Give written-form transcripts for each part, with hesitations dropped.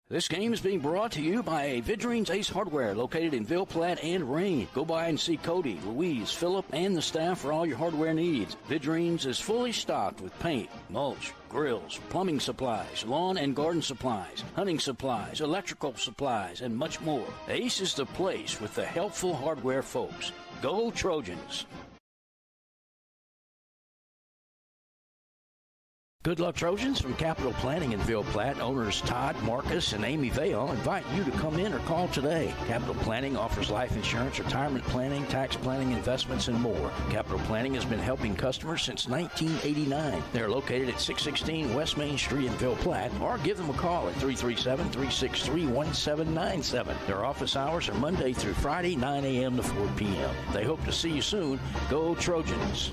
This game is being brought to you by Vidrine's Ace Hardware, located in Ville Platte and Rain. Go by and see Cody, Louise, Philip, and the staff for all your hardware needs. Vidrine's is fully stocked with paint, mulch, grills, plumbing supplies, lawn and garden supplies, hunting supplies, electrical supplies, and much more. Ace is the place with the helpful hardware folks. Go Trojans! Good luck, Trojans. From Capital Planning in Ville Platte, owners Todd, Marcus, and Amy Vale invite you to come in or call today. Capital Planning offers life insurance, retirement planning, tax planning, investments, and more. Capital Planning has been helping customers since 1989. They're located at 616 West Main Street in Ville Platte, or give them a call at 337-363-1797. Their office hours are Monday through Friday, 9 a.m. to 4 p.m. They hope to see you soon. Go Trojans!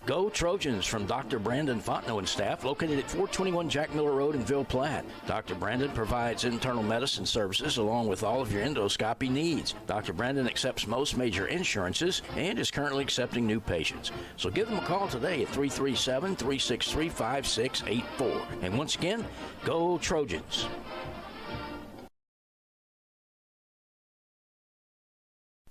Go Trojans from Dr. Brandon Fontenot and staff, located at 421 Jack Miller Road in Ville Platte. Dr. Brandon provides internal medicine services along with all of your endoscopy needs. Dr. Brandon accepts most major insurances and is currently accepting new patients. So give them a call today at 337-363-5684. And once again, go Trojans!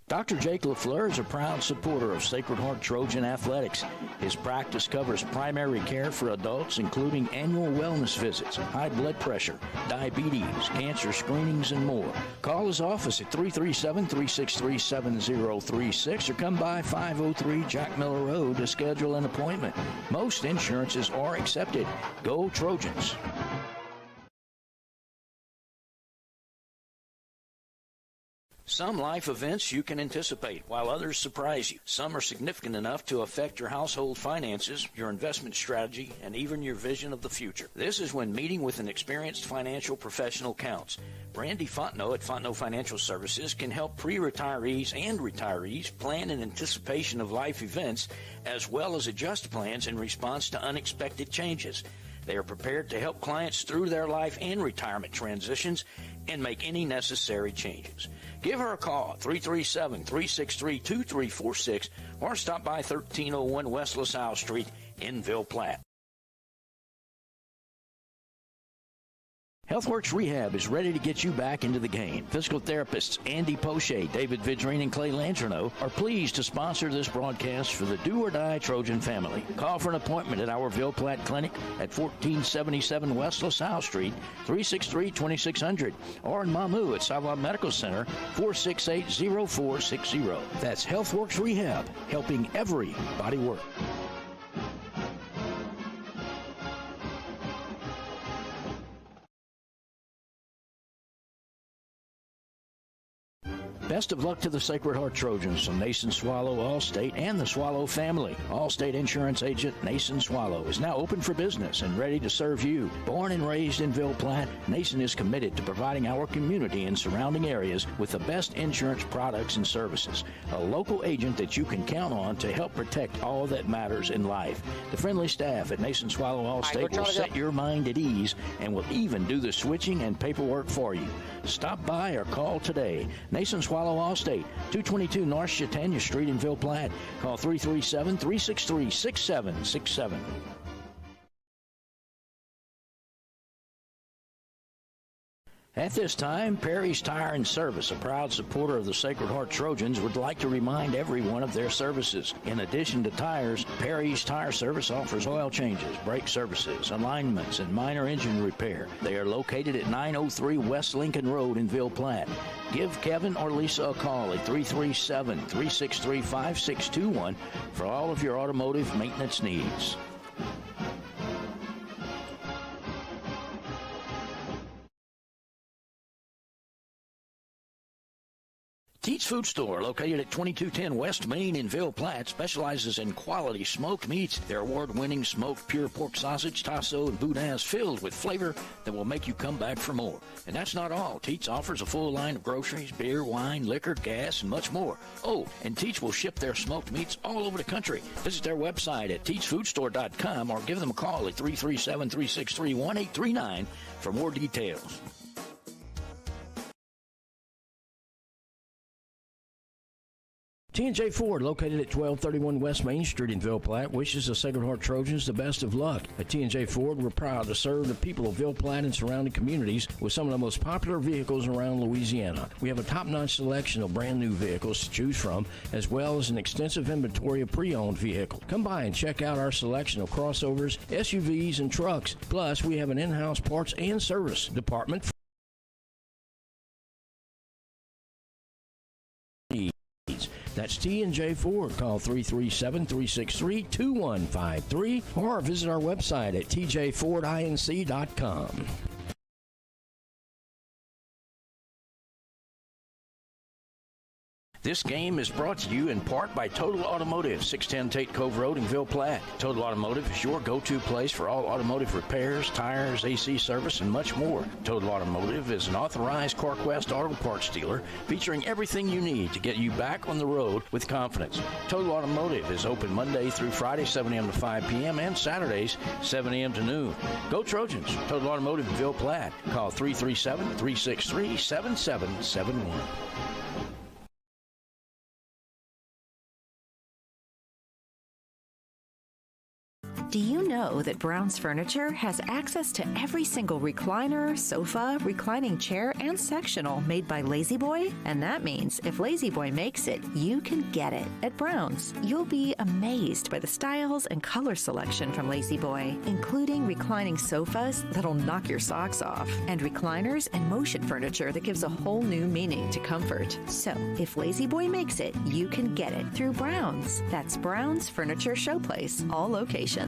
Dr. Jake LaFleur is a proud supporter of Sacred Heart Trojan Athletics. His practice covers primary care for adults, including annual wellness visits, high blood pressure, diabetes, cancer screenings, and more. Call his office at 337-363-7036 or come by 503 Jack Miller Road to schedule an appointment. Most insurances are accepted. Go Trojans! Some life events you can anticipate, while others surprise you. Some are significant enough to affect your household finances, your investment strategy, and even your vision of the future. This is when meeting with an experienced financial professional counts. Brandy Fontenot at Fontenot Financial Services can help pre-retirees and retirees plan in anticipation of life events, as well as adjust plans in response to unexpected changes. They are prepared to help clients through their life and retirement transitions and make any necessary changes. Give her a call, 337-363-2346, or stop by 1301 West LaSalle Street in Ville Platte. HealthWorks Rehab is ready to get you back into the game. Physical therapists Andy Poche, David Vidrine, and Clay Langerneau are pleased to sponsor this broadcast for the do-or-die Trojan family. Call for an appointment at our Ville Platte Clinic at 1477 West LaSalle Street, 363-2600, or in Mamou at Sava Medical Center, 468-0460. That's HealthWorks Rehab, helping everybody work. Best of luck to the Sacred Heart Trojans from Nason Swallow Allstate and the Swallow family. Allstate Insurance Agent Nason Swallow is now open for business and ready to serve you. Born and raised in Ville Platte, Nason is committed to providing our community and surrounding areas with the best insurance products and services. A local agent that you can count on to help protect all that matters in life. The friendly staff at Nason Swallow Allstate will set your mind at ease and will even do the switching and paperwork for you. Stop by or call today. Nason Swallow Allstate, 222 North Chautauqua Street in Ville Platte. Call 337-363-6767. At this time, Perry's Tire and Service, a proud supporter of the Sacred Heart Trojans, would like to remind everyone of their services. In addition to tires, Perry's Tire Service offers oil changes, brake services, alignments, and minor engine repair. They are located at 903 West Lincoln Road in Ville Platte. Give Kevin or Lisa a call at 337-363-5621 for all of your automotive maintenance needs. Teats Food Store, located at 2210 West Main in Ville Platte, specializes in quality smoked meats. Their award-winning smoked pure pork sausage, tasso, and boudin is filled with flavor that will make you come back for more. And that's not all. Teats offers a full line of groceries, beer, wine, liquor, gas, and much more. Oh, and Teats will ship their smoked meats all over the country. Visit their website at teatsfoodstore.com or give them a call at 337-363-1839 for more details. T&J Ford, located at 1231 West Main Street in Ville Platte, wishes the Sacred Heart Trojans the best of luck. At T&J Ford, we're proud to serve the people of Ville Platte and surrounding communities with some of the most popular vehicles around Louisiana. We have a top-notch selection of brand new vehicles to choose from, as well as an extensive inventory of pre-owned vehicles. Come by and check out our selection of crossovers, SUVs, and trucks. Plus, we have an in-house parts and service department. That's T&J Ford. Call 337-363-2153 or visit our website at tjfordinc.com. This game is brought to you in part by Total Automotive, 610 Tate Cove Road in Ville Platte. Total Automotive is your go-to place for all automotive repairs, tires, AC service, and much more. Total Automotive is an authorized CarQuest auto parts dealer featuring everything you need to get you back on the road with confidence. Total Automotive is open Monday through Friday, 7 a.m. to 5 p.m., and Saturdays, 7 a.m. to noon. Go Trojans! Total Automotive in Ville Platte. Call 337-363-7771. Do you know that Brown's Furniture has access to every single recliner, sofa, reclining chair, and sectional made by Lazy Boy? And that means if Lazy Boy makes it, you can get it at Brown's. You'll be amazed by the styles and color selection from Lazy Boy, including reclining sofas that'll knock your socks off, and recliners and motion furniture that gives a whole new meaning to comfort. So, if Lazy Boy makes it, you can get it through Brown's. That's Brown's Furniture Showplace, all locations.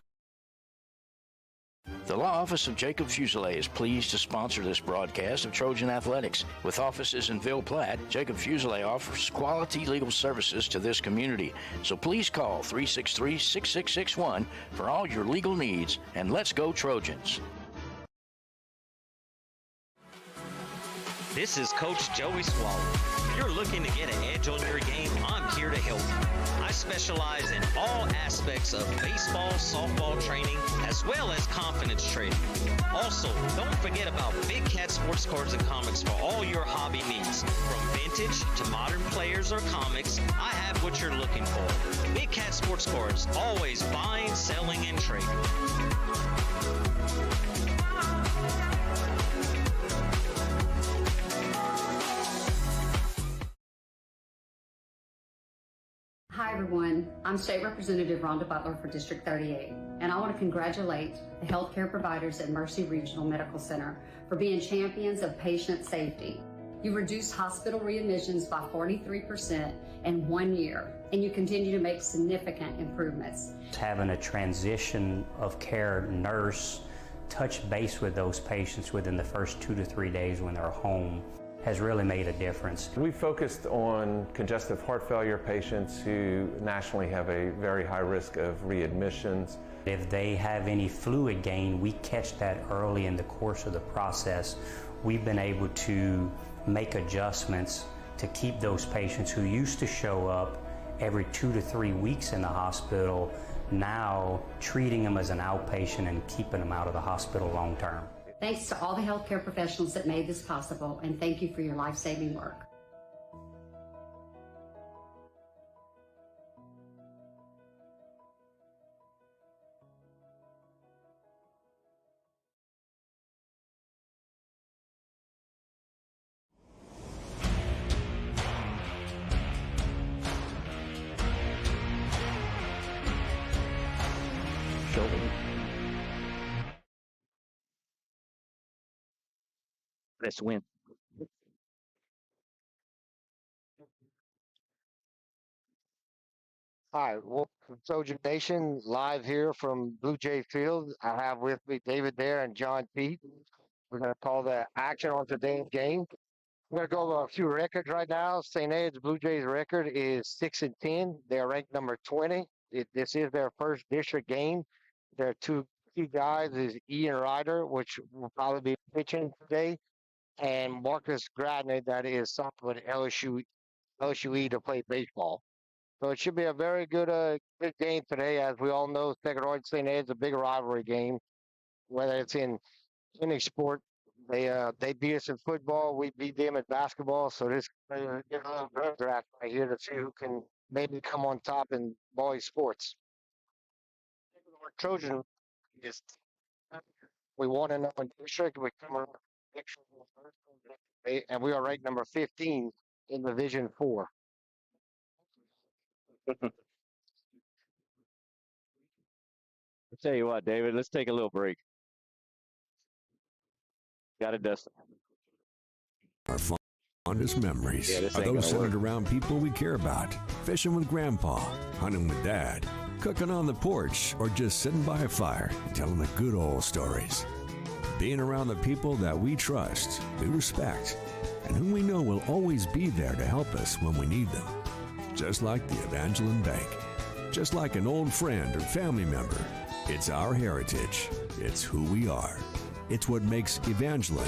The Law Office of Jacob Fuselier is pleased to sponsor this broadcast of Trojan Athletics. With offices in Ville Platte, Jacob Fuselier offers quality legal services to this community. So please call 363-6661 for all your legal needs, and let's go Trojans. This is Coach Joey Swallow. If you're looking to get an edge on your game, I'm here to help you. I specialize in all aspects of baseball, softball training, as well as confidence training. Also, don't forget about Big Cat sports cards and comics for all your hobby needs. From vintage to modern players or comics, I have what you're looking for. Big Cat sports cards, always buying, selling, and trading. Hi everyone, I'm State Representative Rhonda Butler for District 38, and I want to congratulate the healthcare providers at Mercy Regional Medical Center for being champions of patient safety. You reduced hospital readmissions by 43% in 1 year, and you continue to make significant improvements. Having a transition of care nurse touch base with those patients within the first 2 to 3 days when they're home has really made a difference. We focused on congestive heart failure patients who nationally have a very high risk of readmissions. If they have any fluid gain, we catch that early in the course of the process. We've been able to make adjustments to keep those patients who used to show up every 2 to 3 weeks in the hospital, now treating them as an outpatient and keeping them out of the hospital long term. Thanks to all the healthcare professionals that made this possible, and thank you for your life-saving work. Let's win. Hi, welcome to Trojan Nation, live here from Blue Jay Field. I have with me David Dare and John Pete. We're going to call the action on today's game. We're going to go over a few records right now. St. Ed's Blue Jays record is 6-10. They're ranked number 20. This is their first district game. Their two key guys is Ian Ryder, which will probably be pitching today, and Marcus Gradney, that is signed with LSUE to play baseball. So it should be a very good game today. As we all know, Sacred St. Ed's a big rivalry game, whether it's in any sport. They beat us in football, we beat them in basketball. So this is a little draft right here to see who can maybe come on top in boys sports. Our Trojan is we won in our district. We come on and we are ranked number 15 in Division 4. I'll tell you what, David, let's take a little break. Got it, Dustin. Our fondest memories this are ain't those gonna work. centered around people we care about. Fishing with Grandpa, hunting with Dad, cooking on the porch, or just sitting by a fire and telling the good old stories. Being around the people that we trust, we respect, and whom we know will always be there to help us when we need them. Just like the Evangeline Bank. Just like an old friend or family member. It's our heritage. It's who we are. It's what makes Evangeline,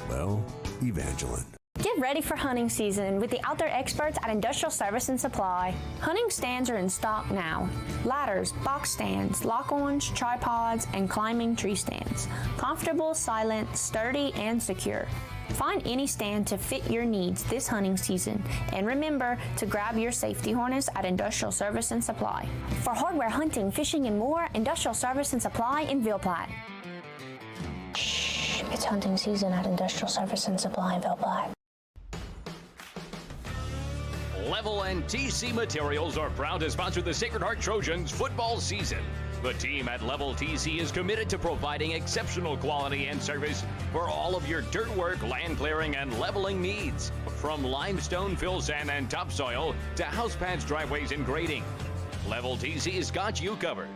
well, Evangeline. Get ready for hunting season with the outdoor experts at Industrial Service and Supply. Hunting stands are in stock now. Ladders, box stands, lock-ons, tripods, and climbing tree stands. Comfortable, silent, sturdy, and secure. Find any stand to fit your needs this hunting season. And remember to grab your safety harness at Industrial Service and Supply. For hardware hunting, fishing, and more, Industrial Service and Supply in Ville Platte. Shh, it's hunting season at Industrial Service and Supply in Ville Platte. Level and TC Materials are proud to sponsor the Sacred Heart Trojans football season. The team at Level TC is committed to providing exceptional quality and service for all of your dirt work, land clearing, and leveling needs. From limestone, fill sand, and topsoil to house pads, driveways, and grading. Level TC's got you covered.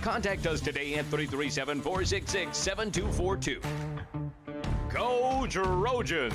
Contact us today at 337-466-7242. Go Trojans!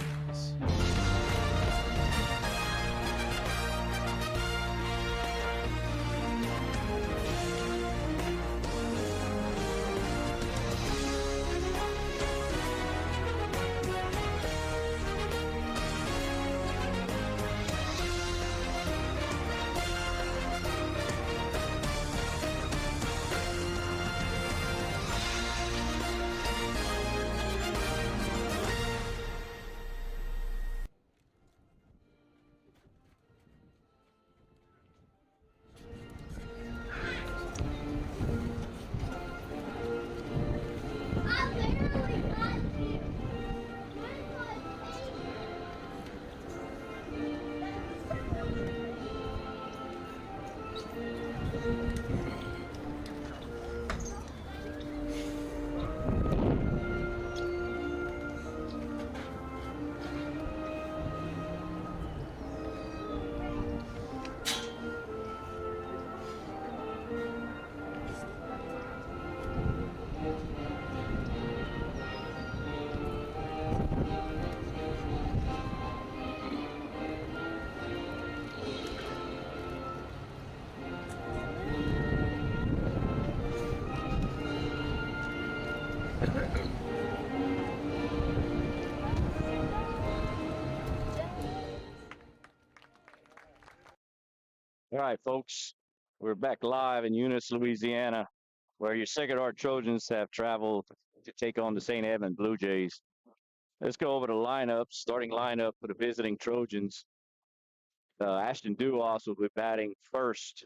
All right, folks, we're back live in Eunice, Louisiana, where your Sacred Heart Trojans have traveled to take on the St. Edmund Blue Jays. Let's go over the lineup, starting lineup for the visiting Trojans. Ashton Duos will be batting first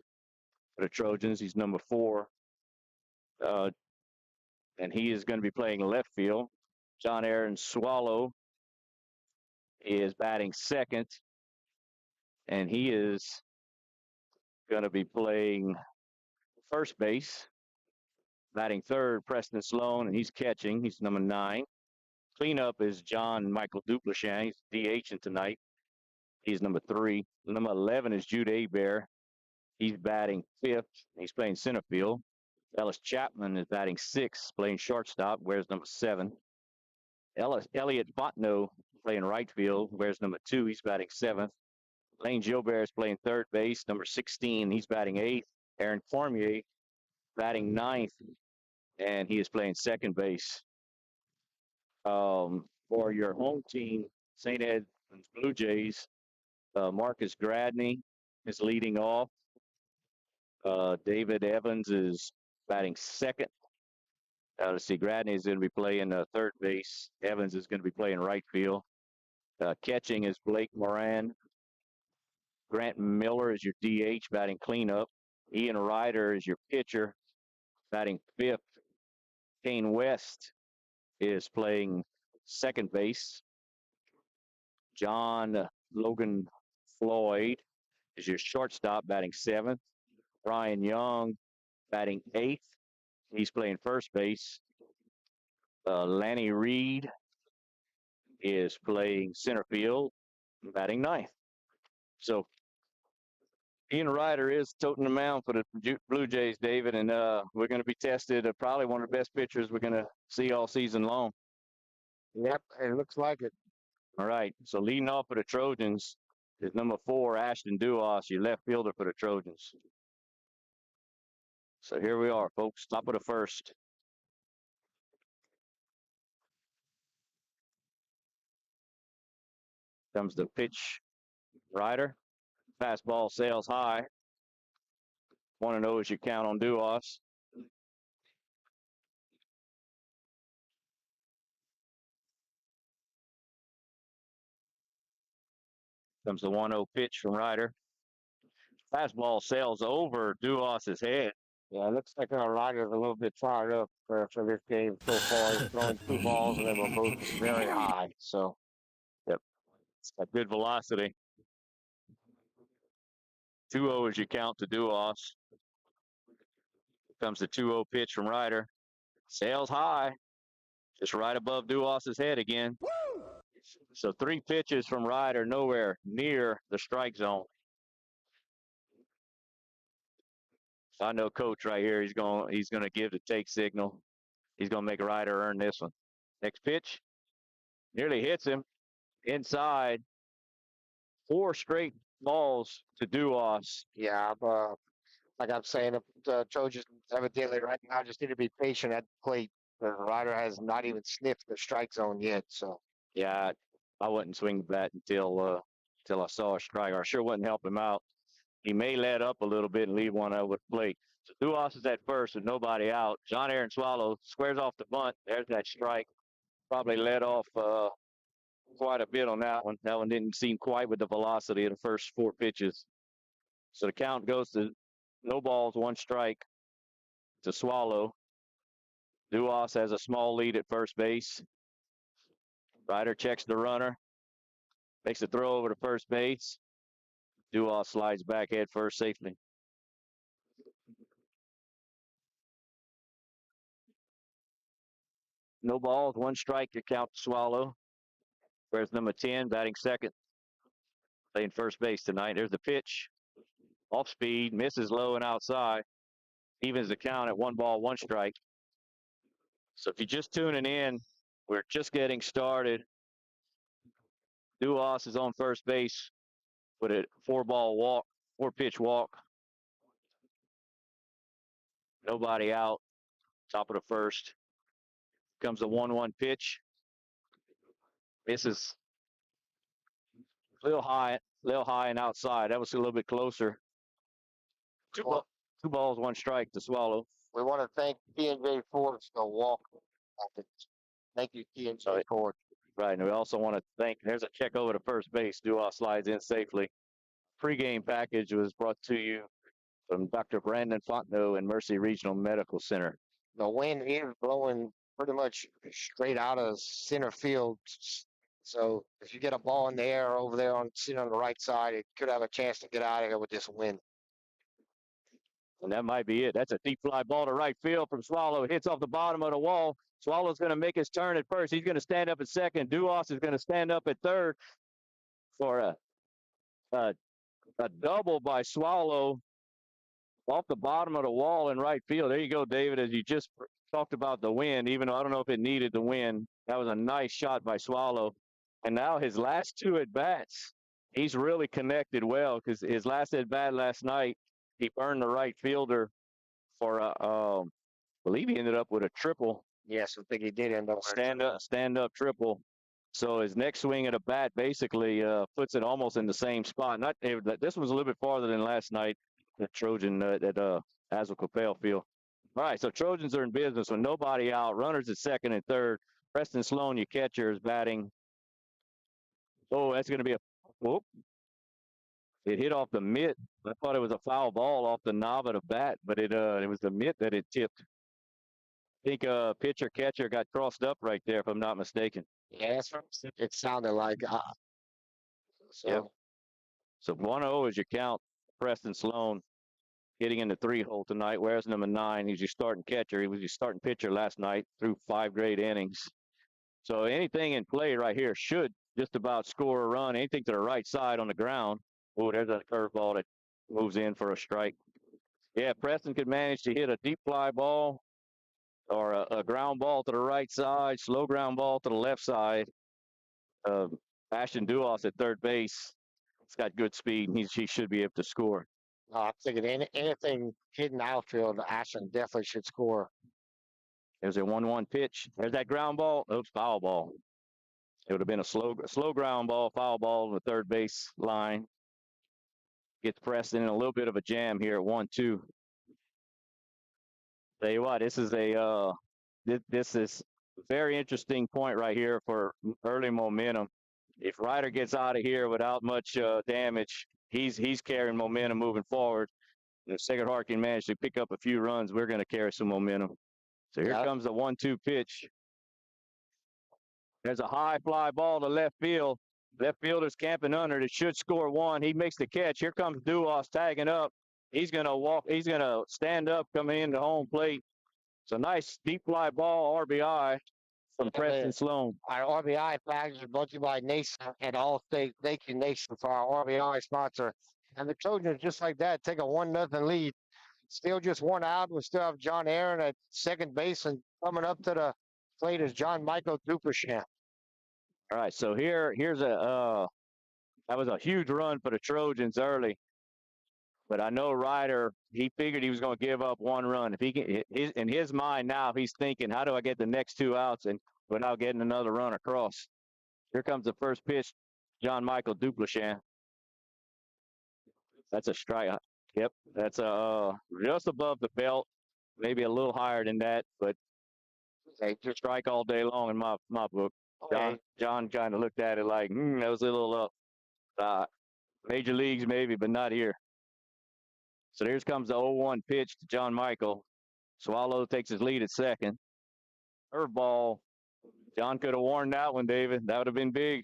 for the Trojans. He's number 4. And he is going to be playing left field. John Aaron Swallow is batting second, and he is going to be playing first base. Batting third, Preston Sloan, and he's catching. He's number 9. Cleanup is John Michael Duplichan. He's DHing tonight. He's number 3. Number 11 is Jude Hebert. He's batting 5th. He's playing center field. Ellis Chapman is batting 6th, playing shortstop, wears number 7. Elliot Botno playing right field, wears number 2. He's batting 7th. Lane Gilbert is playing third base, number 16. He's batting 8th. Aaron Cormier batting 9th, and he is playing second base. For your home team, St. Edmunds Blue Jays, Marcus Gradney is leading off. David Evans is batting second. Let's see, Gradney is going to be playing third base. Evans is going to be playing right field. Catching is Blake Moran. Grant Miller is your DH batting cleanup. Ian Ryder is your pitcher batting fifth. Kane West is playing second base. John Logan Floyd is your shortstop batting seventh. Brian Young batting eighth. He's playing first base. Lanny Reed is playing center field, batting ninth. So Ian Ryder is toting the mound for the Blue Jays, David, and we're going to be tested. Probably one of the best pitchers we're going to see all season long. Yep, it looks like it. All right, so leading off for the Trojans is number 4, Ashton Duas, your left fielder for the Trojans. So here we are, folks, top of the first. Comes the pitch. Ryder. Fastball sails high. 1-0 is your count on Duas. Comes the 1-0 pitch from Ryder. Fastball sails over Duas's head. Yeah, it looks like our Ryder's a little bit fired up for this game so far. He's throwing 2 balls and they were both very high. So, yep, it's got good velocity. 2-0 is your count to Duas. Comes the 2-0 pitch from Ryder. Sails high, just right above Duas's head again. Woo! So 3 pitches from Ryder, nowhere near the strike zone. I know Coach right here. He's going to give the take signal. He's going to make Ryder earn this one. Next pitch, nearly hits him inside. 4 straight balls to Duas. yeah, like I'm saying, the Trojans evidently right now just need to be patient at the plate. The Ryder has not even sniffed the strike zone yet. So, yeah, I wouldn't swing the bat until I saw a strike. I sure wouldn't help him out. He may let up a little bit and leave one over the plate. So Duas is at first with nobody out. John Aaron Swallow squares off the bunt. There's that strike. Probably let off quite a bit on that one. That one didn't seem quite with the velocity of the first 4 pitches. So the count goes to no balls, 1 strike to Swallow. Duas has a small lead at first base. Ryder checks the runner. Makes a throw over to first base. Duas slides back head first safely. No balls, 1 strike to count to Swallow. Where's number 10 batting second? Playing first base tonight. There's the pitch. Off speed, misses low and outside. Evens the count at 1 ball, 1 strike. So if you're just tuning in, we're just getting started. Duas is on first base with a 4-pitch walk. Nobody out. Top of the first. Comes the 1-1 pitch. Misses a little high and outside. That was a little bit closer. 2 balls, 1 strike to Swallow. we want to thank T&J Ford for the walk. Thank you, T&J Ford. Right, and we also want to thank, there's a check over to first base. Duas slides in safely. Pregame package was brought to you from Dr. Brandon Fontenot and Mercy Regional Medical Center. The wind is blowing pretty much straight out of center field. So if you get a ball in the air over there sitting on the right side, it could have a chance to get out of here with this wind. And that might be it. That's a deep fly ball to right field from Swallow. It hits off the bottom of the wall. Swallow's going to make his turn at first. He's going to stand up at second. Duas is going to stand up at third for a double by Swallow off the bottom of the wall in right field. There you go, David, as you just talked about the wind, even though I don't know if it needed the wind. That was a nice shot by Swallow. And now his last 2 at-bats, he's really connected well, because his last at-bat last night, he burned the right fielder for I believe he ended up with a triple. Yes, I think he did end up stand up triple. So his next swing at a bat basically puts it almost in the same spot. This was a little bit farther than last night. The Trojan at Azul-Capel Field. All right, so Trojans are in business with nobody out. Runners at second and third. Preston Sloan, your catcher, is batting. Oh, that's going to be It hit off the mitt. I thought it was a foul ball off the knob of the bat, but it was the mitt that it tipped. I think pitcher catcher got crossed up right there, if I'm not mistaken. Yeah, that's what it sounded like. So Yep. So 1-0 is your count. Preston Sloan hitting in the 3-hole tonight. Where's number 9? He's your starting catcher. He was your starting pitcher last night through 5 great innings. So anything in play right here should just about score a run. Anything to the right side on the ground. Oh, there's a curveball that moves in for a strike. Yeah, Preston could manage to hit a deep fly ball or a ground ball to the right side, slow ground ball to the left side. Ashton Duos at third base. It's got good speed, and he should be able to score. I'm thinking anything hitting outfield, Ashton definitely should score. There's a 1-1 pitch. There's that ground ball. Oops, foul ball. It would have been a slow ground ball, foul ball on the third base line. Gets Preston in a little bit of a jam here at 1-2. Tell you what, this is a very interesting point right here for early momentum. If Ryder gets out of here without much damage, he's carrying momentum moving forward. And if Sacred Heart can manage to pick up a few runs, we're going to carry some momentum. So here comes the 1-2 pitch. There's a high fly ball to left field. Left fielder's camping under it. It should score 1. He makes the catch. Here comes Duos tagging up. He's going to walk. He's going to stand up coming into home plate. It's a nice deep fly ball, RBI from Preston Sloan. Our RBI package is brought to you by Nation and Allstate. Thank you, Nation, for our RBI sponsor. And the Trojans, just like that, take a 1-0 lead. Still just 1 out. We still have John Aaron at second base, and coming up to the plate is John Michael Duprechamp. All right, so here's that was a huge run for the Trojans early. But I know Ryder, he figured he was going to give up 1 run. If he can, in his mind now, he's thinking, how do I get the next 2 outs and without getting another run across? Here comes the first pitch, John Michael Duprechamp. That's a strike. Yep, that's just above the belt, maybe a little higher than that, but just strike all day long in my book. Okay. John kind of looked at it like, that was a little major leagues maybe, but not here. So here comes the 0-1 pitch to John Michael. Swallow takes his lead at second. Curveball. John could have warned that one, David. That would have been big.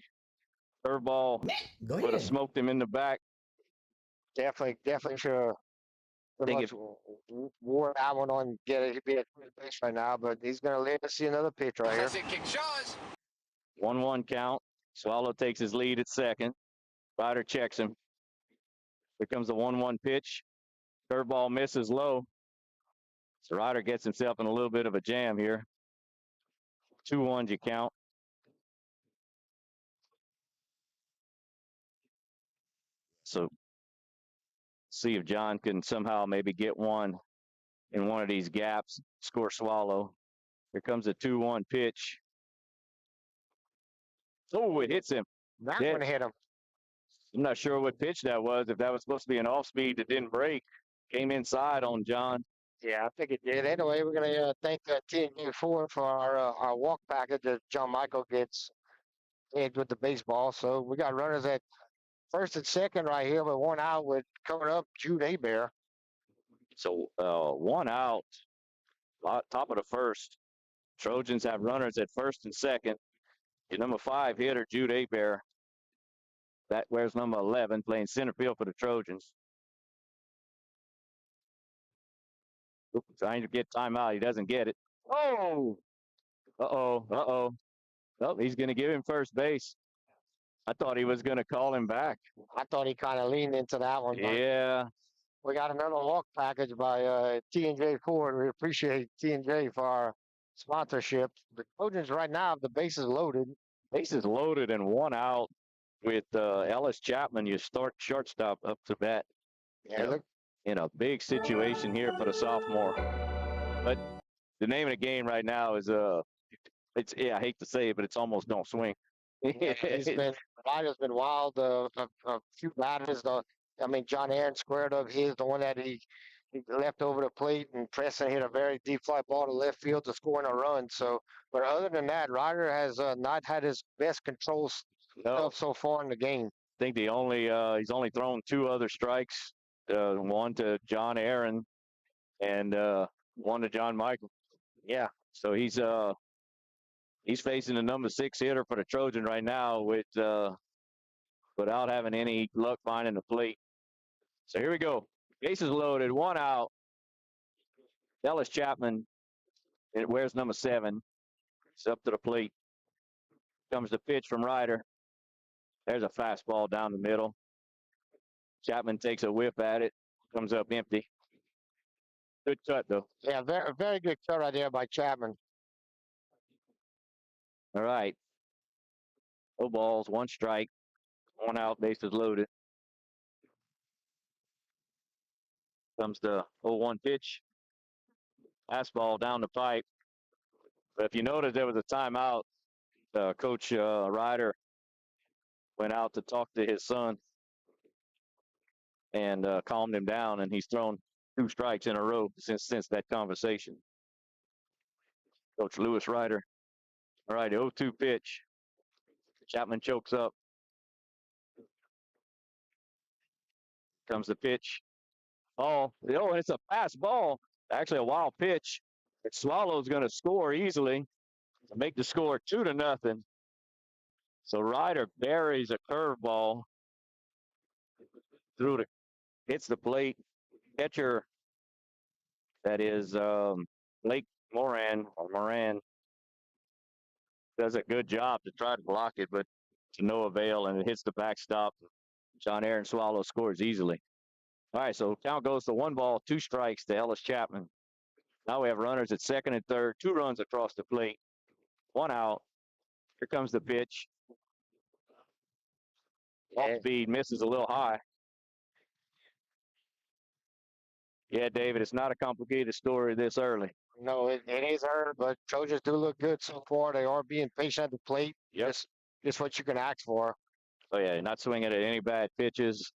Curveball would have smoked him in the back. Definitely sure. Wore that one on. He'd be at third base right now, but he's going to live to see another pitch right here. 1-1 count. Swallow takes his lead at second. Ryder checks him. Here comes the 1-1 pitch. Curveball misses low. So Ryder gets himself in a little bit of a jam here. 2-1 you count. So see if John can somehow maybe get one in one of these gaps, score Swallow. Here comes a 2-1 pitch. Oh, it hits him. That one hit him. I'm not sure what pitch that was. If that was supposed to be an off speed that didn't break, came inside on John. Yeah, I think it did. Anyway, we're going to thank TNG for our walk package that John Michael gets with the baseball. So we got runners at first and second right here, but 1 out with coming up Jude Hebert. So 1 out, top of the first. Trojans have runners at first and second. Your number 5 hitter, Jude Hebert. That wears number 11, playing center field for the Trojans. Oops, trying to get timeout. He doesn't get it. Oh! Uh-oh. Oh, he's going to give him first base. I thought he was going to call him back. I thought he kind of leaned into that one. Yeah. We got another walk package by T&J Ford. We appreciate T&J for our sponsorship. The Trojans right now, the bases loaded. Bases loaded and 1 out with Ellis Chapman, you start shortstop up to bat. Yeah, in a big situation here for the sophomore. But the name of the game right now is I hate to say it, but it's almost don't swing. Ryder's been wild. A few batters. John Aaron squared up his, the one that he left over the plate, and Preston hit a very deep fly ball to left field to score a run. So, but other than that, Ryder has not had his best control stuff so far in the game. I think he's only thrown 2 other strikes, one to John Aaron and one to John Michael. Yeah, so he's facing the number 6 hitter for the Trojans right now without having any luck finding the plate. So here we go. Bases loaded, 1 out. Ellis Chapman, it wears number 7. It's up to the plate. Comes the pitch from Ryder. There's a fastball down the middle. Chapman takes a whiff at it. Comes up empty. Good cut, though. Yeah, very, very good cut right there by Chapman. All right. 0 balls, 1 strike. 1 out, bases loaded. Comes the 0-1 pitch. Fastball down the pipe. But if you notice, there was a timeout. Coach Ryder went out to talk to his son and calmed him down, and he's thrown 2 strikes in a row since that conversation. Coach Lewis Ryder. All right, 0-2 pitch. Chapman chokes up. Comes the pitch. Oh, it's a fast ball. Actually, a wild pitch. Swallow's going to score easily to make the score 2-0. So Ryder buries a curveball hits the plate. Catcher, that is Blake Moran does a good job to try to block it, but to no avail, and it hits the backstop. John Aaron Swallow scores easily. All right, so count goes to 1 ball, 2 strikes to Ellis Chapman. Now we have runners at second and third, 2 runs across the plate, 1 out. Here comes the pitch. Off speed, misses a little high. Yeah, David, it's not a complicated story this early. No, it is early, but Trojans do look good so far. They are being patient at the plate. Yep. Just what you can ask for. Oh, yeah, not swinging at any bad pitches.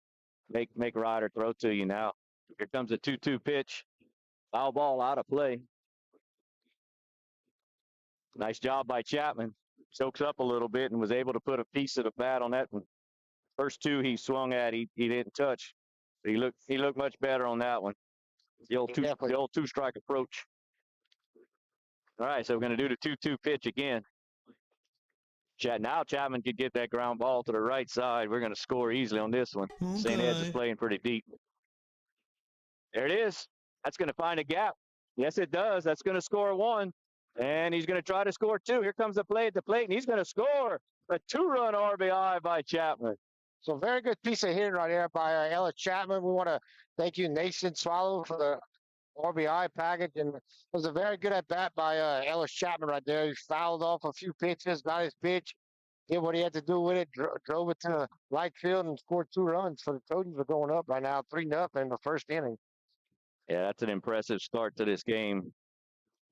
Make Ryder throw to you now. Here comes a 2-2 pitch. Foul ball out of play. Nice job by Chapman. Chokes up a little bit and was able to put a piece of the bat on that one. First 2 he swung at, he didn't touch. He looked much better on that one. The old 2-strike approach. All right, so we're going to do the 2-2 pitch again. Now Chapman could get that ground ball to the right side. We're going to score easily on this one. Okay. St. Ed's is playing pretty deep. There it is. That's going to find a gap. Yes, it does. That's going to score 1. And he's going to try to score 2. Here comes the play at the plate, and he's going to score a 2-run RBI by Chapman. So very good piece of hitting right there by Ellis Chapman. We want to thank you, Nathan Swallow, for the RBI package. And it was a very good at-bat by Ellis Chapman right there. He fouled off a few pitches, got his pitch, did what he had to do with it, drove it to right field and scored 2 runs. So the Trojans are going up right now, 3-0 in the first inning. Yeah, that's an impressive start to this game,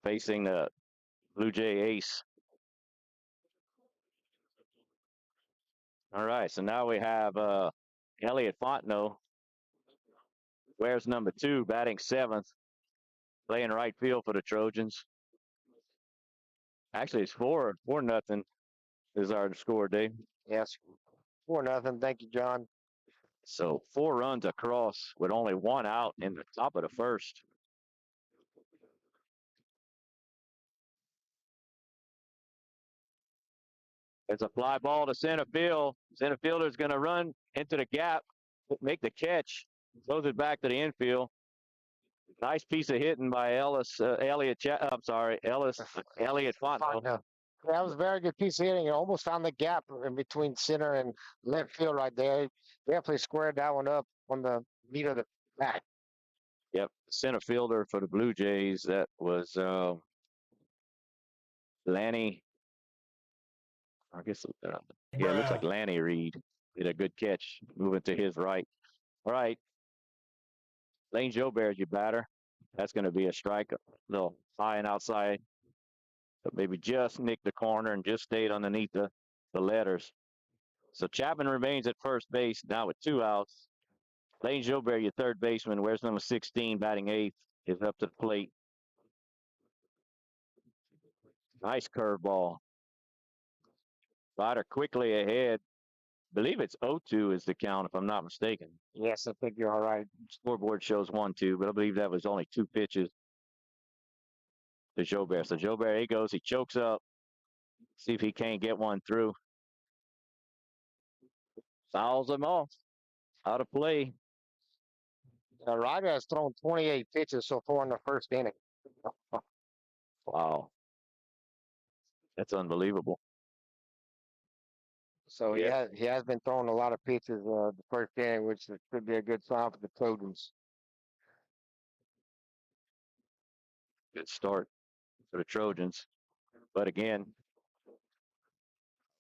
facing the Blue Jay ace. All right, so now we have Elliot Fontenot, wears number 2, batting 7th, playing right field for the Trojans. Actually, it's 4-0 is our score, Dave. Yes, 4-0. Thank you, John. So 4 runs across with only 1 out in the top of the first. It's a fly ball to center field. Center fielder's going to run into the gap, make the catch, throws it back to the infield. Nice piece of hitting by Elliot Fontenot. That was a very good piece of hitting. It almost found the gap in between center and left field right there. Definitely squared that one up on the meat of the bat. Yep, center fielder for the Blue Jays. That was Lanny. I guess, it looks like Lanny Reed did a good catch, moving to his right. All right. Lane Joubert, your batter. That's going to be a strike, a little high and outside. But maybe just nicked the corner and just stayed underneath the letters. So Chapman remains at first base now with 2 outs. Lane Joubert, your third baseman, wears number 16, batting 8th, is up to the plate. Nice curveball. Ryder quickly ahead. believe it's 0-2 is the count, if I'm not mistaken. Yes, I think you're all right. Scoreboard shows 1-2, but I believe that was only 2 pitches to Jobert. So Jobert, here he goes. He chokes up. See if he can't get one through. Fouls him off. Out of play. Ryder has thrown 28 pitches so far in the first inning. Wow. That's unbelievable. So he has been throwing a lot of pitches the first inning, which could be a good sign for the Trojans. Good start for the Trojans. But again,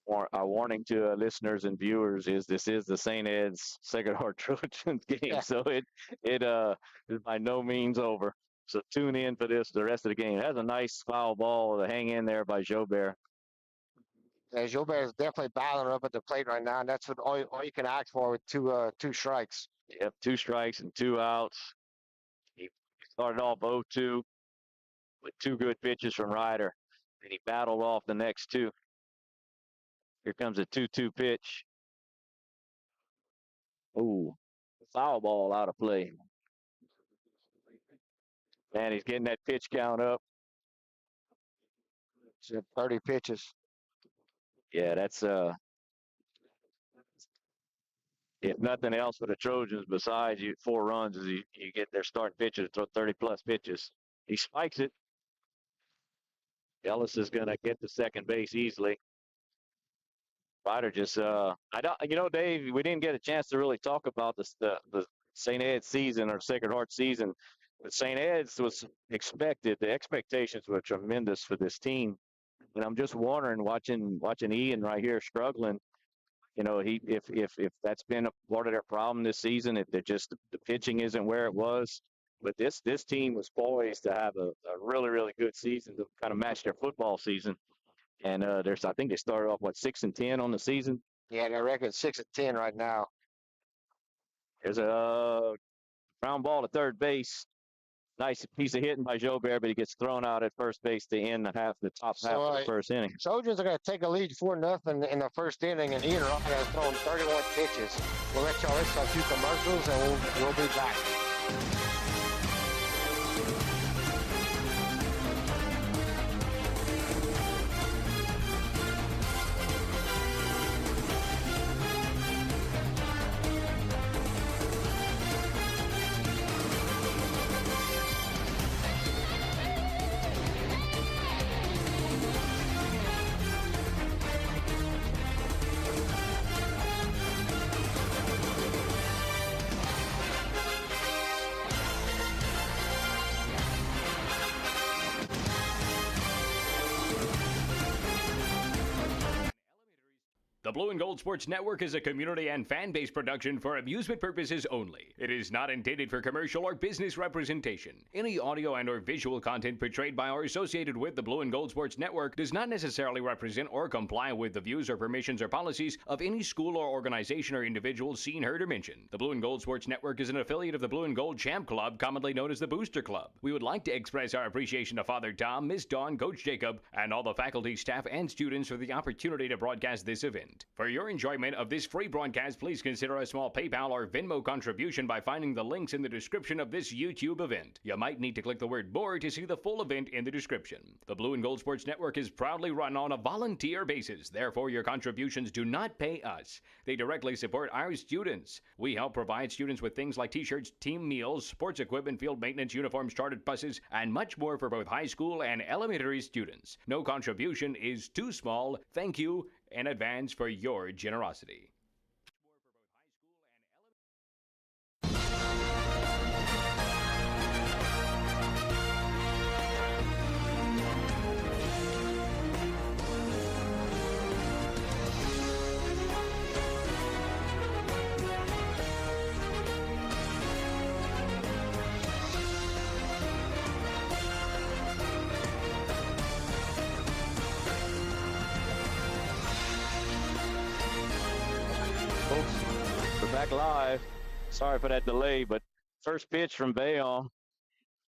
our warning to listeners and viewers is this is the St. Ed's Sacred Heart Trojans game. So it is by no means over. So tune in for this the rest of the game. It has a nice foul ball to hang in there by Jobert. Yeah, Jobert is definitely battling up at the plate right now, and that's what all you can ask for with two strikes. Yep, 2 strikes and 2 outs. He started off 0-2 with 2 good pitches from Ryder, and he battled off the next 2. Here comes a 2-2 pitch. Ooh, foul ball out of play. Man, he's getting that pitch count up. It's 30 pitches. Yeah, that's if nothing else for the Trojans besides 4 runs is you get their starting pitcher to throw 30 plus pitches. He spikes it. Ellis is gonna get to second base easily. Ryder just Dave, we didn't get a chance to really talk about the St. Ed's season or Sacred Heart season. But St. Ed's was expected. The expectations were tremendous for this team. And I'm just wondering, watching Ian right here struggling, if that's been a part of their problem this season, if they're just the pitching isn't where it was. But this team was poised to have a really, really good season to kind of match their football season. And I think they started off 6-10 on the season. Yeah, their record's 6-10 right now. There's a ground ball to third base. Nice piece of hitting by Jobert, but he gets thrown out at first base to end the top half of the first inning. Trojans are going to take a lead 4-0 in the first inning, and Ian Ryder has thrown 31 pitches. We'll let y'all listen to a few commercials, and we'll be back. The Blue and Gold Sports Network is a community and fan-based production for amusement purposes only. It is not intended for commercial or business representation. Any audio and or visual content portrayed by or associated with the Blue and Gold Sports Network does not necessarily represent or comply with the views or permissions or policies of any school or organization or individual seen, heard, or mentioned. The Blue and Gold Sports Network is an affiliate of the Blue and Gold Champ Club, commonly known as the Booster Club. We would like to express our appreciation to Father Tom, Miss Dawn, Coach Jacob, and all the faculty, staff, and students for the opportunity to broadcast this event. For your enjoyment of this free broadcast, please consider a small PayPal or Venmo contribution by finding the links in the description of this YouTube event. You might need to click the word more to see the full event in the description. The Blue and Gold Sports Network is proudly run on a volunteer basis. Therefore, your contributions do not pay us. They directly support our students. We help provide students with things like t-shirts, team meals, sports equipment, field maintenance, uniforms, chartered buses, and much more for both high school and elementary students. No contribution is too small. Thank you in advance for your generosity. We're back live. Sorry for that delay, but first pitch from Bayonne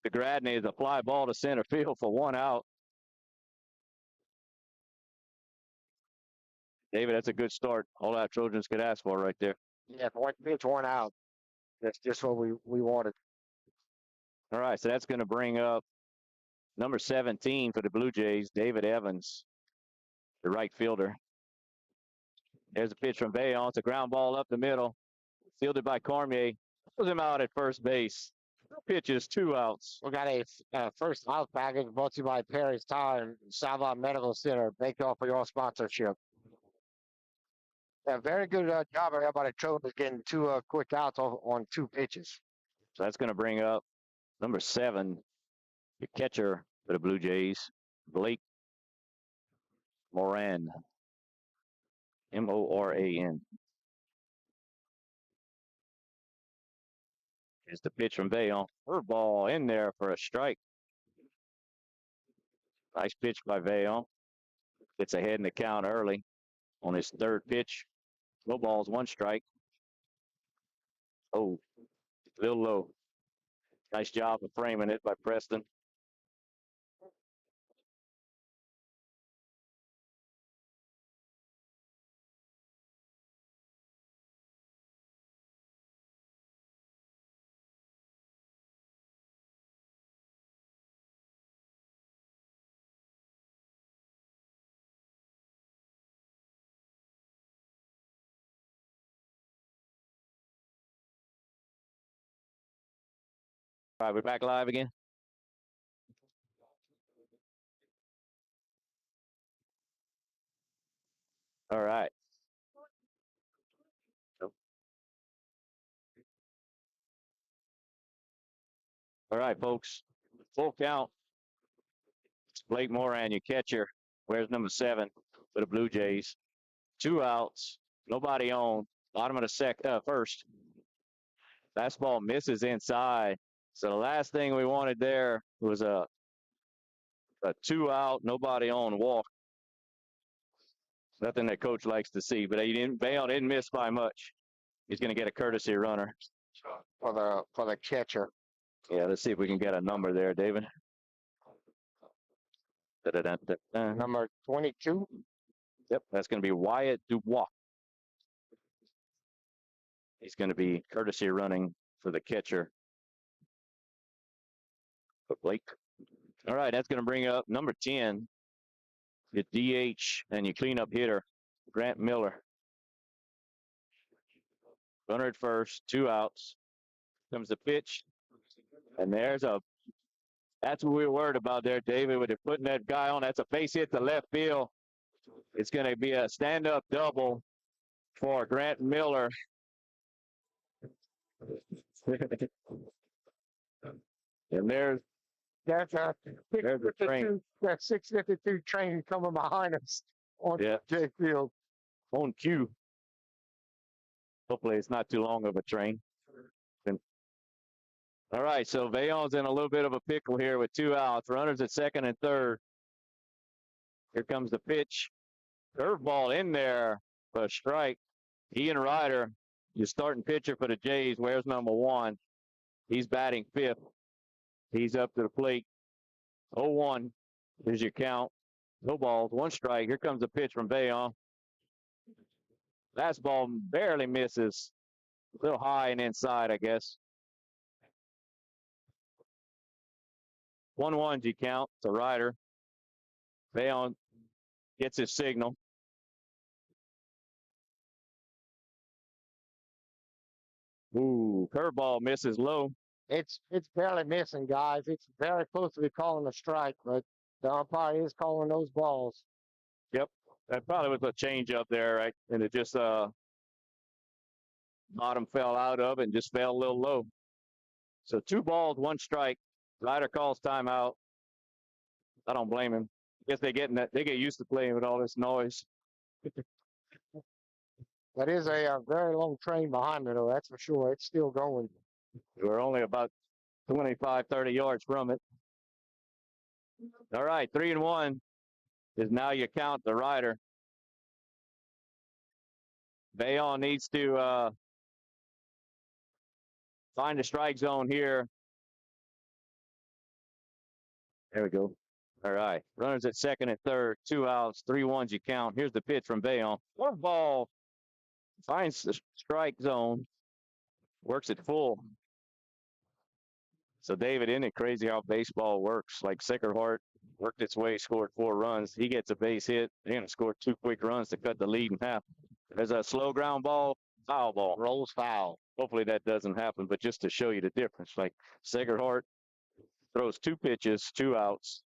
to Gradney is a fly ball to center field for 1 out. David, that's a good start. All that Trojans could ask for right there. Yeah, one pitch, one out. That's just what we wanted. All right, so that's going to bring up number 17 for the Blue Jays, David Evans, the right fielder. There's a pitch from Bayon. It's a ground ball up the middle. Fielded by Cormier. Pulls him out at first base. Pitches, 2 outs. We got a first out package brought to you by Perry's Tire and Salva Medical Center. Thank you all for your sponsorship. Yeah, very good job by the Trojans getting 2 quick outs on 2 pitches. So that's going to bring up number 7, the catcher for the Blue Jays, Blake Moran. Moran. Here's the pitch from Bayon. Curveball in there for a strike. Nice pitch by Bayon. Gets ahead in the count early on his 3rd pitch. No balls, 1 strike. Oh, a little low. Nice job of framing it by Preston. All right, we're back live again. All right. All right, folks. Full count. Blake Moran, your catcher. Where's number 7 for the Blue Jays? 2 outs. Nobody on. Bottom of the first. Fastball misses inside. So the last thing we wanted there was a 2 out, nobody on walk. Nothing that coach likes to see, but Bayon didn't miss by much. He's going to get a courtesy runner For the catcher. Yeah, let's see if we can get a number there, David. Number 22. Yep, that's going to be Wyatt Dubois. He's going to be courtesy running for the catcher. For Blake. All right, that's going to bring up number 10, your DH and your cleanup hitter, Grant Miller. Runner at first, 2 outs. Comes the pitch. And that's what we were worried about there, David, with putting that guy on. That's a base hit to left field. It's going to be a stand-up double for Grant Miller. And there's the train. That 652 train coming behind us on J Field. On cue. Hopefully it's not too long of a train. All right, so Bayon's in a little bit of a pickle here with 2 outs. Runners at second and third. Here comes the pitch. Curveball in there for a strike. Ian Ryder, your starting pitcher for the Jays. Where's number 1? He's batting 5th. He's up to the plate. 0-1 is your count. No balls, 1 strike. Here comes the pitch from Bayon. Fastball barely misses. A little high and inside, I guess. 1-1 you count to Ryder. Bayon gets his signal. Ooh, curveball misses low. It's barely missing, guys. It's very close to be calling a strike, but the umpire is calling those balls. Yep, that probably was a change up there, right? And it just bottom fell out of it and just fell a little low. So 2 balls, 1 strike. Ryder calls timeout. I don't blame him. I guess they get used to playing with all this noise. That is a very long train behind me, though. That's for sure. It's still going. We're only about 25, 30 yards from it. All right, 3-1 is now your count to Ryder. Bayon needs to find the strike zone here. There we go. All right. Runners at second and third. 2 outs. 3-1s you count. Here's the pitch from Bayonne. One ball. Finds the strike zone. Works it full. So, David, isn't it crazy how baseball works? Like Sacred Heart worked its way, scored 4 runs. He gets a base hit. They're going to score 2 quick runs to cut the lead in half. There's a slow ground ball, foul ball. Rolls foul. Hopefully that doesn't happen, but just to show you the difference. Like Sacred Heart throws 2 pitches, 2 outs,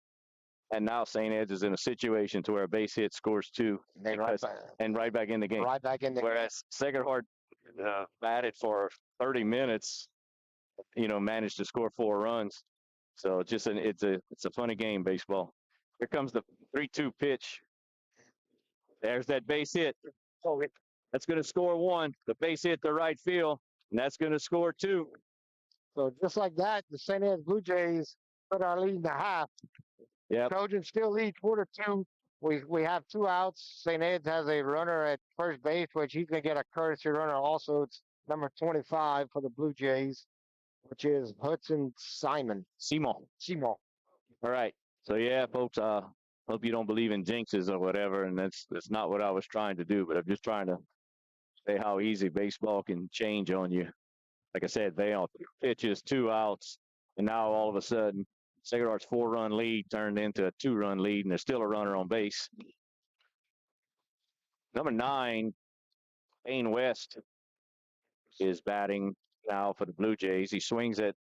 and now St. Ed's is in a situation to where a base hit scores 2 and right back in the game. Right back in the game. Whereas Sacred Heart batted for 30 minutes, managed to score 4 runs. So it's a funny game, baseball. Here comes the 3-2 pitch. There's that base hit. Oh, that's going to score 1. The base hit to right field, and that's going to score 2. So just like that, the St. Ed's Blue Jays put our lead in the half. Yeah. Trojans still lead 4-2. We have 2 outs. St. Ed's has a runner at first base, which he's going to get a courtesy runner also. It's number 25 for the Blue Jays, which is Hudson Simon. Simon. All right. So, yeah, folks, hope you don't believe in jinxes or whatever, and that's not what I was trying to do, but I'm just trying to say how easy baseball can change on you. Like I said, they on 3 pitches, 2 outs, and now all of a sudden, Sacred Heart's 4-run lead turned into a 2-run lead, and there's still a runner on base. Number 9, Payne West, is batting now for the Blue Jays. He swings at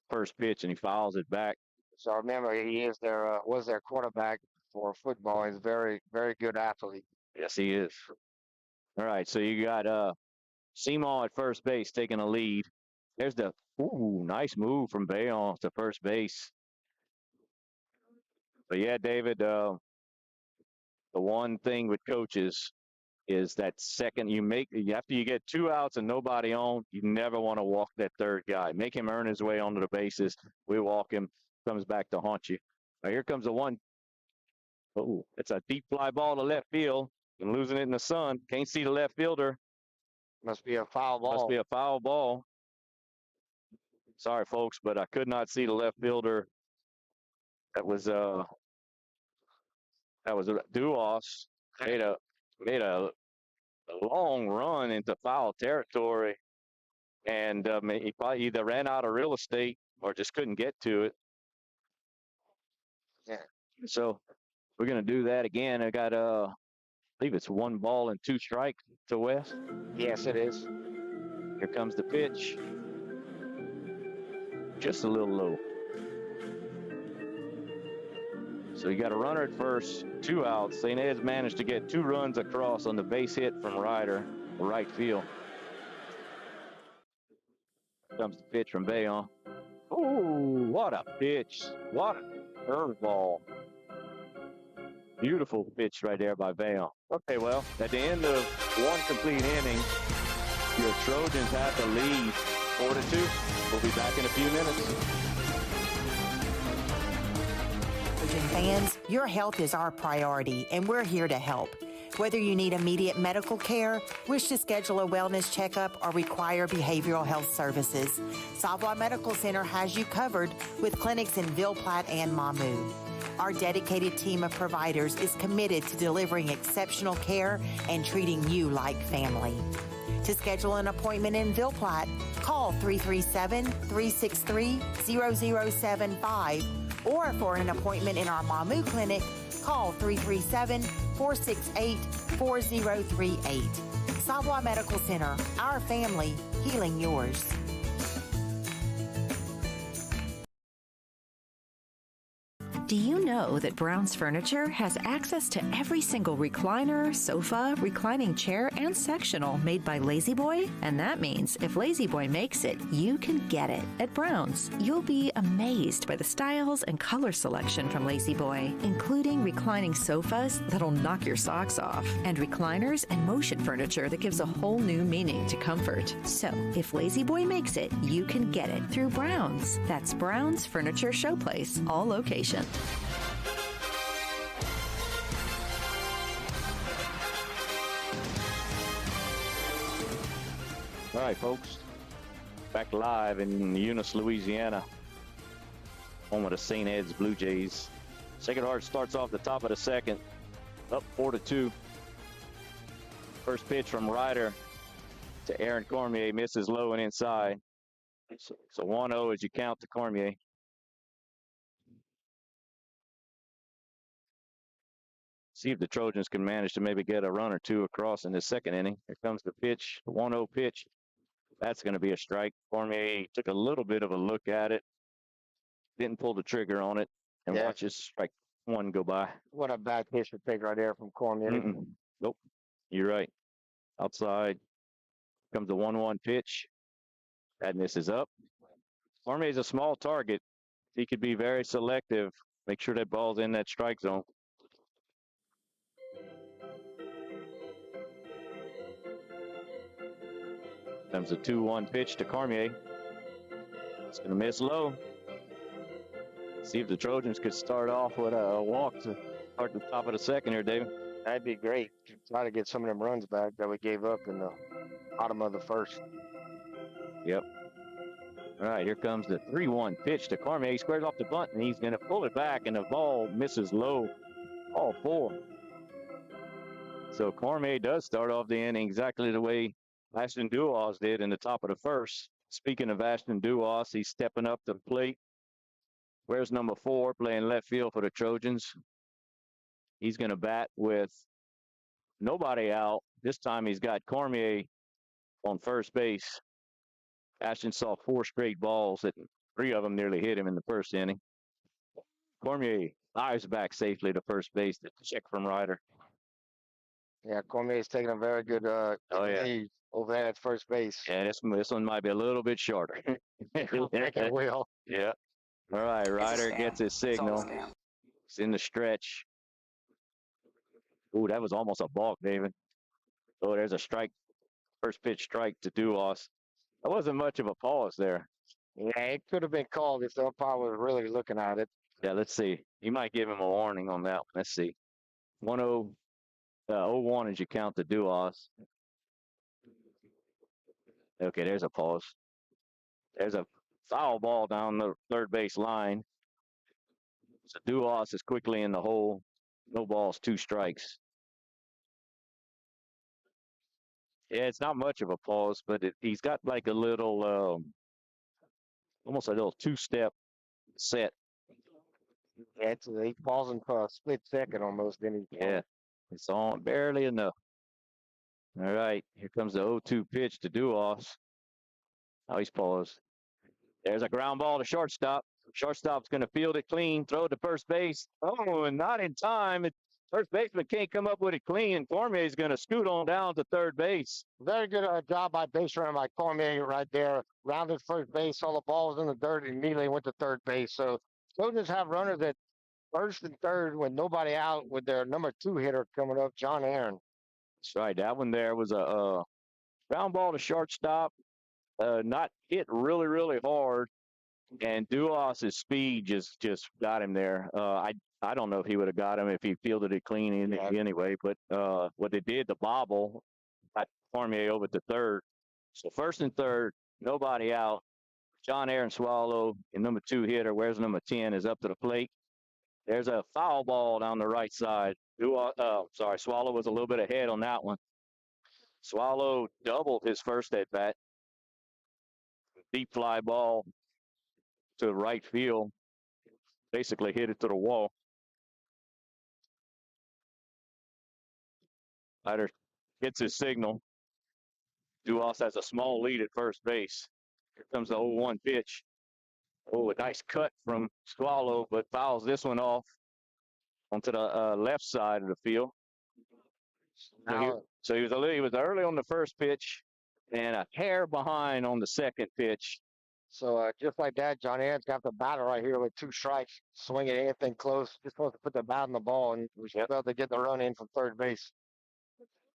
first pitch, and he fouls it back. So remember, he is was their quarterback for football. He's a very, very good athlete. Yes, he is. All right, so you got Simon at first base taking a lead. There's the nice move from Bayonne to first base. But yeah, David, the one thing with coaches is that second after you get 2 outs and nobody on, you never want to walk that third guy. Make him earn his way onto the bases. We walk him, comes back to haunt you. Now here comes the one. Oh, it's a deep fly ball to left field. And losing it in the sun. Can't see the left fielder. Must be a foul ball. Sorry, folks, but I could not see the left fielder. That was Duos. Made a long run into foul territory, and he probably either ran out of real estate or just couldn't get to it. Yeah. So we're gonna do that again. I got I believe it's 1 ball and 2 strikes to West. Yes, it is. Here comes the pitch. Just a little low. So you got a runner at first, 2 outs. St. Ed's managed to get 2 runs across on the base hit from Ryder, right field. Here comes the pitch from Bayonne. Oh, what a pitch. What a curveball. Beautiful pitch right there by Bayonne. Okay, well, at the end of 1 complete inning, your Trojans have the lead 4-2. We'll be back in a few minutes. Trojan fans, your health is our priority, and we're here to help. Whether you need immediate medical care, wish to schedule a wellness checkup, or require behavioral health services, Savoy Medical Center has you covered with clinics in Ville Platte and Mamou. Our dedicated team of providers is committed to delivering exceptional care and treating you like family. To schedule an appointment in Ville Platte, call 337-363-0075, or for an appointment in our Mamou clinic, call 337-468-4038. Savoy Medical Center, our family, healing yours. Do you know that Brown's Furniture has access to every single recliner, sofa, reclining chair, and sectional made by Lazy Boy? And that means if Lazy Boy makes it, you can get it. At Brown's, you'll be amazed by the styles and color selection from Lazy Boy, including reclining sofas that'll knock your socks off, and recliners and motion furniture that gives a whole new meaning to comfort. So, if Lazy Boy makes it, you can get it through Brown's. That's Brown's Furniture Showplace, all locations. All right, folks, back live in Eunice, Louisiana, home of the St. Ed's Blue Jays. Sacred Heart starts off the top of the second, up 4-2. First pitch from Ryder to Aaron Cormier, misses low and inside. So 1-0 as you count to Cormier. See if the Trojans can manage to maybe get a run or two across in the second inning. Here comes the pitch, the 1-0 pitch. That's going to be a strike. Cormier took a little bit of a look at it, didn't pull the trigger on it, and watches strike one go by. What a bad pitch to take right there from Cormier. Nope, you're right. Outside comes the 1-1 pitch. That misses up. Cormier is a small target. He could be very selective. Make sure that ball's in that strike zone. Comes a 2-1 pitch to Cormier. It's going to miss low. See if the Trojans could start off with a walk to start the top of the second here, David. That'd be great. Try to get some of them runs back that we gave up in the bottom of the first. Yep. All right, here comes the 3-1 pitch to Cormier. He squares off the bunt, and he's going to pull it back, and the ball misses low. All 4. So Cormier does start off the inning exactly the way Ashton Duas did in the top of the first. Speaking of Ashton Duas, he's stepping up to the plate. Where's number 4 playing left field for the Trojans? He's going to bat with nobody out. This time he's got Cormier on first base. Ashton saw 4 straight balls that 3 of them nearly hit him in the first inning. Cormier dives back safely to first base. The check from Ryder. Yeah, Cormier's taking a very good lead over there at first base. Yeah, this one might be a little bit shorter. I think it will. Yeah. All right, Ryder gets his signal. It's in the stretch. Ooh, that was almost a balk, David. Oh, there's a strike. First pitch strike to Duas. That wasn't much of a pause there. Yeah, it could have been called if the umpire was really looking at it. Yeah, let's see. He might give him a warning on that one. Let's see. 1-0, 0-1 as you count the Duas. Okay, there's a pause. There's a foul ball down the third base line. So Duas is quickly in the hole. No balls, 2 strikes. Yeah, it's not much of a pause, but he's got like a little, almost a little 2-step set. Yeah, he's pausing for a split second almost. Then Yeah, it's on barely enough. All right, here comes the 0-2 pitch to Duas. Now he's paused. There's a ground ball to shortstop. Shortstop's going to field it clean, throw it to first base. Oh, and not in time. First baseman can't come up with it clean, and Cormier is going to scoot on down to third base. Very good job by base runner by Cormier right there. Rounded first base, saw the ball was in the dirt, and immediately went to third base. So Trojans have runners at first and third with nobody out with their number 2 hitter coming up, John Aaron. That's right. That one there was a ground ball to shortstop. Not hit really, really hard. And Duas' speed just got him there. I don't know if he would have got him if he fielded it clean anyway. But what they did, the bobble, got Cormier over to third. So first and third, nobody out. John Aaron Swallow, and number 2 hitter, where's number 10, is up to the plate. There's a foul ball down the right side. Swallow was a little bit ahead on that one. Swallow doubled his first at bat. Deep fly ball to right field. Basically hit it to the wall. Ryder gets his signal. Duas has a small lead at first base. Here comes the 0-1 pitch. Oh, a nice cut from Swallow, but fouls this one off onto the left side of the field. So he was early on the first pitch and a hair behind on the second pitch. So just like that, John Aaron's got the batter right here with 2 strikes, swinging anything close. Just supposed to put the bat in the ball, and we should be able to get the run in from third base.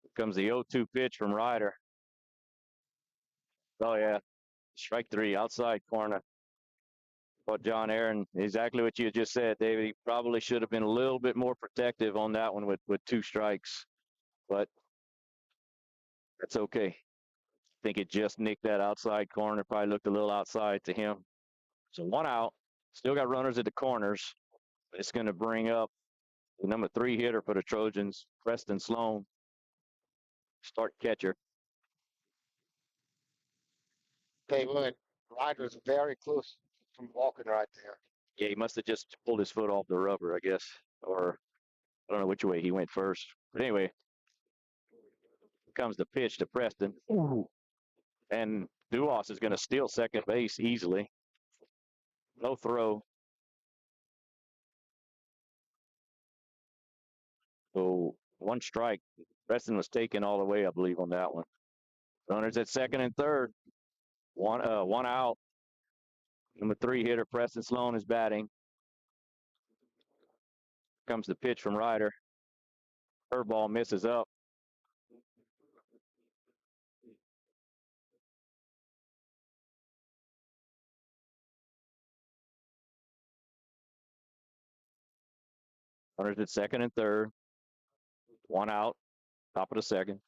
Here comes the 0-2 pitch from Ryder. Oh, yeah. Strike 3, outside corner. But John Aaron, exactly what you just said, David. He probably should have been a little bit more protective on that one with 2 strikes. But that's okay. I think it just nicked that outside corner. Probably looked a little outside to him. So 1 out. Still got runners at the corners. It's going to bring up the number 3 hitter for the Trojans, Preston Sloan, start catcher. Hey, look, Ryder's very close from walking right there. Yeah, he must have just pulled his foot off the rubber, I guess, or I don't know which way he went first. But anyway, comes the pitch to Preston. Ooh. And Duas is going to steal second base easily. No throw. So 1 strike. Preston was taken all the way, I believe, on that one. Runners at second and third. One out. Number 3 hitter, Preston Sloan, is batting. Comes the pitch from Ryder. Curveball misses up. Runners at second and third. 1 out. Top of the second.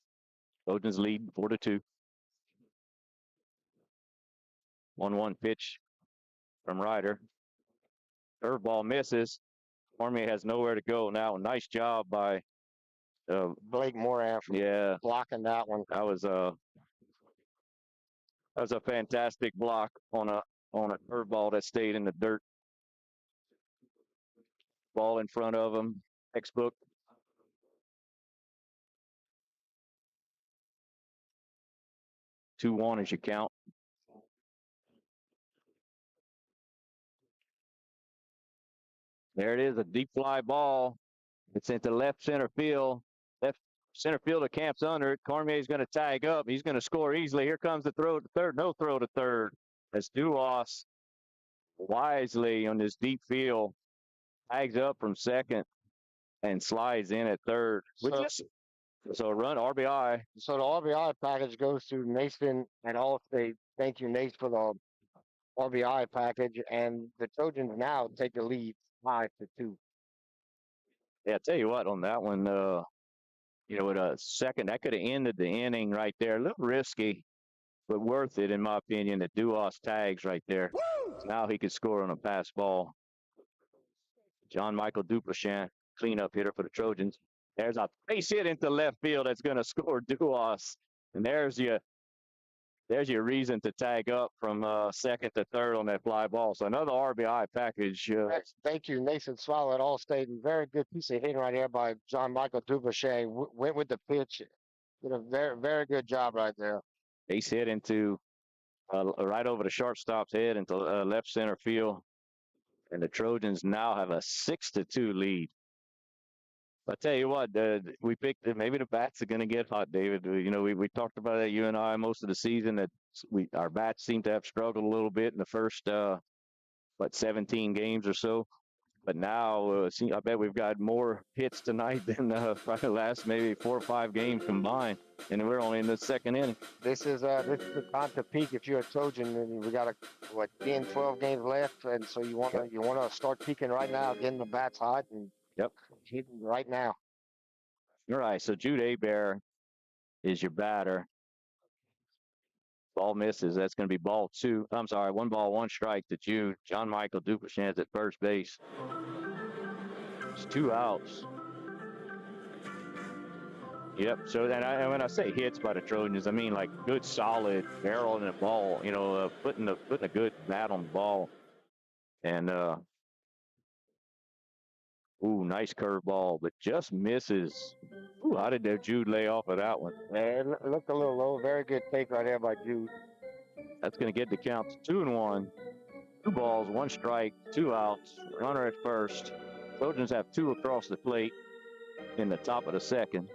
Trojans lead 4-2. 1-1 pitch from Ryder. Curveball misses. Cormier has nowhere to go now. Nice job by Blake Moran for blocking that one. That was a fantastic block on a curveball that stayed in the dirt. Ball in front of him. Textbook. Two one as you count. There it is, a deep fly ball. It's into left center field. Left center fielder camps under it. Cormier's going to tag up. He's going to score easily. Here comes the throw to third. No throw to third. As Duas wisely on this deep field tags up from second and slides in at third. So run RBI. So the RBI package goes to Nathan and Allstate. Thank you, Nate, for the RBI package. And the Trojans now take the lead 5-2. Yeah, I tell you what, on that one, with a second, that could have ended the inning right there. A little risky, but worth it, in my opinion, that Duas tags right there. Now he could score on a pass ball. John Michael Duplichin, cleanup hitter for the Trojans. There's a base hit into left field that's going to score Duas. And there's your reason to tag up from second to third on that fly ball. So another RBI package. Thank you, Nathan Swallow at Allstate. Very good piece of hitting right here by John Michael Duplichin. Went with the pitch. Did a very, very good job right there. Base hit into right over the shortstop's head into left center field. And the Trojans now have a 6-2 lead. I tell you what, we picked maybe the bats are going to get hot, David. We talked about that, you and I, most of the season, that our bats seem to have struggled a little bit in the first 17 games or so. But now I bet we've got more hits tonight than probably the last maybe 4 or 5 games combined, and we're only in the second inning. This is the time to peak if you're a Trojan, and we got 10, 12 games left, and so you want to start peaking right now, getting the bats hot and hitting right now. All right, so Jude Hebert is your batter. Ball misses. That's going to be ball 2. I'm sorry, 1 ball, 1 strike to Jude. John Michael Duplichin at first base. It's 2 outs. Yep. So and when I say hits by the Trojans, I mean like good, solid barrel in the ball. Putting a good bat on the ball. And nice curveball, but just misses. How did Jude lay off of that one? It looked a little low. Very good take right there by Jude. That's going to get the count to 2-1. 2 balls, 1 strike, 2 outs. Runner at first. Trojans have 2 across the plate in the top of the second.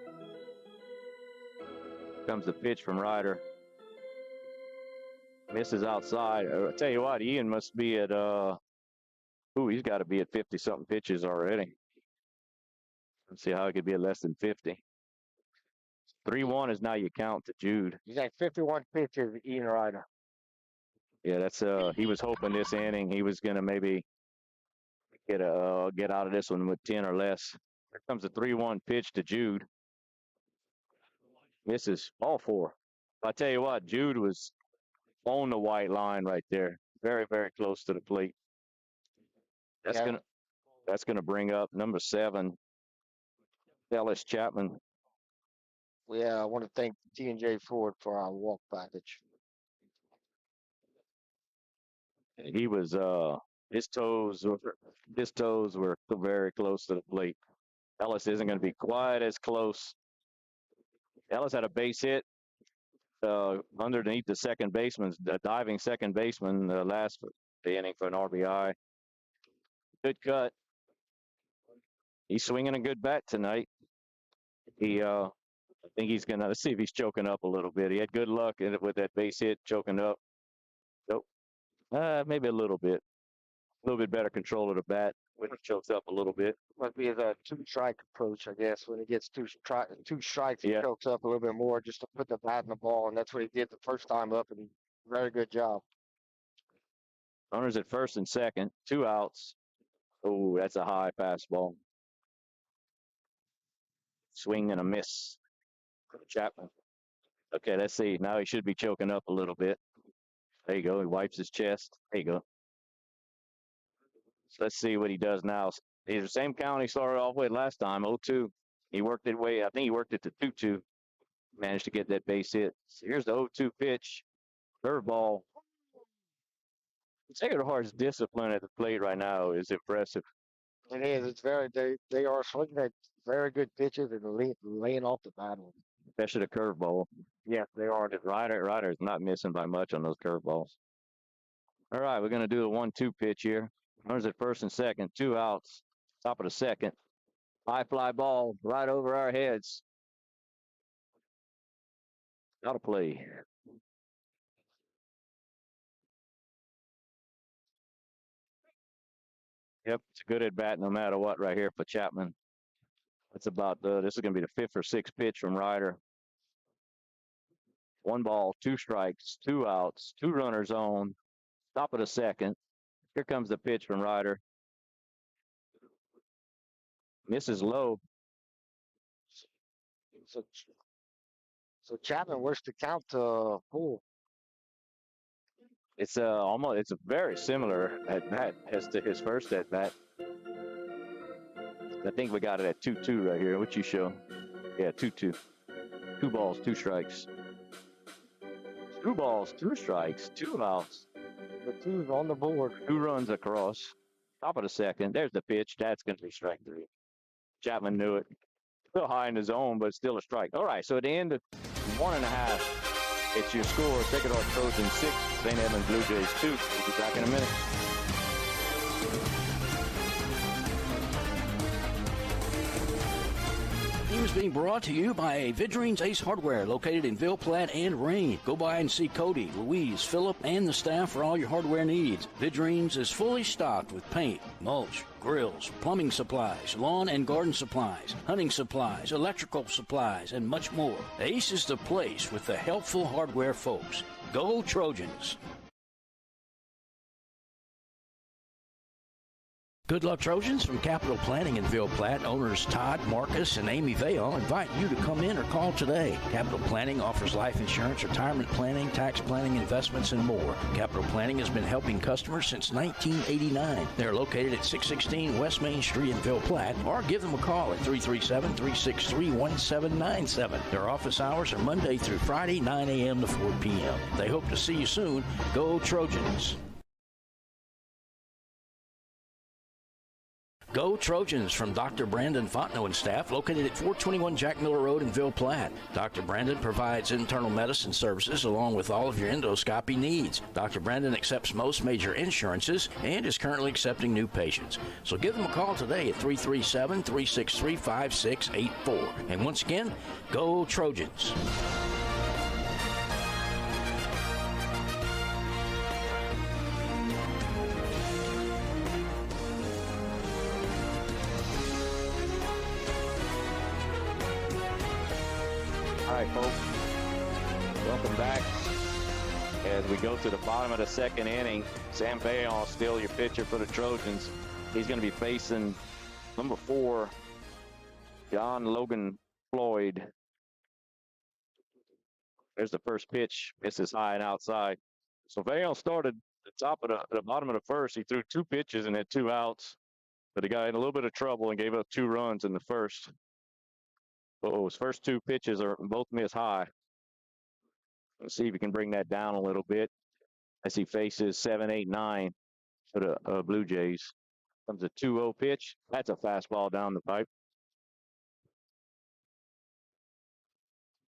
Comes the pitch from Ryder. Misses outside. I tell you what, Ian must be at he's got to be at 50-something pitches already. Let's see how he could be at less than 50. 3-1 is now you count to Jude. He's at 51 pitches, Ian Ryder. Yeah, that's he was hoping this inning he was going to maybe get out of this one with 10 or less. Here comes a 3-1 pitch to Jude. Misses all 4. I tell you what, Jude was on the white line right there. Very, very close to the plate. That's That's going to bring up number 7, Ellis Chapman. Yeah, I want to thank T&J Ford for our walk package. He was his toes were very close to the plate. Ellis isn't going to be quite as close. Ellis had a base hit underneath the second baseman, the diving second baseman, last inning for an RBI. Good cut. He's swinging a good bat tonight. I think he's gonna, let's see if he's choking up a little bit. He had good luck with that base hit, choking up. Nope. Maybe a little bit better control of the bat when he chokes up a little bit. Must be the 2-strike approach, I guess. When he gets two strikes, he Yeah. chokes up a little bit more just to put the bat in the ball, and that's what he did the first time up, and very good job. Runners at first and second, 2 outs. Oh, that's a high fastball. Swing and a miss. Chapman. Okay, let's see. Now he should be choking up a little bit. There you go. He wipes his chest. There you go. So let's see what he does now. He's the same count he started off with last time, 0-2. He worked it I think he worked it to 2-2. Managed to get that base hit. So here's the 0-2 pitch. Curveball. Sacred Heart's discipline at the plate right now is impressive. It is. It's they are swinging at very good pitches and laying off the bad ones. Especially the curveball. Yeah, they are. Ryder is not missing by much on those curveballs. All right, we're going to do a 1-2 pitch here. Runners at first and second, 2 outs. Top of the second. High fly ball right over our heads. Got to play. Yep, it's a good at bat no matter what right here for Chapman. That's about, this is going to be the 5th or 6th pitch from Ryder. 1 ball, 2 strikes, 2 outs, 2 runners on. Top of the second. Here comes the pitch from Ryder. Misses low. So Chapman works the count to 4. It's it's a very similar at bat as to his first at bat. I think we got it at 2-2 right here. What you show? Yeah, 2-2. 2 balls, 2 strikes. 2 balls, 2 strikes, 2 outs. The 2's on the board. 2 runs across. Top of the second. There's the pitch. That's going to be strike 3. Chapman knew it. Still high in the zone, but still a strike. All right, so at the end of 1.5. It's your score. Sacred Heart Trojans 6, St. Edmund Blue Jays 2. We'll be back in a minute. Game is being brought to you by Vidrine's Ace Hardware, located in Ville Platte and Rain. Go by and see Cody, Louise, Phillip, and the staff for all your hardware needs. Vidrine's is fully stocked with paint, mulch, grills, plumbing supplies, lawn and garden supplies, hunting supplies, electrical supplies, and much more. Ace is the place with the helpful hardware folks. Go Trojans! Good luck, Trojans. From Capital Planning in Ville Platte, owners Todd, Marcus, and Amy Vale invite you to come in or call today. Capital Planning offers life insurance, retirement planning, tax planning, investments, and more. Capital Planning has been helping customers since 1989. They're located at 616 West Main Street in Ville Platte, or give them a call at 337-363-1797. Their office hours are Monday through Friday, 9 a.m. to 4 p.m. They hope to see you soon. Go Trojans! Go Trojans from Dr. Brandon Fontenot and staff, located at 421 Jack Miller Road in Ville Platte. Dr. Brandon provides internal medicine services along with all of your endoscopy needs. Dr. Brandon accepts most major insurances and is currently accepting new patients. So give them a call today at 337-363-5684. And once again, go Trojans! All right, folks, welcome back. As we go to the bottom of the second inning, Sam Bayon still your pitcher for the Trojans. He's going to be facing number 4, John Logan Floyd. There's the first pitch. Misses high and outside. So Bayon started the bottom of the first. He threw 2 pitches and had 2 outs. But he got in a little bit of trouble and gave up 2 runs in the first. His first 2 pitches are both miss high. Let's see if he can bring that down a little bit as he faces 7, 8, 9 for the Blue Jays. Comes a 2-0 pitch. That's a fastball down the pipe.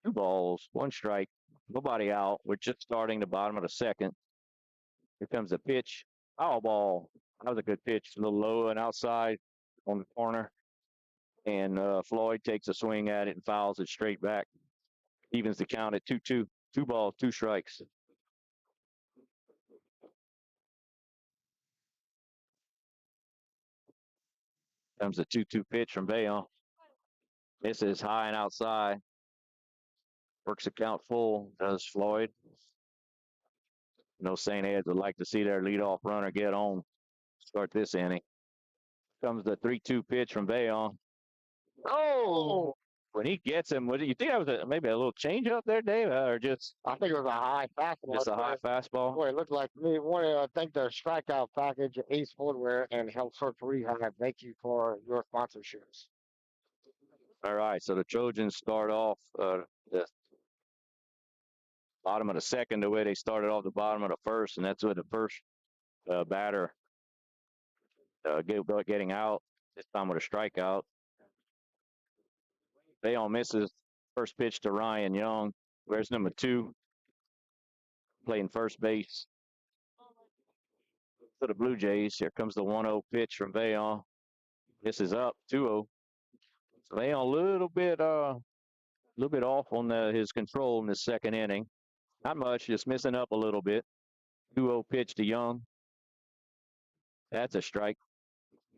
2 balls, 1 strike, nobody out. We're just starting the bottom of the second. Here comes the pitch. Foul ball. That was a good pitch. A little low and outside on the corner. And Floyd takes a swing at it and fouls it straight back. Evens the count at 2-2. 2 balls, 2 strikes. Comes the 2-2 pitch from Bayon. This is high and outside. Works the count full, does Floyd. St. Ed's would like to see their leadoff runner get on. Start this inning. Comes the 3-2 pitch from Bayon. Oh! When he gets him, what do you think that was maybe a little change up there, Dave, or just? I think it was a high fastball. Just a high fastball. Boy, it looked like me. I think the strikeout package, Ace Footwear, and Health Search Rehab. Thank you for your sponsorships. All right, so the Trojans start off the bottom of the second the way they started off the bottom of the first, and that's with the first batter getting out, this time with a strikeout. Bayon misses first pitch to Ryan Young. Where's number 2? Playing first base for the Blue Jays. Here comes the 1-0 pitch from Bayon. This is up 2-0. So Bayon a little bit off on his control in the second inning. Not much, just missing up a little bit. 2-0 pitch to Young. That's a strike.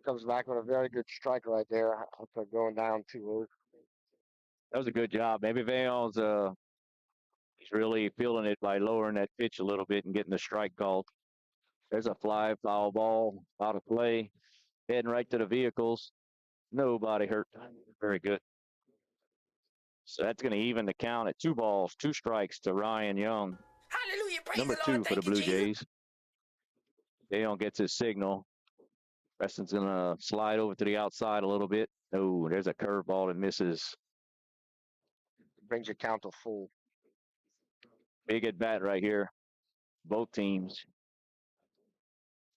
Comes back with a very good strike right there after going down 2-0. That was a good job. Maybe Bayon's he's really feeling it by lowering that pitch a little bit and getting the strike called. There's a fly foul ball out of play, heading right to the vehicles. Nobody hurt. Very good. So that's going to even the count at 2 balls, 2 strikes to Ryan Young. Hallelujah, praise Number the Lord. 2 for the Blue Jays. Bayon gets his signal. Preston's going to slide over to the outside a little bit. Oh, there's a curveball that misses. Brings your count to full. Big at bat right here. Both teams.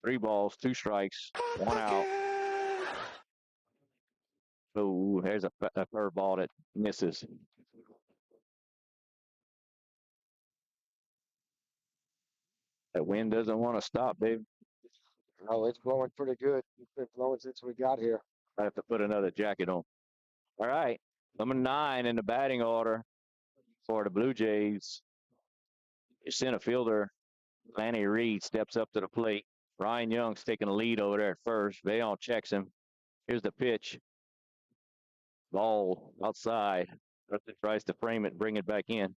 3 balls, 2 strikes, 1 out. Oh, there's a curveball that misses. That wind doesn't want to stop, Dave. No, it's blowing pretty good. It's been blowing since we got here. I have to put another jacket on. All right. Number 9 in the batting order for the Blue Jays. Your center fielder, Lanny Reed, steps up to the plate. Ryan Young's taking a lead over there at first. Bayon checks him. Here's the pitch. Ball outside. Preston tries to frame it and bring it back in,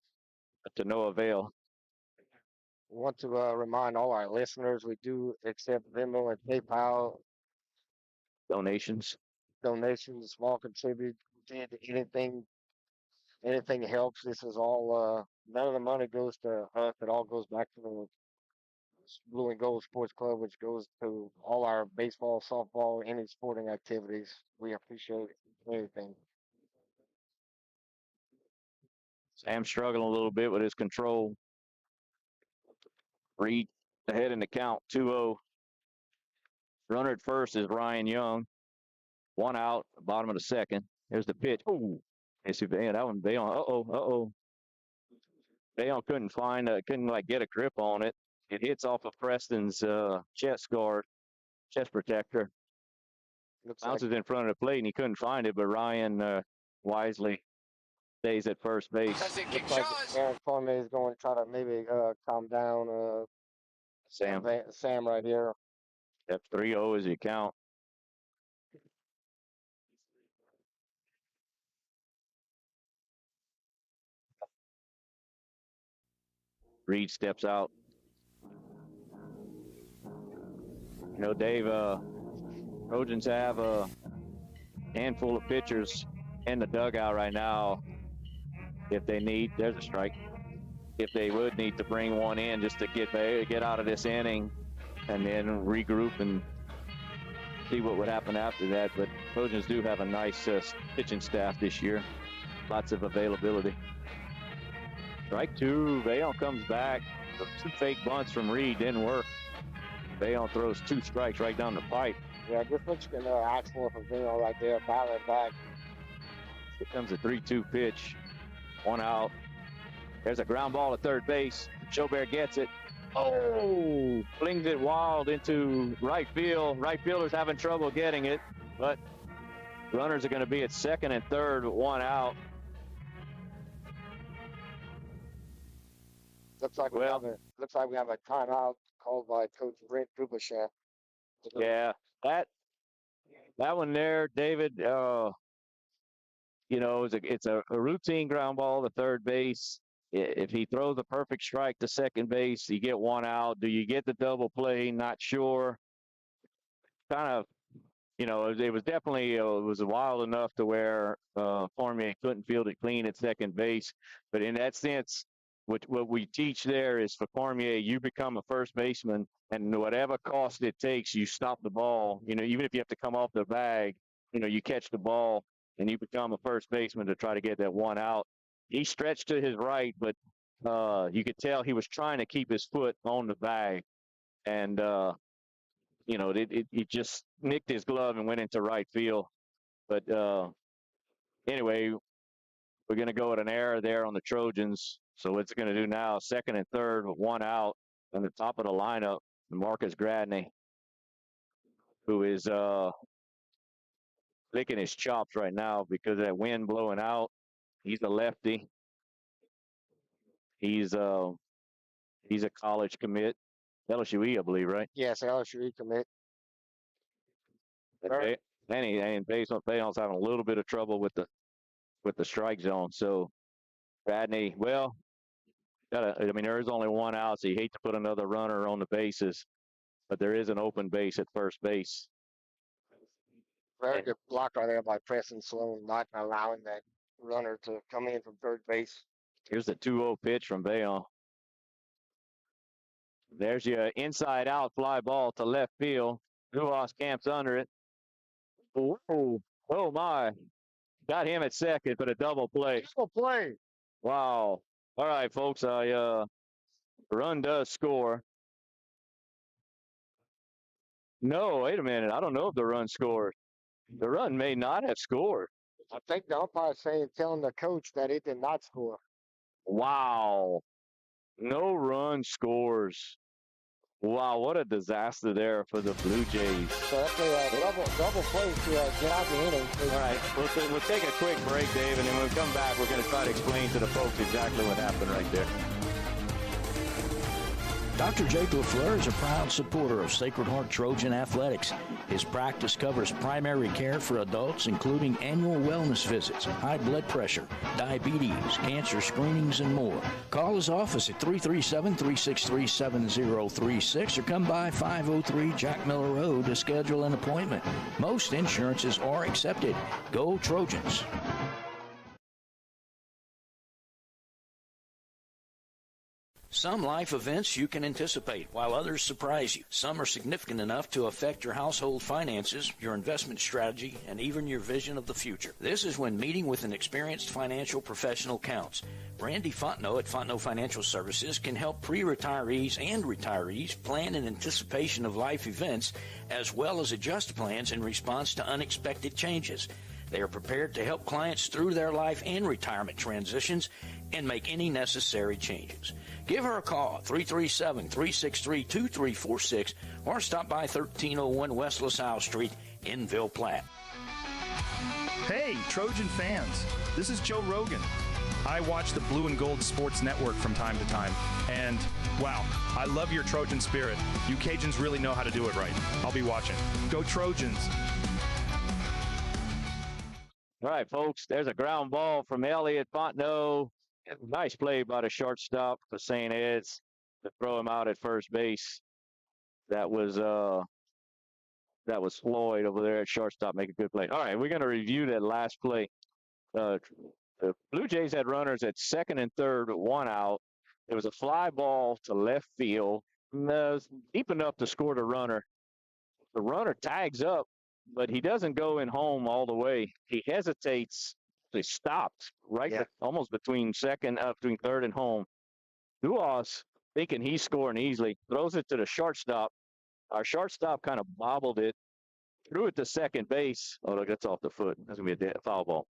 but to no avail. We want to remind all our listeners we do accept Venmo and PayPal Donations. Small contribute. Anything helps. This is all. None of the money goes to us. It all goes back to the Blue and Gold Sports Club, which goes to all our baseball, softball, any sporting activities. We appreciate everything. Sam's struggling a little bit with his control. Reed ahead in the count, 2-0. Runner at first is Ryan Young. 1 out, bottom of the second. Here's the pitch. Oh, that one, Bayon. Bayon couldn't get a grip on it. It hits off of Preston's chest guard, chest protector. Bounces in front of the plate, and he couldn't find it, but Ryan wisely stays at first base. Looks like Aaron Farley is going to try to maybe calm down Sam right here. Yep, 3-0 is your count. Reed steps out. Dave, Trojans have a handful of pitchers in the dugout right now. If they need, there's a strike. If they would need to bring one in just to get out of this inning and then regroup and see what would happen after that. But Trojans do have a nice pitching staff this year. Lots of availability. Strike two. Vail comes back. Some fake bunts from Reed didn't work. Vail throws 2 strikes right down the pipe. Yeah, this looks like an actual for Vail right there, battling back. Here comes a 3-2 pitch. 1 out. There's a ground ball at third base. Schobert gets it. Oh, flings it wild into right field. Right fielder's having trouble getting it, but runners are going to be at second and third with 1 out. Looks like we have a timeout called by Coach Brent Dubashan. Yeah, that one there, David. It's a routine ground ball to third base. If he throws a perfect strike to second base, you get 1 out. Do you get the double play? Not sure. Kind of, it was definitely it was wild enough to where Cormier couldn't field it clean at second base. But in that sense, what we teach there is for Cormier, you become a first baseman, and whatever cost it takes, you stop the ball. Even if you have to come off the bag, you catch the ball and you become a first baseman to try to get that 1 out. He stretched to his right, but you could tell he was trying to keep his foot on the bag. And, it just nicked his glove and went into right field. But anyway, we're going to go at an error there on the Trojans. So what's it going to do now? Second and third with 1 out on the top of the lineup, Marcus Gradney, who is licking his chops right now because of that wind blowing out. He's a lefty. He's a college commit. LSUE, I believe, right? Yes, LSUE commit. And Bayon's having a little bit of trouble with the strike zone. So Gradney, there is only 1 out, so you hate to put another runner on the bases, but there is an open base at first base. Very good block right there by Preston Sloan, not allowing that runner to come in from third base. Here's the 2-0 pitch from Bayon. There's your inside out fly ball to left field. Nuas camps under it. Oh my. Got him at second, but a double play. Double play. Wow. All right, folks. Run does score. No, wait a minute. I don't know if the run scored. The run may not have scored. I think the umpire telling the coach that it did not score. Wow. No run scores. Wow, what a disaster there for the Blue Jays. So that's a double play to get out the inning. All right, we'll take a quick break, Dave, and then when we come back, we're going to try to explain to the folks exactly what happened right there. Dr. Jake LaFleur is a proud supporter of Sacred Heart Trojan Athletics. His practice covers primary care for adults, including annual wellness visits, high blood pressure, diabetes, cancer screenings, and more. Call his office at 337-363-7036 or come by 503 Jack Miller Road to schedule an appointment. Most insurances are accepted. Go Trojans! Some life events you can anticipate, while others surprise you. Some are significant enough to affect your household finances, your investment strategy, and even your vision of the future. This is when meeting with an experienced financial professional counts. Randy Fontenot at Fontenot Financial Services can help pre-retirees and retirees plan in anticipation of life events, as well as adjust plans in response to unexpected changes. They are prepared to help clients through their life and retirement transitions and make any necessary changes. Give her a call, 337-363-2346, or stop by 1301 West LaSalle Street in Ville Platte. Hey, Trojan fans, this is Joe Rogan. I watch the Blue and Gold Sports Network from time to time, and wow, I love your Trojan spirit. You Cajuns really know how to do it right. I'll be watching. Go Trojans! All right, folks, there's a ground ball from Elliot Fontenot. Nice play by the shortstop for St. Ed's to throw him out at first base. That was Floyd over there at shortstop. Make a good play. All right, we're going to review that last play. The Blue Jays had runners at second and third with 1 out. There was a fly ball to left field. Deep enough to score the runner. The runner tags up but he doesn't go in home all the way. He hesitates. He stopped almost between third and home. Duas, thinking he's scoring easily, throws it to the shortstop. Our shortstop kind of bobbled it, threw it to second base. Oh, look, that's off the foot. That's going to be a foul ball.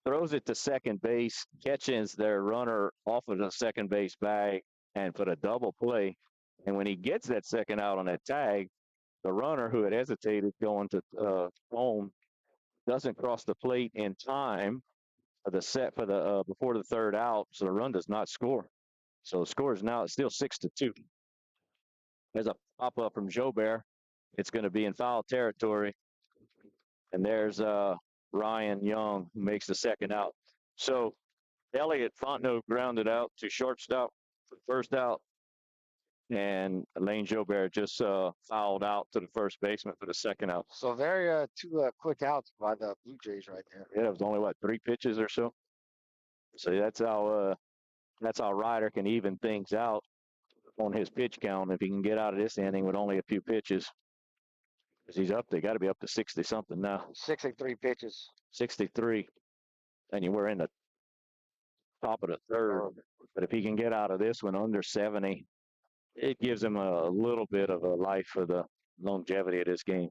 Throws it to second base, catches their runner off of the second base bag, and put a double play. And when he gets that second out on that tag, the runner who had hesitated going to home doesn't cross the plate in time for the before the third out, so the run does not score. So the score is now still 6-2. There's a pop-up from Jobert. It's going to be in foul territory. And there's Ryan Young, who makes the second out. So Elliott Fontenot grounded out to shortstop for the first out. And Lane Jobert just fouled out to the first baseman for the second out. So very two quick outs by the Blue Jays right there. Yeah, it was only, 3 pitches or so? So that's how Ryder can even things out on his pitch count if he can get out of this inning with only a few pitches. Because he's up, they got to be up to 60-something now. 63 pitches. 63. And you were in the top of the third. But if he can get out of this one under 70, it gives him a little bit of a life for the longevity of this game.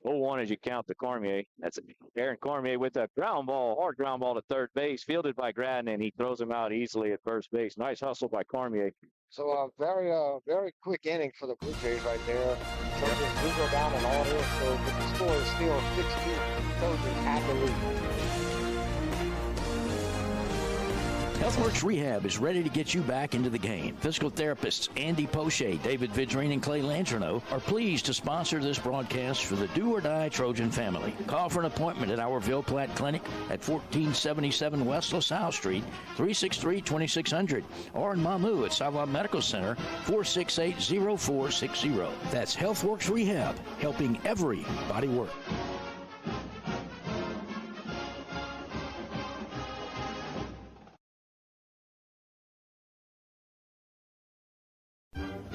0-1 as you count to Cormier. That's Aaron Cormier with a hard ground ball to third base, fielded by Gratton, and he throws him out easily at first base. Nice hustle by Cormier. So very quick inning for the Blue Jays right there. Trojans do go down in order, so but the score is still 6-2. Trojans have the lead. HealthWorks Rehab is ready to get you back into the game. Physical therapists Andy Poche, David Vidrine, and Clay Langerno are pleased to sponsor this broadcast for the Do or Die Trojan family. Call for an appointment at our Ville Platte Clinic at 1477 West LaSalle Street, 363-2600, or in Mamu at Sava Medical Center, 468-0460. That's HealthWorks Rehab, helping everybody work.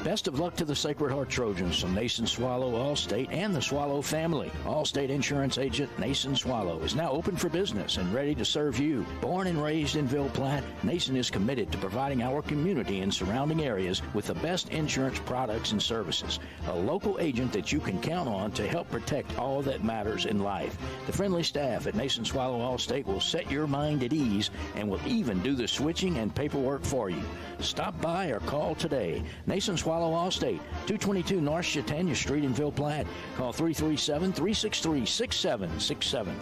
Best of luck to the Sacred Heart Trojans from Nason Swallow, Allstate, and the Swallow family. Allstate Insurance Agent Nason Swallow is now open for business and ready to serve you. Born and raised in Ville Platte, Nason is committed to providing our community and surrounding areas with the best insurance products and services. A local agent that you can count on to help protect all that matters in life. The friendly staff at Nason Swallow Allstate will set your mind at ease and will even do the switching and paperwork for you. Stop by or call today. Nason Swallow Allstate, 222 North Chautauqua Street in Ville Platte. Call 337-363-6767.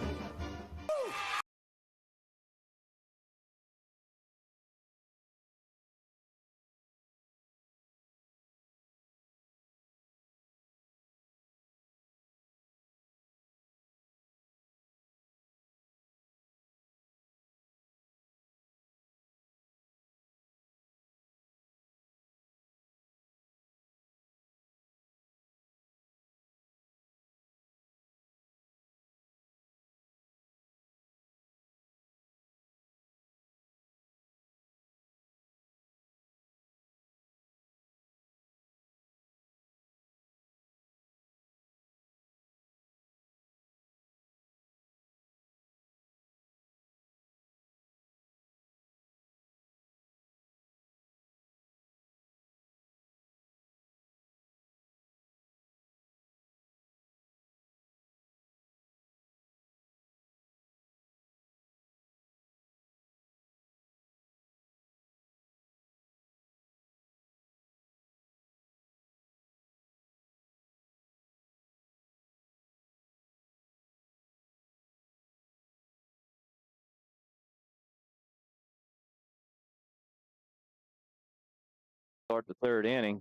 Start the third inning.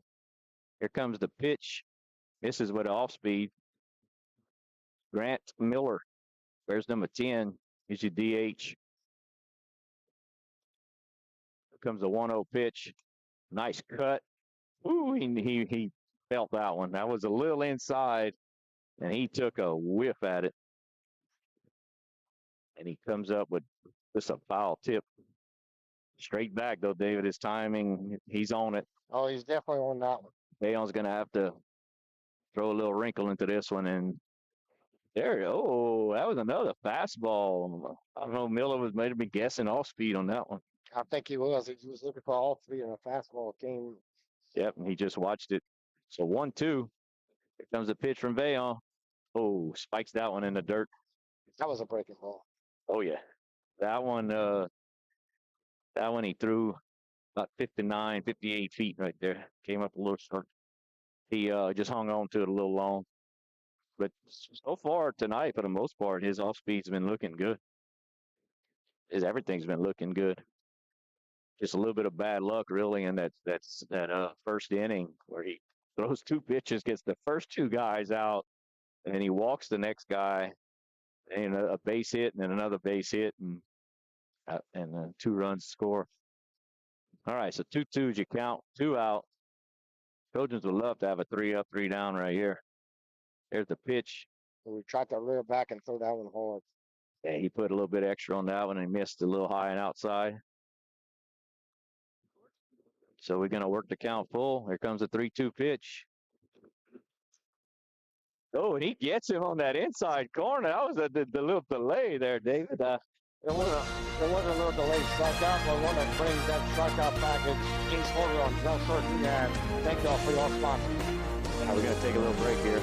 Here comes the pitch. This is with off speed. Grant Miller. There's number 10. He's your DH. Here comes the 1-0 pitch. Nice cut. Ooh, he felt that one. That was a little inside, and he took a whiff at it. And he comes up with just a foul tip. Straight back, though, David. His timing, he's on it. Oh, he's definitely on that one. Bayon's going to have to throw a little wrinkle into this one, and There, oh, that was another fastball. I don't know. Miller was maybe guessing off speed on that one. I think he was. He was looking for all three in a fastball came. Yep, and he just watched it. So 1-2. Here comes the pitch from Vaillant. Oh, spikes that one in the dirt. That was a breaking ball. Oh yeah, that one he threw about 59, 58 feet right there. Came up a little short. He just hung on to it a little long. But so far tonight, for the most part, his off speed's been looking good. Everything's been looking good. Just a little bit of bad luck, really, in that first inning where he throws 2 pitches, gets the first 2 guys out, and then he walks the next guy, and a base hit, and then another base hit, and 2 runs score. All right, so 2-2 you count, 2 out. Trojans would love to have a 3 up, 3 down right here. There's the pitch. We tried to reel back and throw that one hard. Yeah, he put a little bit extra on that one and missed a little high and outside. So we're going to work the count full. Here comes the 3-2 pitch. Oh, and he gets him on that inside corner. That was the little delay there, David. There was a little delay strikeout, but I want to bring that strikeout package. Ace Holder on Del Surgery, and thank y'all for your sponsor. Now we're going to take a little break here.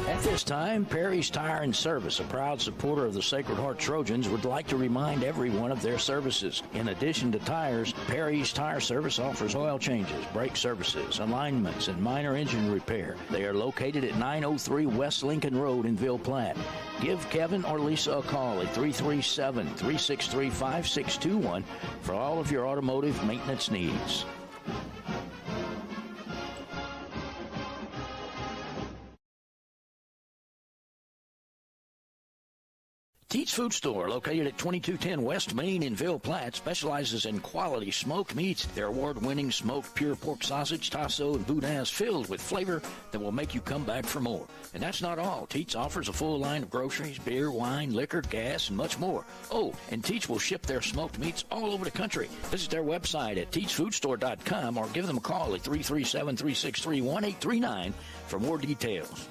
At this time, Perry's Tire and Service, a proud supporter of the Sacred Heart Trojans, would like to remind everyone of their services. In addition to tires, Perry's Tire Service offers oil changes, brake services, alignments, and minor engine repair. They are located at 903 West Lincoln Road in Ville Platte. Give Kevin or Lisa a call at 337-363-5621 for all of your automotive maintenance needs. Teats Food Store, located at 2210 West Main in Ville Platte, specializes in quality smoked meats. Their award-winning smoked pure pork sausage, tasso, and boudin is filled with flavor that will make you come back for more. And that's not all. Teats offers a full line of groceries, beer, wine, liquor, gas, and much more. Oh, and Teats will ship their smoked meats all over the country. Visit their website at teatsfoodstore.com or give them a call at 337-363-1839 for more details.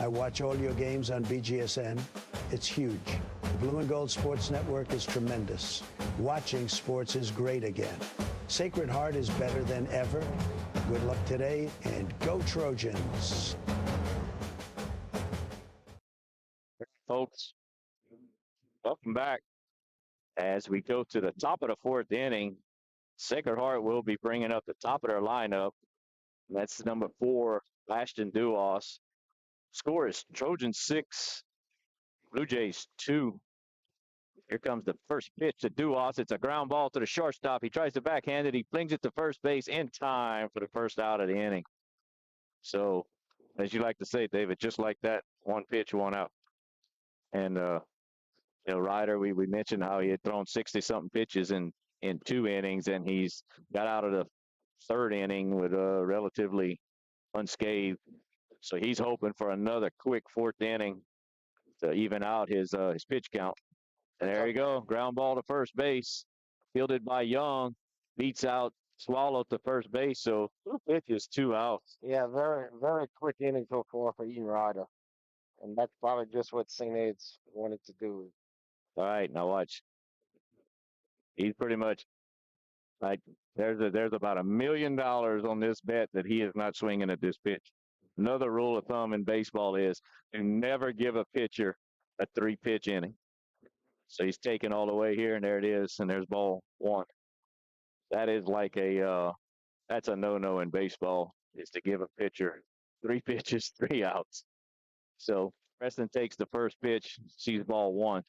I watch all your games on BGSN. It's huge. The Blue and Gold Sports Network is tremendous. Watching sports is great again. Sacred Heart is better than ever. Good luck today, and go Trojans. Folks, welcome back. As we go to the top of the 4th inning, Sacred Heart will be bringing up the top of their lineup. That's number 4, Ashton Duos. Score is Trojans 6, Blue Jays 2. Here comes the first pitch to Duos. It's a ground ball to the shortstop. He tries to backhand it. He flings it to first base in time for the first out of the inning. So, as you like to say, David, just like that, 1 pitch, 1 out. And, Ryder, we mentioned how he had thrown 60-something pitches in 2 innings, and he's got out of the 3rd inning with a relatively unscathed. So he's hoping for another quick 4th inning to even out his pitch count. And there you go, ground ball to first base, fielded by Young, beats out Swallow to first base. So 2 pitches, 2 outs. Yeah, very, very quick inning so far for Ian Ryder. And that's probably just what St. Ed's wanted to do. All right, now watch. He's pretty much like, there's about $1 million on this bet that he is not swinging at this pitch. Another rule of thumb in baseball is you never give a pitcher a 3-pitch inning. So he's taken all the way here, and there it is, and there's ball 1. That is like that's a no-no in baseball, is to give a pitcher 3 pitches, 3 outs. So Preston takes the first pitch, sees ball 1.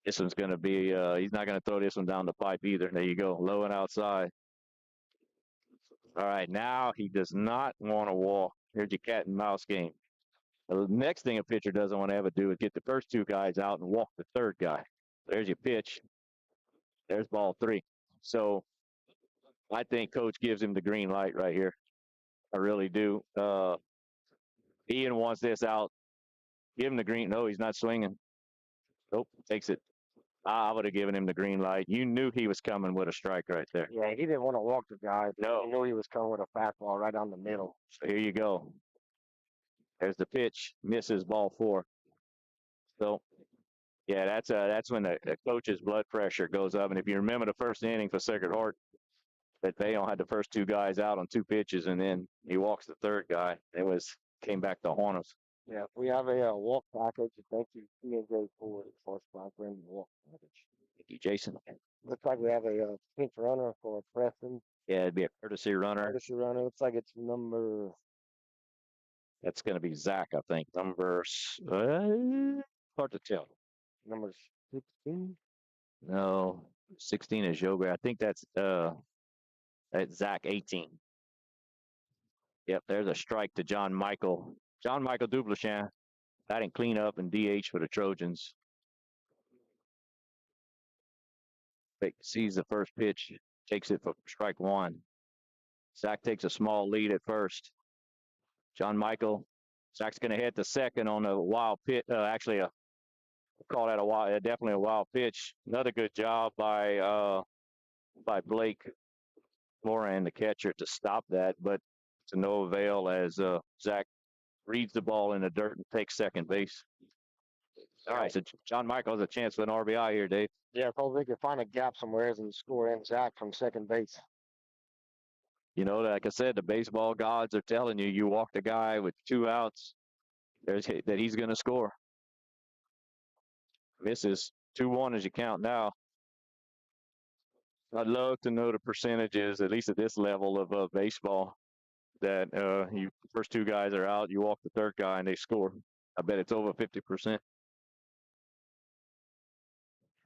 This one's going to be, he's not going to throw this one down the pipe either. There you go, low and outside. All right, now he does not want to walk. Here's your cat and mouse game. The next thing a pitcher doesn't want to ever do is get the first 2 guys out and walk the 3rd guy. There's your pitch. There's ball 3. So I think Coach gives him the green light right here. I really do. Ian wants this out. Give him the green. No, he's not swinging. Nope, takes it. I would have given him the green light. You knew he was coming with a strike right there. Yeah, he didn't want to walk the guy. No. He knew he was coming with a fastball right down the middle. So here you go. There's the pitch. Misses ball 4. So, yeah, that's when the coach's blood pressure goes up. And if you remember the first inning for Sacred Heart, that Bayon had the first 2 guys out on 2 pitches, and then he walks the 3rd guy. Came back to haunt us. Yeah, we have a walk package. Thank you, T&J Ford, for sponsoring the walk package. Thank you, Jason. Looks like we have a pinch runner for Preston. Yeah, it'd be a courtesy runner. Courtesy runner. Looks like it's number. That's going to be Zach, I think. Hard to tell. Number 16. No, 16 is Yoga. I think that's Zach 18. Yep, there's a strike to John Michael. John Michael Dublechin batting cleanup and DH for the Trojans. Sees the first pitch, takes it for strike 1. Zach takes a small lead at first. John Michael, Zach's going to hit the second on a wild pitch. Actually, call that definitely a wild pitch. Another good job by Blake Moran, the catcher, to stop that, but to no avail as Zach reads the ball in the dirt and takes second base. All right, so John Michael has a chance for an RBI here, Dave. Yeah, probably they could find a gap somewhere and score in Zach from second base. You know, like I said, the baseball gods are telling you, you walk the guy with 2 outs, that he's going to score. Misses 2-1 as you count now. I'd love to know the percentages, at least at this level of baseball, that you first 2 guys are out, you walk the 3rd guy and they score. I bet it's over 50%.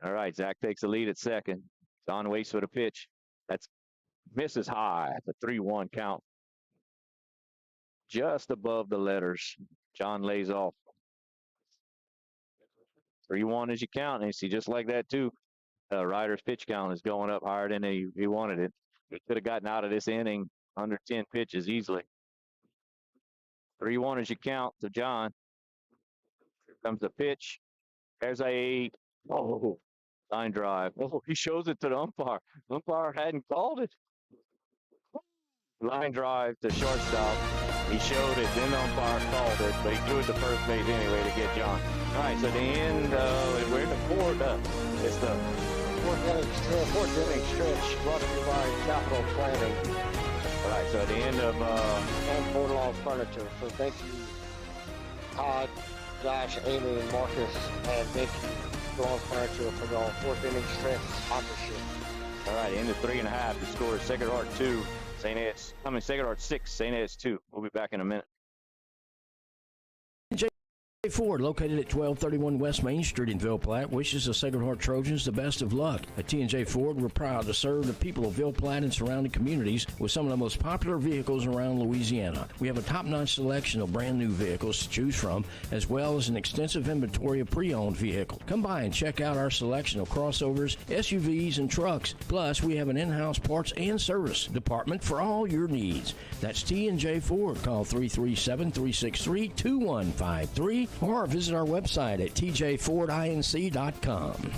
All right, Zach takes the lead at second. Don waits for the pitch. That's misses high at the 3-1 count. Just above the letters. John lays off. 3-1 as you count, and you see just like that too. Ryder's pitch count is going up higher than he wanted it. He could have gotten out of this inning under 10 pitches easily. 3-1 as you count to John. Here comes the pitch. There's a line drive. Oh, he shows it to the umpire. The umpire hadn't called it. Line drive to shortstop. He showed it, then the umpire called it, but he threw it to first base anyway to get John. All right, so the end, we're in the 4th. It's the 4th inning stretch brought to you by Capital Planning. All right, so at the end of and Fort Lawn Furniture. So thank you, Todd, Josh, Amy, and Marcus, and thank you, Fort Lawn Furniture, for your 4th inning stretch sponsorship. All right, end of 3.5. The score is Sacred Heart 2, Sacred Heart 6, St. Ed's 2. We'll be back in a minute. Ford, located at 1231 West Main Street in Ville Platte, wishes the Sacred Heart Trojans the best of luck. At T&J Ford, we're proud to serve the people of Ville Platte and surrounding communities with some of the most popular vehicles around Louisiana. We have a top-notch selection of brand-new vehicles to choose from, as well as an extensive inventory of pre-owned vehicles. Come by and check out our selection of crossovers, SUVs, and trucks. Plus, we have an in-house parts and service department for all your needs. That's T&J Ford. Call 337-363-2153. Or visit our website at tjfordinc.com.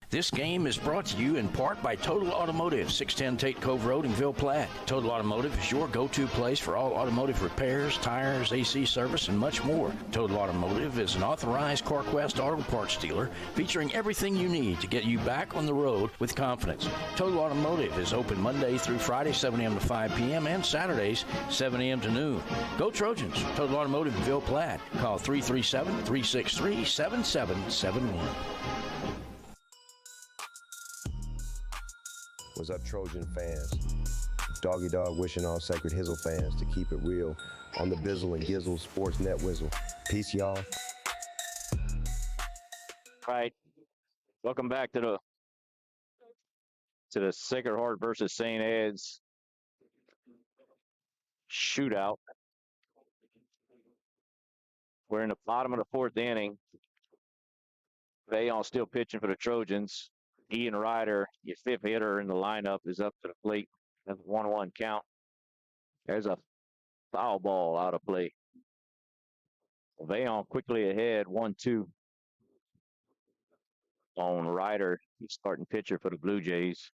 This game is brought to you in part by Total Automotive, 610 Tate Cove Road in Ville Platte. Total Automotive is your go-to place for all automotive repairs, tires, AC service, and much more. Total Automotive is an authorized CarQuest auto parts dealer featuring everything you need to get you back on the road with confidence. Total Automotive is open Monday through Friday, 7 a.m. to 5 p.m., and Saturdays, 7 a.m. to noon. Go Trojans! Total Automotive in Ville Platte. Call 337-363-7771. What's up, Trojan fans? Doggy Dog wishing all Sacred Hizzle fans to keep it real on the Bizzle and Gizzle Sports Net Whizzle. Peace, y'all. All right. Welcome back to the Sacred Heart versus St. Ed's shootout. We're in the bottom of the 4th inning. Bayon still pitching for the Trojans. Ian Ryder, your 5th hitter in the lineup, is up to the plate. That's a 1-1 count. There's a foul ball out of play. Vayon quickly ahead, 1-2 on Ryder. He's starting pitcher for the Blue Jays.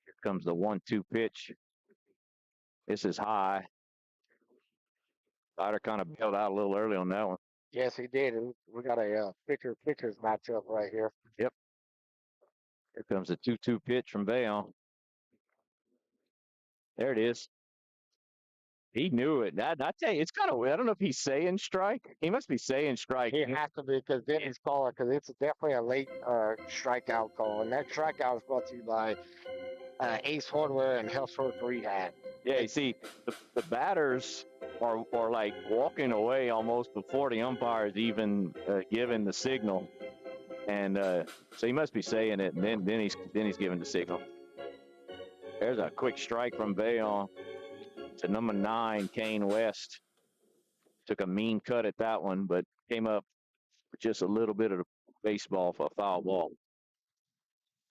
Here comes the 1-2 pitch. This is high. Ryder kind of bailed out a little early on that one. Yes, he did. And we got a pitchers matchup right here. Yep. Here comes the 2-2 pitch from Vayon. There it is. He knew it. I tell you, it's kind of weird. I don't know if he's saying strike. He must be saying strike. He has to be, because then he's calling, because it's definitely a late strikeout call. And that strikeout is brought to you by Ace Hardware and Health First Rehab. Yeah, you see, the batters are like walking away almost before the umpire's even giving the signal. And so he must be saying it, and then he's giving the signal. There's a quick strike from Vayon to number 9, Kane West. Took a mean cut at that one, but came up with just a little bit of the baseball for a foul ball.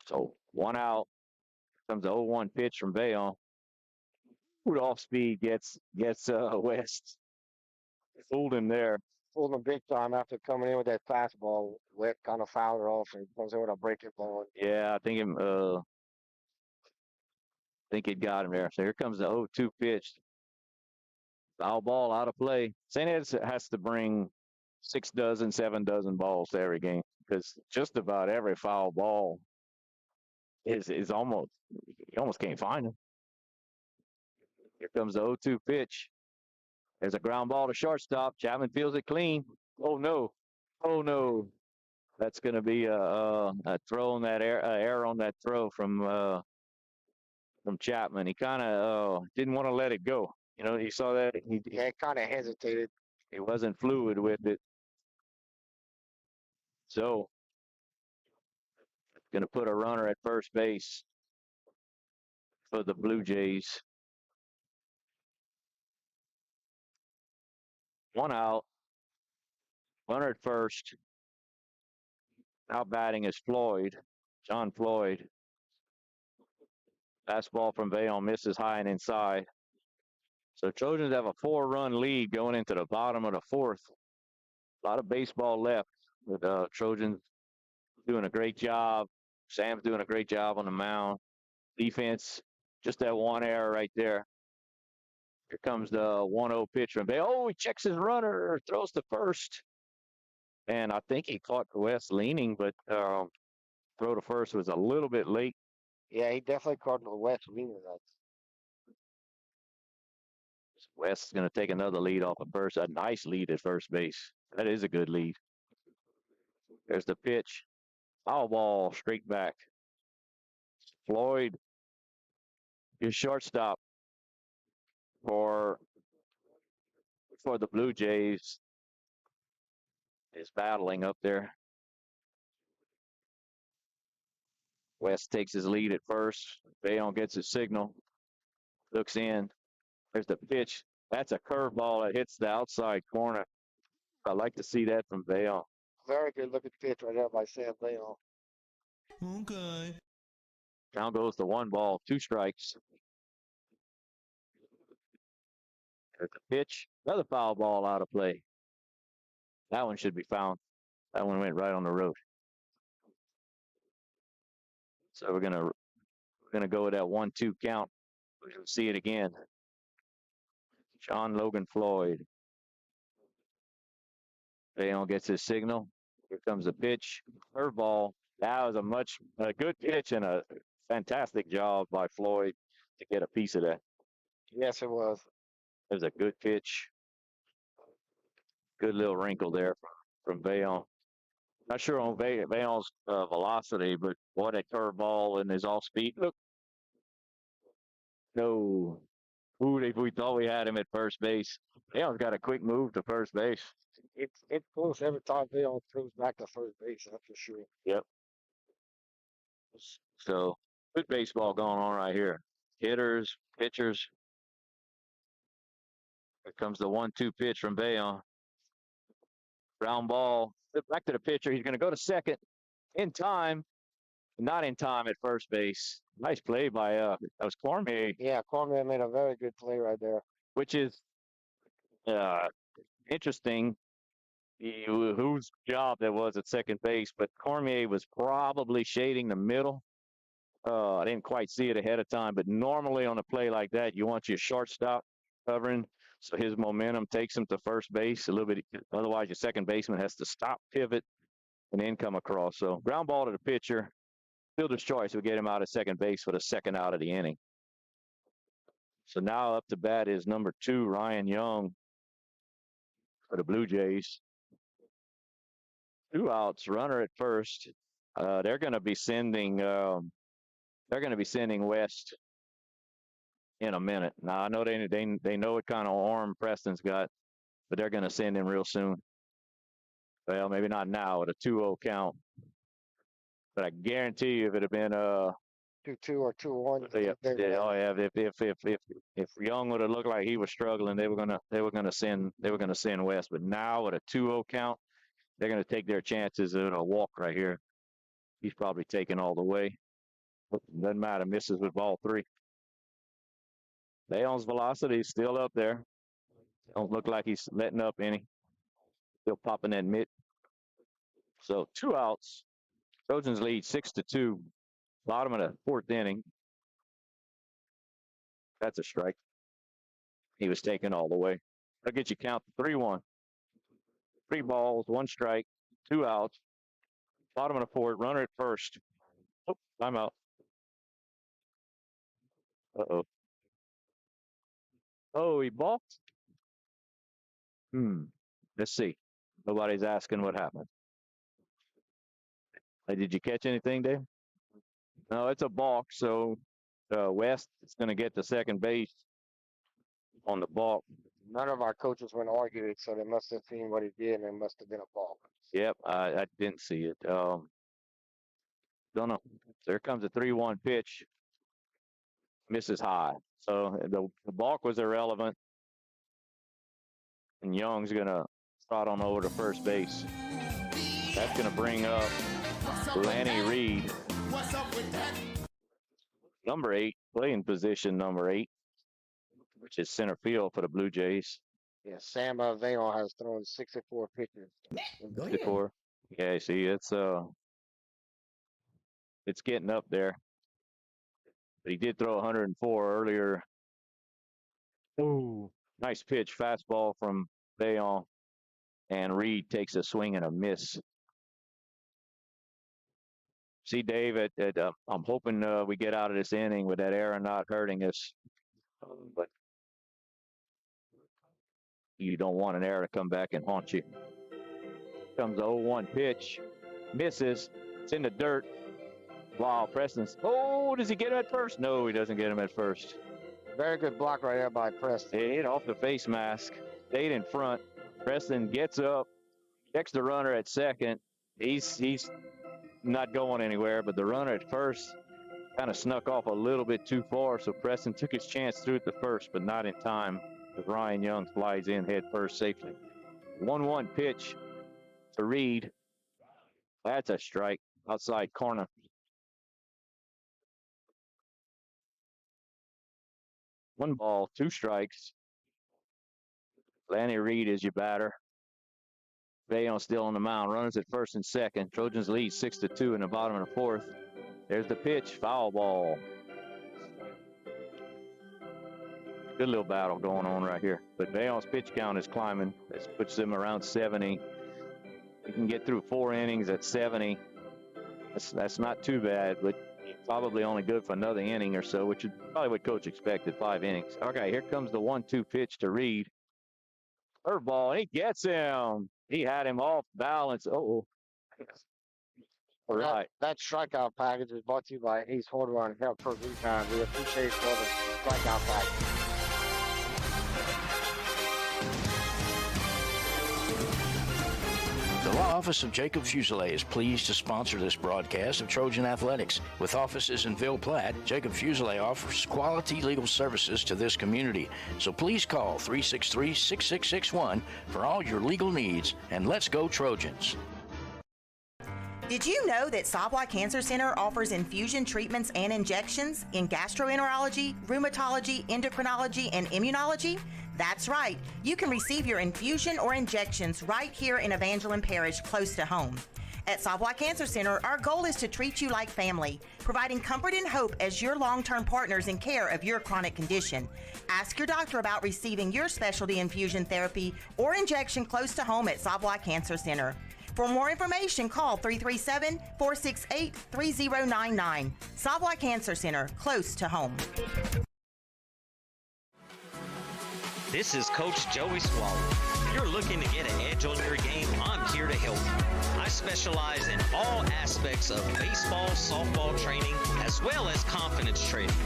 So 1 out. Comes the 0-1 pitch from Vayon. Off speed gets West. Fooled him there. Fooled him big time after coming in with that fastball. Wet kind of fouled it off and comes in with a breaking ball. Yeah, I think it got him there. So here comes the 0-2 pitch. Foul ball out of play. St. Ed's has to bring 6 dozen, 7 dozen balls to every game, because just about every foul ball is almost, you almost can't find them. Here comes the 0-2 pitch. There's a ground ball to shortstop. Chapman feels it clean. Oh no. Oh no. That's going to be a throw on that error on that throw from Chapman. He kind of didn't want to let it go. You know, he saw that. He kind of hesitated. He wasn't fluid with it. So, going to put a runner at first base for the Blue Jays. 1 out. Runner at first. Out batting is Floyd. John Floyd. Fastball from Vayon misses high and inside. So Trojans have a 4-run lead going into the bottom of the 4th. A lot of baseball left with Trojans doing a great job. Sam's doing a great job on the mound. Defense, just that one error right there. Here comes the 1-0 pitch from Vayon. Oh, he checks his runner, throws to first. And I think he caught West leaning, but throw to first was a little bit late. Yeah, he definitely caught West leaning. West's going to take another lead off of first. A nice lead at first base. That is a good lead. There's the pitch. Foul ball straight back. Floyd, your shortstop for the Blue Jays, is battling up there. West takes his lead at first. Vayon gets his signal. Looks in. There's the pitch. That's a curveball that hits the outside corner. I like to see that from Vayon. Very good looking pitch right there by Sam Vayon. Okay. Down goes the 1 ball, 2 strikes. There's the pitch. Another foul ball out of play. That one should be found. That one went right on the road. So we're gonna go with that 1-2 count. We'll see it again. John Logan Floyd. Vayon gets his signal. Here comes the pitch. Curveball. That was a good pitch and a fantastic job by Floyd to get a piece of that. Yes, it was. It was a good pitch. Good little wrinkle there from Vayon. Not sure on Vayon's velocity, but what a curveball and his off speed. Look. No. Ooh, we thought we had him at first base. Vayon's got a quick move to first base. It's close every time Vayon throws back to first base, that's for sure. Yep. So, good baseball going on right here. Hitters, pitchers. Here comes the 1-2 pitch from Vayon. Ground ball. Back to the pitcher. He's going to go to second in time. Not in time at first base. Nice play by that was Cormier. Yeah, Cormier made a very good play right there. Which is interesting whose job that was at second base, but Cormier was probably shading the middle. I didn't quite see it ahead of time, but normally on a play like that, you want your shortstop covering, so his momentum takes him to first base a little bit. Otherwise, your second baseman has to stop, pivot, and then come across. So ground ball to the pitcher. Fielder's choice would get him out at second base for the second out of the inning. So now up to bat is number 2, Ryan Young for the Blue Jays. 2 outs, runner at first. They're going to be sending West in a minute. Now I know they know what kind of arm Preston's got, but they're going to send him real soon. Well, maybe not now at a 2-0 count, but I guarantee you if it had been 2-2 or 2-1. If Young would have looked like he was struggling, they were gonna send West. But now at a 2-0 count, they're gonna take their chances at a walk right here. He's probably taking all the way. Doesn't matter. Misses with ball 3. Leon's velocity is still up there. Don't look like he's letting up any. Still popping that mitt. So 2 outs. Trojans lead 6-2. Bottom of the 4th inning. That's a strike. He was taken all the way. That'll get you count to 3-1. 3 balls, 1 strike, 2 outs. Bottom of the 4th, runner at first. Oh, timeout. Uh-oh. Oh, he balked? Let's see. Nobody's asking what happened. Hey, did you catch anything, Dave? No, it's a balk, so West is going to get to second base on the balk. None of our coaches went to argue it, so they must have seen what he did, and it must have been a balk. Yep, I didn't see it. Don't know. There comes a 3-1 pitch. Misses high. So the balk was irrelevant. And Young's going to trot on over to first base. That's going to bring up Lanny Reed. Number 8, playing position number 8, which is center field for the Blue Jays. Yeah, Sam Aveon has thrown 64 pitches. 64. Yeah, see, it's getting up there. But he did throw 104 earlier. Ooh, nice pitch, fastball from Bayon, and Reed takes a swing and a miss. See, Dave, I'm hoping we get out of this inning with that error not hurting us. But you don't want an error to come back and haunt you. Comes the 0-1 pitch. Misses. It's in the dirt. Wow, Preston's. Oh, does he get him at first? No, he doesn't get him at first. Very good block right there by Preston. He hit off the face mask. Stayed in front. Preston gets up. Checks the runner at second. He's not going anywhere, but the runner at first kind of snuck off a little bit too far, so Preston took his chance through it to first, but not in time, as Ryan Young flies in head first safely. 1-1 pitch to Reed. That's a strike outside corner. One ball, 2 strikes. Lanny Reed is your batter. Bayon still on the mound. Runners at first and second. Trojans lead 6-2 in the bottom of the 4th. There's the pitch. Foul ball. Good little battle going on right here. But Bayon's pitch count is climbing. This puts them around 70. You can get through 4 innings at 70. That's not too bad, but probably only good for another inning or so, which is probably what coach expected, 5 innings. Okay, here comes the 1-2 pitch to Reed. Curveball, and he gets him. He had him off balance. Oh, all right. That strikeout package is brought to you by Ace Hardware and Help for Rebound. We appreciate all the strikeout package. The law office of Jacob Fuselier is pleased to sponsor this broadcast of Trojan Athletics. With offices in Ville Platte, Jacob Fuselier offers quality legal services to this community. So please call 363-6661 for all your legal needs, and let's go Trojans. Did you know that Savoy Cancer Center offers infusion treatments and injections in gastroenterology, rheumatology, endocrinology, and immunology? That's right. You can receive your infusion or injections right here in Evangeline Parish, close to home. At Savoy Cancer Center, our goal is to treat you like family, providing comfort and hope as your long-term partners in care of your chronic condition. Ask your doctor about receiving your specialty infusion therapy or injection close to home at Savoy Cancer Center. For more information, call 337-468-3099. Savoy Cancer Center, close to home. This is Coach Joey Swallow. If you're looking to get an edge on your game, I'm here to help. I specialize in all aspects of baseball, softball training, as well as confidence training.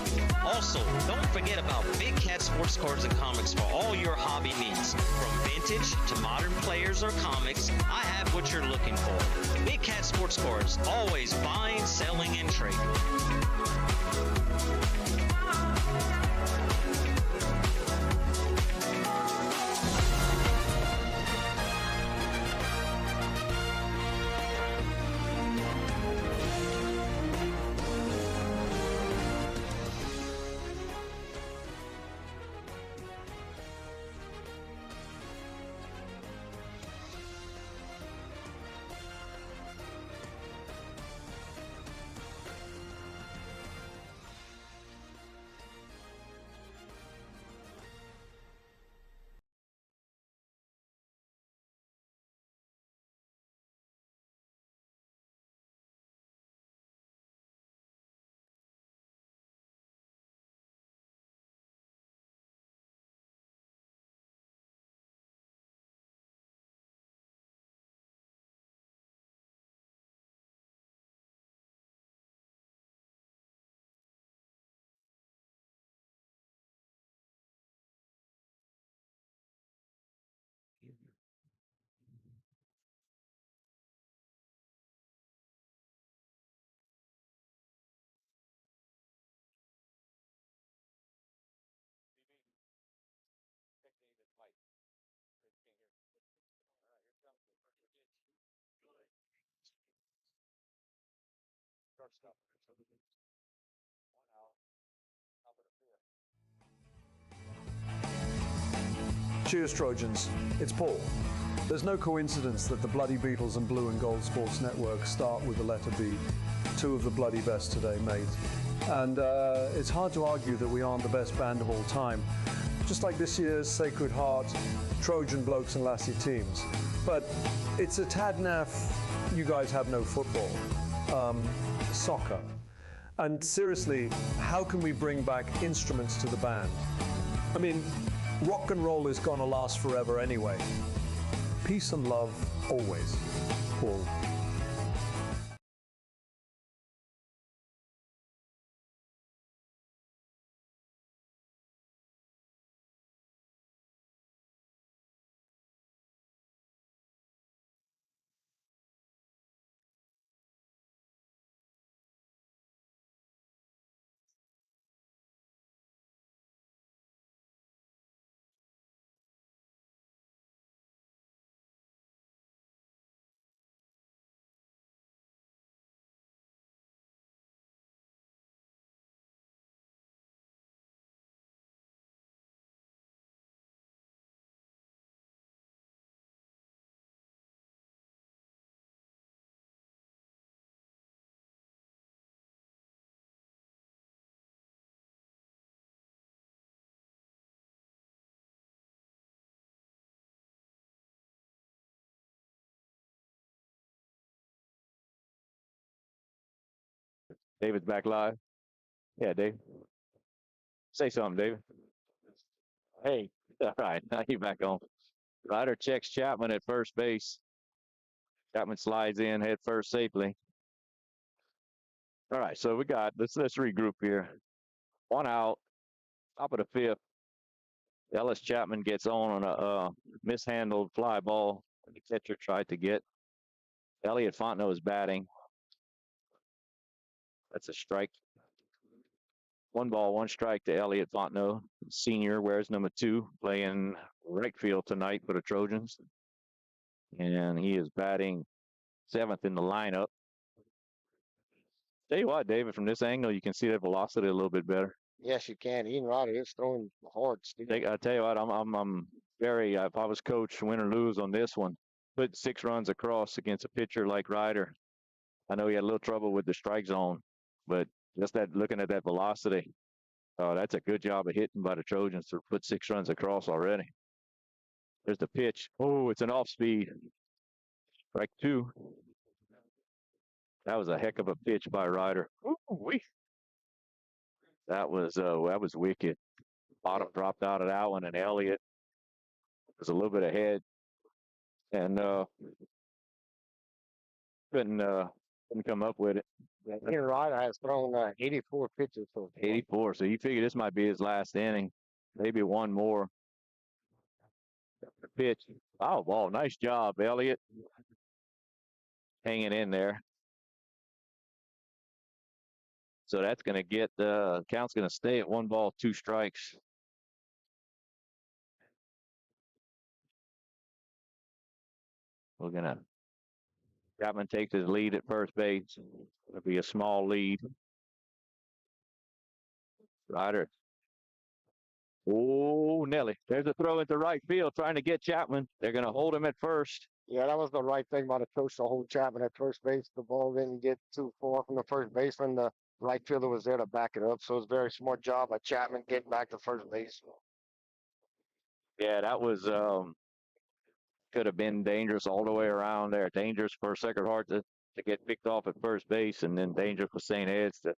Also, don't forget about Big Cat sports cards and comics for all your hobby needs. From vintage to modern players or comics, I have what you're looking for. Big Cat sports cards, always buying, selling, and trading. Cheers, Trojans. It's Paul. There's no coincidence that the Bloody Beatles and Blue and Gold Sports Network start with the letter B, two of the bloody best today, mate. And it's hard to argue that we aren't the best band of all time, just like this year's Sacred Heart Trojan Blokes and Lassie teams. But it's a tad naff, you guys have no football, soccer. And seriously, how can we bring back instruments to the band? I mean, rock and roll is gonna last forever anyway. Peace and love, always. Paul. David's back live. Yeah, Dave. Say something, David. Hey, all right, now you're back on. Ryder checks Chapman at first base. Chapman slides in head first safely. All right, so we got, let's regroup here. One out, top of the fifth. Ellis Chapman gets on a mishandled fly ball the catcher tried to get. Elliot Fontenot is batting. That's a strike. 1 ball, 1 strike to Elliot Fontenot. Senior wears number 2, playing right field tonight for the Trojans. And he is batting 7th in the lineup. Tell you what, David, from this angle, you can see that velocity a little bit better. Yes, you can. Ian Ryder is throwing hard, Steve. I tell you what, I'm very. If I was coach, win or lose on this one, put 6 runs across against a pitcher like Ryder. I know he had a little trouble with the strike zone, but just that looking at that velocity, that's a good job of hitting by the Trojans to put 6 runs across already. There's the pitch. Oh, it's an off speed. Strike 2. That was a heck of a pitch by Ryder. Ooh-wee. That was wicked. Bottom dropped out of that one, and Elliott was a little bit ahead, and couldn't come up with it. Ian Ryder has thrown 84 pitches. 84. So you figure this might be his last inning, maybe one more. The pitch. Oh, ball. Nice job, Elliott. Hanging in there. So that's going to get the count's going to stay at 1 ball, 2 strikes. We're going to Chapman takes his lead at first base. It'll be a small lead. Ryder. Oh, Nelly. There's a throw into right field trying to get Chapman. They're going to hold him at first. Yeah, that was the right thing by the coach to hold Chapman at first base. The ball didn't get too far from the first baseman. The right fielder was there to back it up. So it was a very smart job by Chapman getting back to first base. Yeah, that was could have been dangerous all the way around there. Dangerous for Sacred Heart to get picked off at first base, and then dangerous for St. Ed's to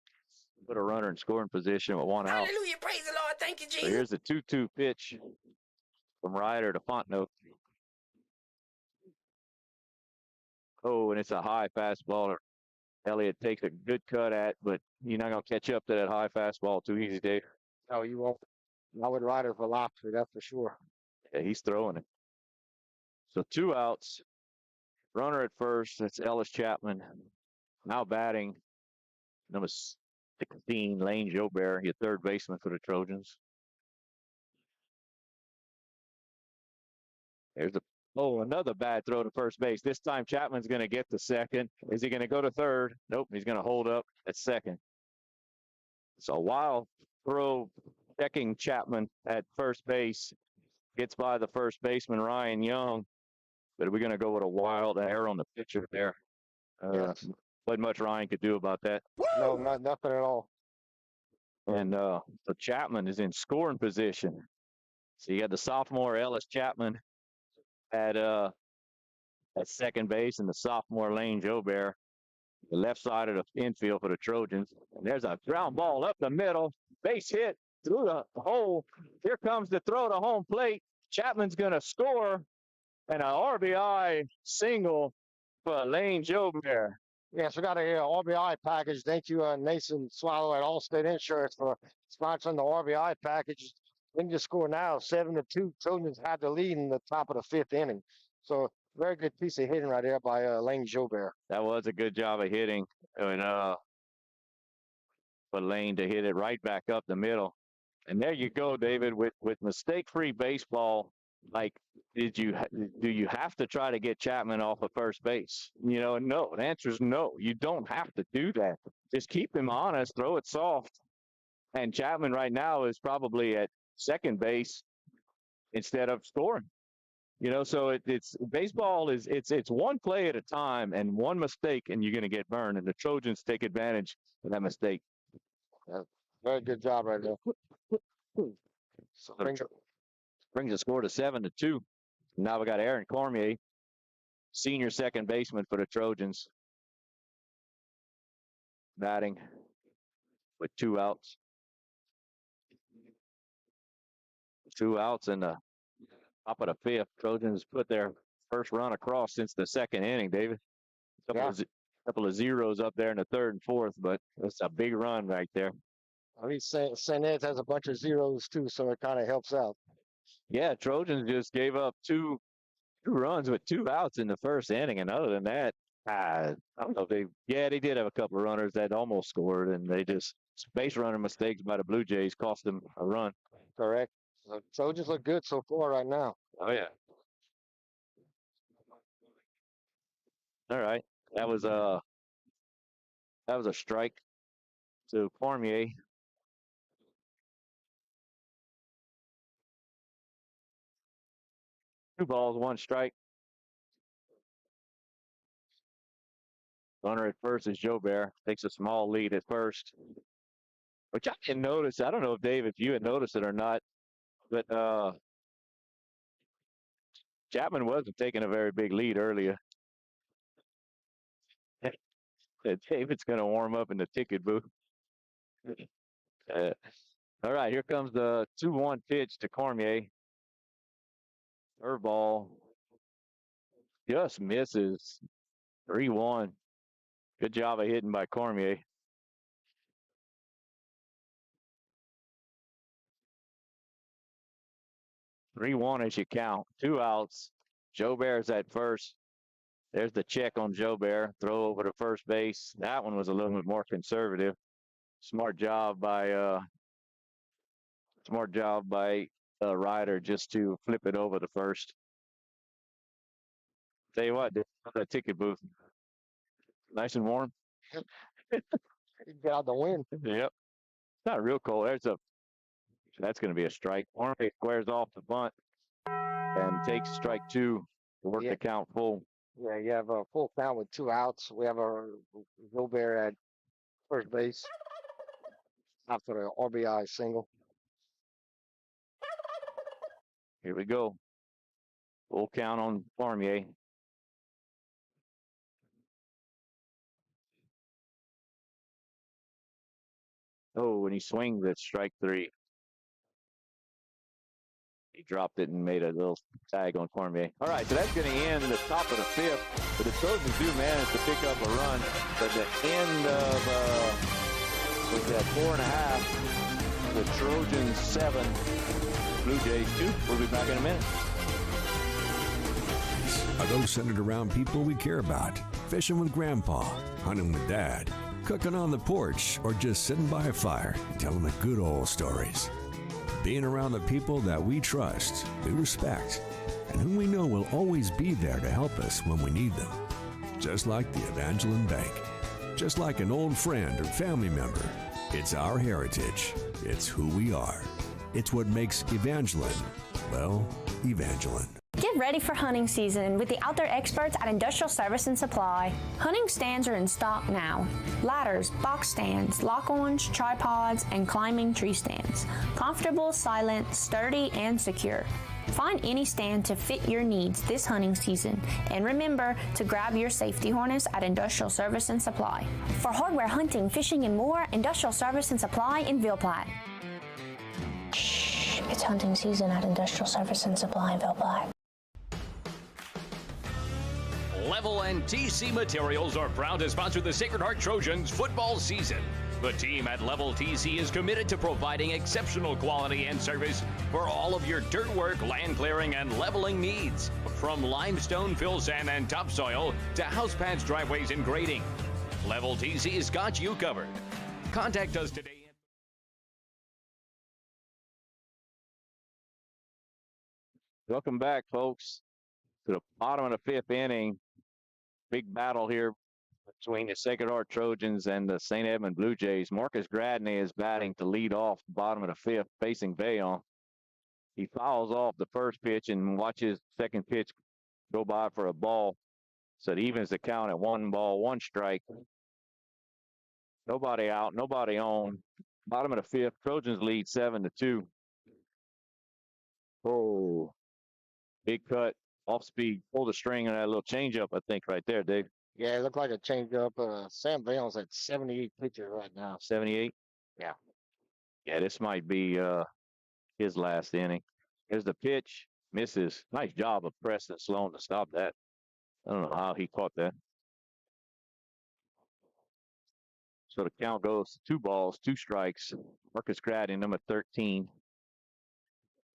put a runner in scoring position with 1 out. Hallelujah, praise the Lord, thank you, Jesus. So here's the 2-2 pitch from Ryder to Fontenot. Oh, and it's a high fastball. Elliott takes a good cut at, but you're not going to catch up to that high fastball too easy, Dave. No, you won't. Not with Ryder velocity, that's for sure. Yeah, he's throwing it. So 2 outs. Runner at first. That's Ellis Chapman. Now batting. Number 16, Lane Jobert, your third baseman for the Trojans. There's another bad throw to first base. This time Chapman's going to get to second. Is he going to go to third? Nope, he's going to hold up at second. So wild throw checking Chapman at first base. Gets by the first baseman, Ryan Young. But we're going to go with a wild error on the pitcher there. Yes. Wasn't much Ryan could do about that. No, nothing at all. And so Chapman is in scoring position. So you got the sophomore Ellis Chapman at second base, and the sophomore Lane Jobert, the left side of the infield for the Trojans. And there's a ground ball up the middle, base hit through the hole. Here comes the throw to home plate. Chapman's going to score, and an RBI single for Lane Jobert. Yes, we got a RBI package. Thank you, Nathan Swallow at Allstate Insurance for sponsoring the RBI package. We can just score now, 7-2. Trojans had the lead in the top of the 5th inning. So very good piece of hitting right there by Lane Jobert. That was a good job of hitting, and for Lane to hit it right back up the middle. And there you go, David, with mistake-free baseball. Like, do you have to try to get Chapman off of first base? No. The answer is no. You don't have to do that. Just keep him honest, throw it soft. And Chapman right now is probably at second base instead of scoring. So it's baseball is it's one play at a time and one mistake, and you're going to get burned. And the Trojans take advantage of that mistake. Very good job right there. So brings the score to 7-2. Now we got Aaron Cormier, senior second baseman for the Trojans, batting with 2 outs. 2 outs in the top of the 5th. Trojans put their first run across since the 2nd inning, David. Couple of zeros up there in the 3rd and 4th, but it's a big run right there. I mean, St. Ed's has a bunch of zeros too, so it kind of helps out. Yeah, Trojans just gave up two runs with 2 outs in the 1st inning, and other than that, I don't know. They did have a couple of runners that almost scored, and they just base runner mistakes by the Blue Jays cost them a run. Correct. So Trojans look good so far right now. Oh yeah. All right, that was a strike to Cormier. 2 balls, 1 strike. Runner at first is Joe Bear. Takes a small lead at first, which I didn't notice. I don't know if Dave, if you had noticed it or not, but Chapman wasn't taking a very big lead earlier. David's going to warm up in the ticket booth. All right, here comes the 2-1 pitch to Cormier. Curveball just misses. 3-1. Good job of hitting by Cormier. Three-one as you count. 2 outs. Joe Bear's at first. There's the check on Joe Bear. Throw over to first base. That one was a little bit more conservative. Smart job by Ryder just to flip it over to first. Tell you what, that ticket booth, nice and warm. Get out the wind. Yep. It's not real cold. That's going to be a strike. Cormier squares off the bunt and takes strike 2 to work the count full. Yeah, you have a full count with 2 outs. We have a Gilbert at first base after the RBI single. Here we go. Full count on Cormier. Oh, when he swings at strike 3. He dropped it and made a little tag on Cormier. All right, so that's going to end the top of the 5th. But the Trojans do manage to pick up a run. But the end of, was that 4.5? The Trojans 7, Blue Jays 2. We'll be back in a minute. Are those centered around people we care about? Fishing with Grandpa, hunting with Dad, cooking on the porch, or just sitting by a fire and telling the good old stories. Being around the people that we trust, we respect, and whom we know will always be there to help us when we need them. Just like the Evangeline Bank. Just like an old friend or family member. It's our heritage. It's who we are. It's what makes Evangeline, well, Evangeline. Get ready for hunting season with the outdoor experts at Industrial Service and Supply. Hunting stands are in stock now. Ladders, box stands, lock-ons, tripods, and climbing tree stands. Comfortable, silent, sturdy, and secure. Find any stand to fit your needs this hunting season. And remember to grab your safety harness at Industrial Service and Supply. For hardware, hunting, fishing, and more, Industrial Service and Supply in Ville Platte. Shh, it's hunting season at Industrial Service and Supply in Ville Platte. Level and TC Materials are proud to sponsor the Sacred Heart Trojans football season. The team at Level TC is committed to providing exceptional quality and service for all of your dirt work, land clearing, and leveling needs. From limestone, fill sand, and topsoil to house pads, driveways, and grading. Level TC's got you covered. Contact us today. Welcome back, folks, to the bottom of the 5th inning. Big battle here between the Sacred Heart Trojans and the St. Edmund Blue Jays. Marcus Gradney is batting to lead off the bottom of the 5th, facing Bayon. He fouls off the first pitch and watches second pitch go by for a ball. So it evens the count at 1 ball, 1 strike. Nobody out, nobody on. Bottom of the 5th, Trojans lead 7-2. Oh, big cut. Off speed, pull the string on that little changeup, I think, right there, Dave. Yeah, it looked like a changeup. Sam Bayon's at 78 pitches right now. 78? Yeah. Yeah, this might be his last inning. Here's the pitch. Misses. Nice job of Preston Sloan to stop that. I don't know how he caught that. So the count goes 2 balls, 2 strikes. Marcus Gradney, number 13.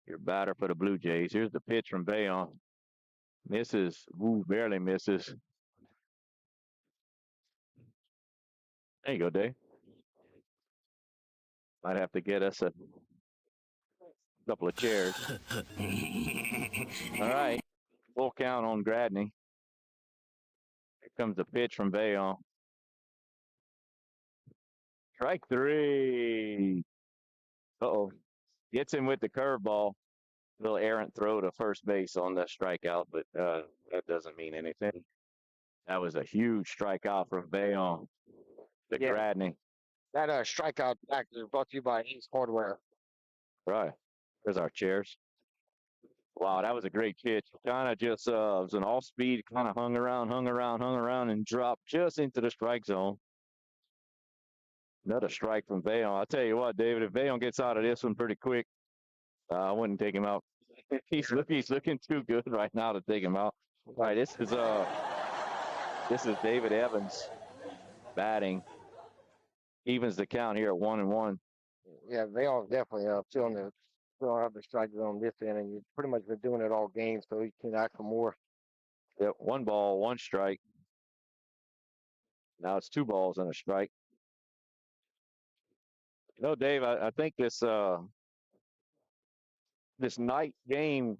Your batter for the Blue Jays. Here's the pitch from Bayon. Misses. Ooh, barely misses. There you go, Dave. Might have to get us a couple of chairs. All right. Full count on Gradney. Here comes the pitch from Bayon. Strike 3. Uh-oh. Gets him with the curveball. little errant throw to first base on the strikeout, but that doesn't mean anything. That was a huge strikeout from Bayonne to Gradney. That strikeout back is brought to you by Ace Hardware. Right. There's our chairs. Wow, that was a great pitch. Kind of just was an off speed, kind of hung around, and dropped just into the strike zone. Another strike from Bayonne. I'll tell you what, David, if Bayonne gets out of this one pretty quick, I wouldn't take him out. He's looking too good right now to take him out. All right, this is David Evans batting. Evens the count here at 1-1. Yeah, they all definitely still have the strike zone this inning. You've pretty much been doing it all game, so you can act for more. Yep, 1 ball, 1 strike. Now it's 2 balls and a strike. You know, Dave, I think this night game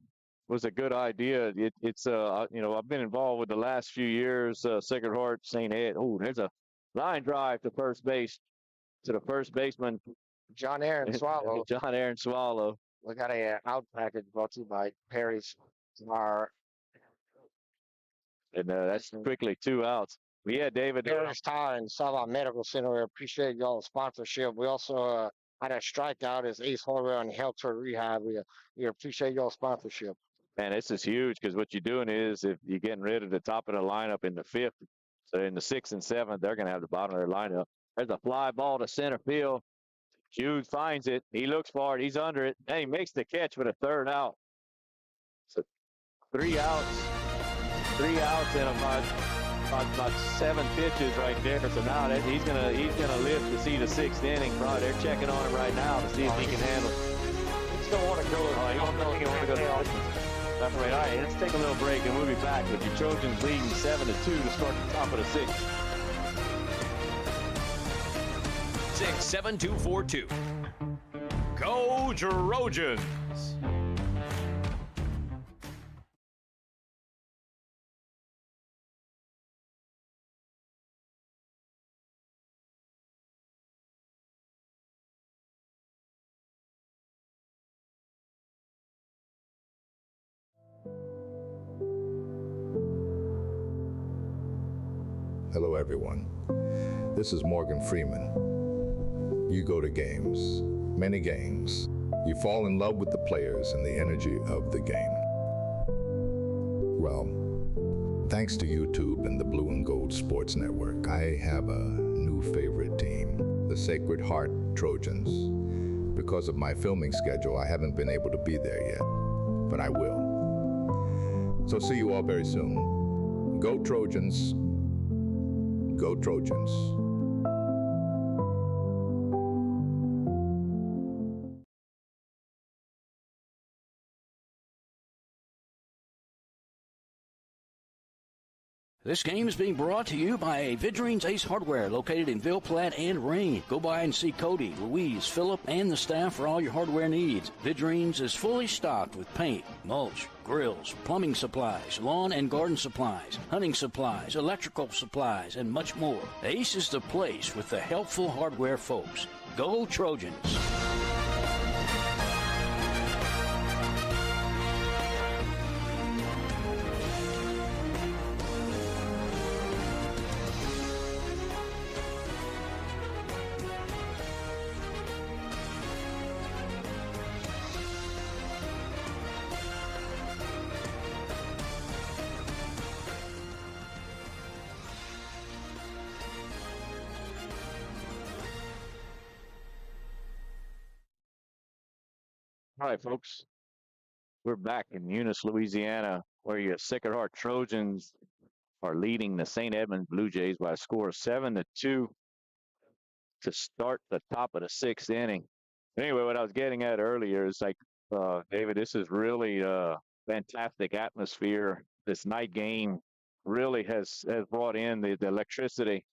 was a good idea. It's I've been involved with the last few years, Sacred Heart, St. Ed. Oh, there's a line drive to first base, to the first baseman. John Aaron Swallow. John Aaron Swallow. We got a out package brought to you by Perry's Bar. And that's quickly 2 outs. Yeah, David. Perry's Tire and Salva Medical Center. We appreciate y'all's sponsorship. We also had a strikeout as Ace Hardware on Health Care Rehab. We appreciate y'all's sponsorship. Man, this is huge because what you're doing is if you're getting rid of the top of the lineup in the 5th, so in the 6th and 7th, they're going to have the bottom of their lineup. There's a fly ball to center field. Hughes finds it. He looks for it. He's under it. And he makes the catch for the 3rd out. So 3 outs. 3 outs and about 7 pitches right there. So now he's gonna live to see the 6th inning. Probably they're checking on him right now to see if he can handle it. He still want to go. He wants to go to the That's right. All right, let's take a little break and we'll be back with your Trojans leading 7-2 to start the top of the 6th. 67242. Go Trojans! Hello, everyone. This is Morgan Freeman. You go to games, many games. You fall in love with the players and the energy of the game. Well, thanks to YouTube and the Blue and Gold Sports Network, I have a new favorite team, the Sacred Heart Trojans. Because of my filming schedule, I haven't been able to be there yet, but I will. So see you all very soon. Go Trojans. Go Trojans. This game is being brought to you by Vidrine's Ace Hardware, located in Ville Platte and Ring. Go by and see Cody, Louise, Phillip, and the staff for all your hardware needs. Vidrine's is fully stocked with paint, mulch, grills, plumbing supplies, lawn and garden supplies, hunting supplies, electrical supplies, and much more. Ace is the place with the helpful hardware folks. Go Trojans! All right, folks. We're back in Eunice, Louisiana, where your Sacred Heart Trojans are leading the St. Edmund Blue Jays by a score of 7-2 to start the top of the 6th inning. Anyway, what I was getting at earlier is like, David, this is really a fantastic atmosphere. This night game really has brought in the electricity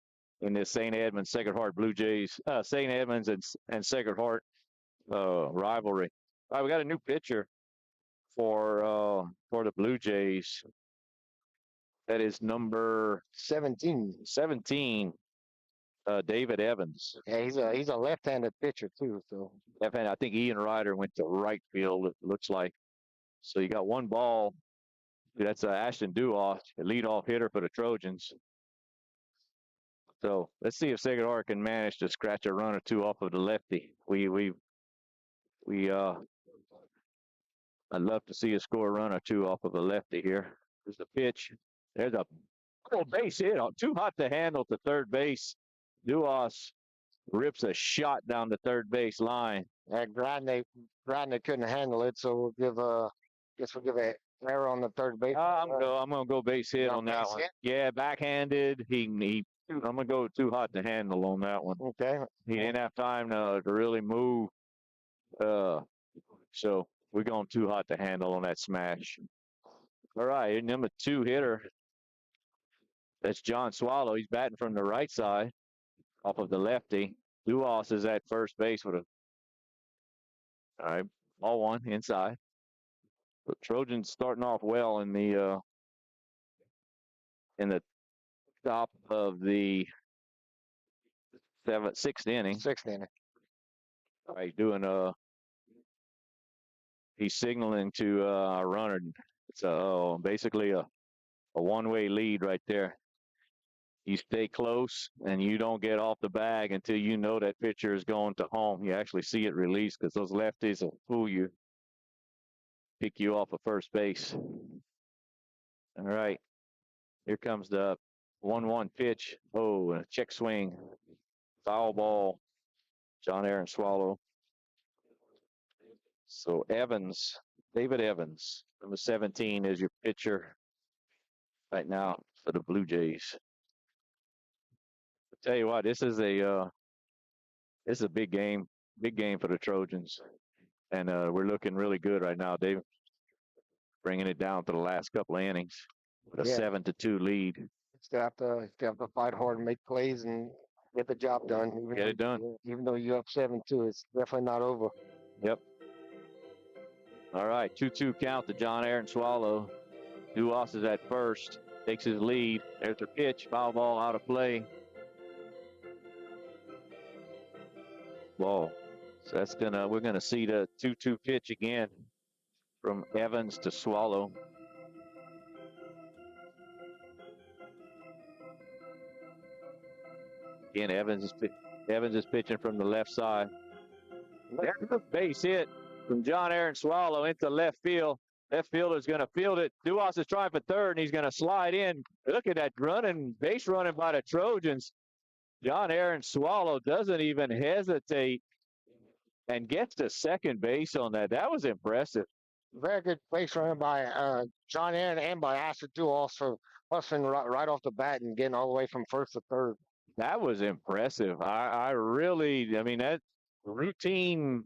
in this St. Edmunds Sacred Heart Blue Jays, St. Edmunds and Sacred Heart rivalry. All right, we got a new pitcher for the Blue Jays. That is number 17. David Evans. Yeah, he's a left-handed pitcher too. So left-handed. I think Ian Ryder went to right field. It looks like. So you got one ball. That's Ashton Duoff, the leadoff hitter for the Trojans. So let's see if Sacred Heart can manage to scratch a run or two off of the lefty. I'd love to see us score a run or two off of a lefty here. There's the pitch. There's a base hit. Too hot to handle to third base. Duos rips a shot down the third base line. Gradney couldn't handle it, so we'll give an error on the third base. I'm gonna go base hit on that one. Yeah, backhanded. I'm gonna go too hot to handle on that one. Okay. He didn't have time to really move. So we're going too hot to handle on that smash. All right, number 2 hitter. That's John Swallow. He's batting from the right side off of the lefty. Duos is at first base with all right, ball 1 inside. The Trojans starting off well in the top of the 6th inning. 6th inning. All right, he's signaling to a runner. It's basically a one-way lead right there. You stay close and you don't get off the bag until you know that pitcher is going to home. You actually see it release because those lefties will fool you, pick you off of first base. All right, here comes the 1-1 pitch. Oh, and a check swing, foul ball. John Aaron Swallow. So David Evans, number 17, is your pitcher right now for the Blue Jays. I'll tell you what, this is a big game for the Trojans, and we're looking really good right now, David. Bringing it down to the last couple of innings with a 7-2 lead. Still have to fight hard and make plays and get the job done. Get it done. Even though you're up 7-2, it's definitely not over. Yep. All right, 2-2 count to John Aaron Swallow. Duos is at first, takes his lead. There's the pitch, foul ball out of play. Ball. So we're gonna see the 2-2 pitch again from Evans to Swallow. Again, Evans is pitching from the left side. There's a base hit from John Aaron Swallow into left field. Left fielder's going to field it. Duos is trying for third, and he's going to slide in. Look at that base running by the Trojans. John Aaron Swallow doesn't even hesitate and gets to second base on that. That was impressive. Very good base running by John Aaron and by Ashton Duos for hustling right off the bat and getting all the way from first to third. That was impressive. I mean, that routine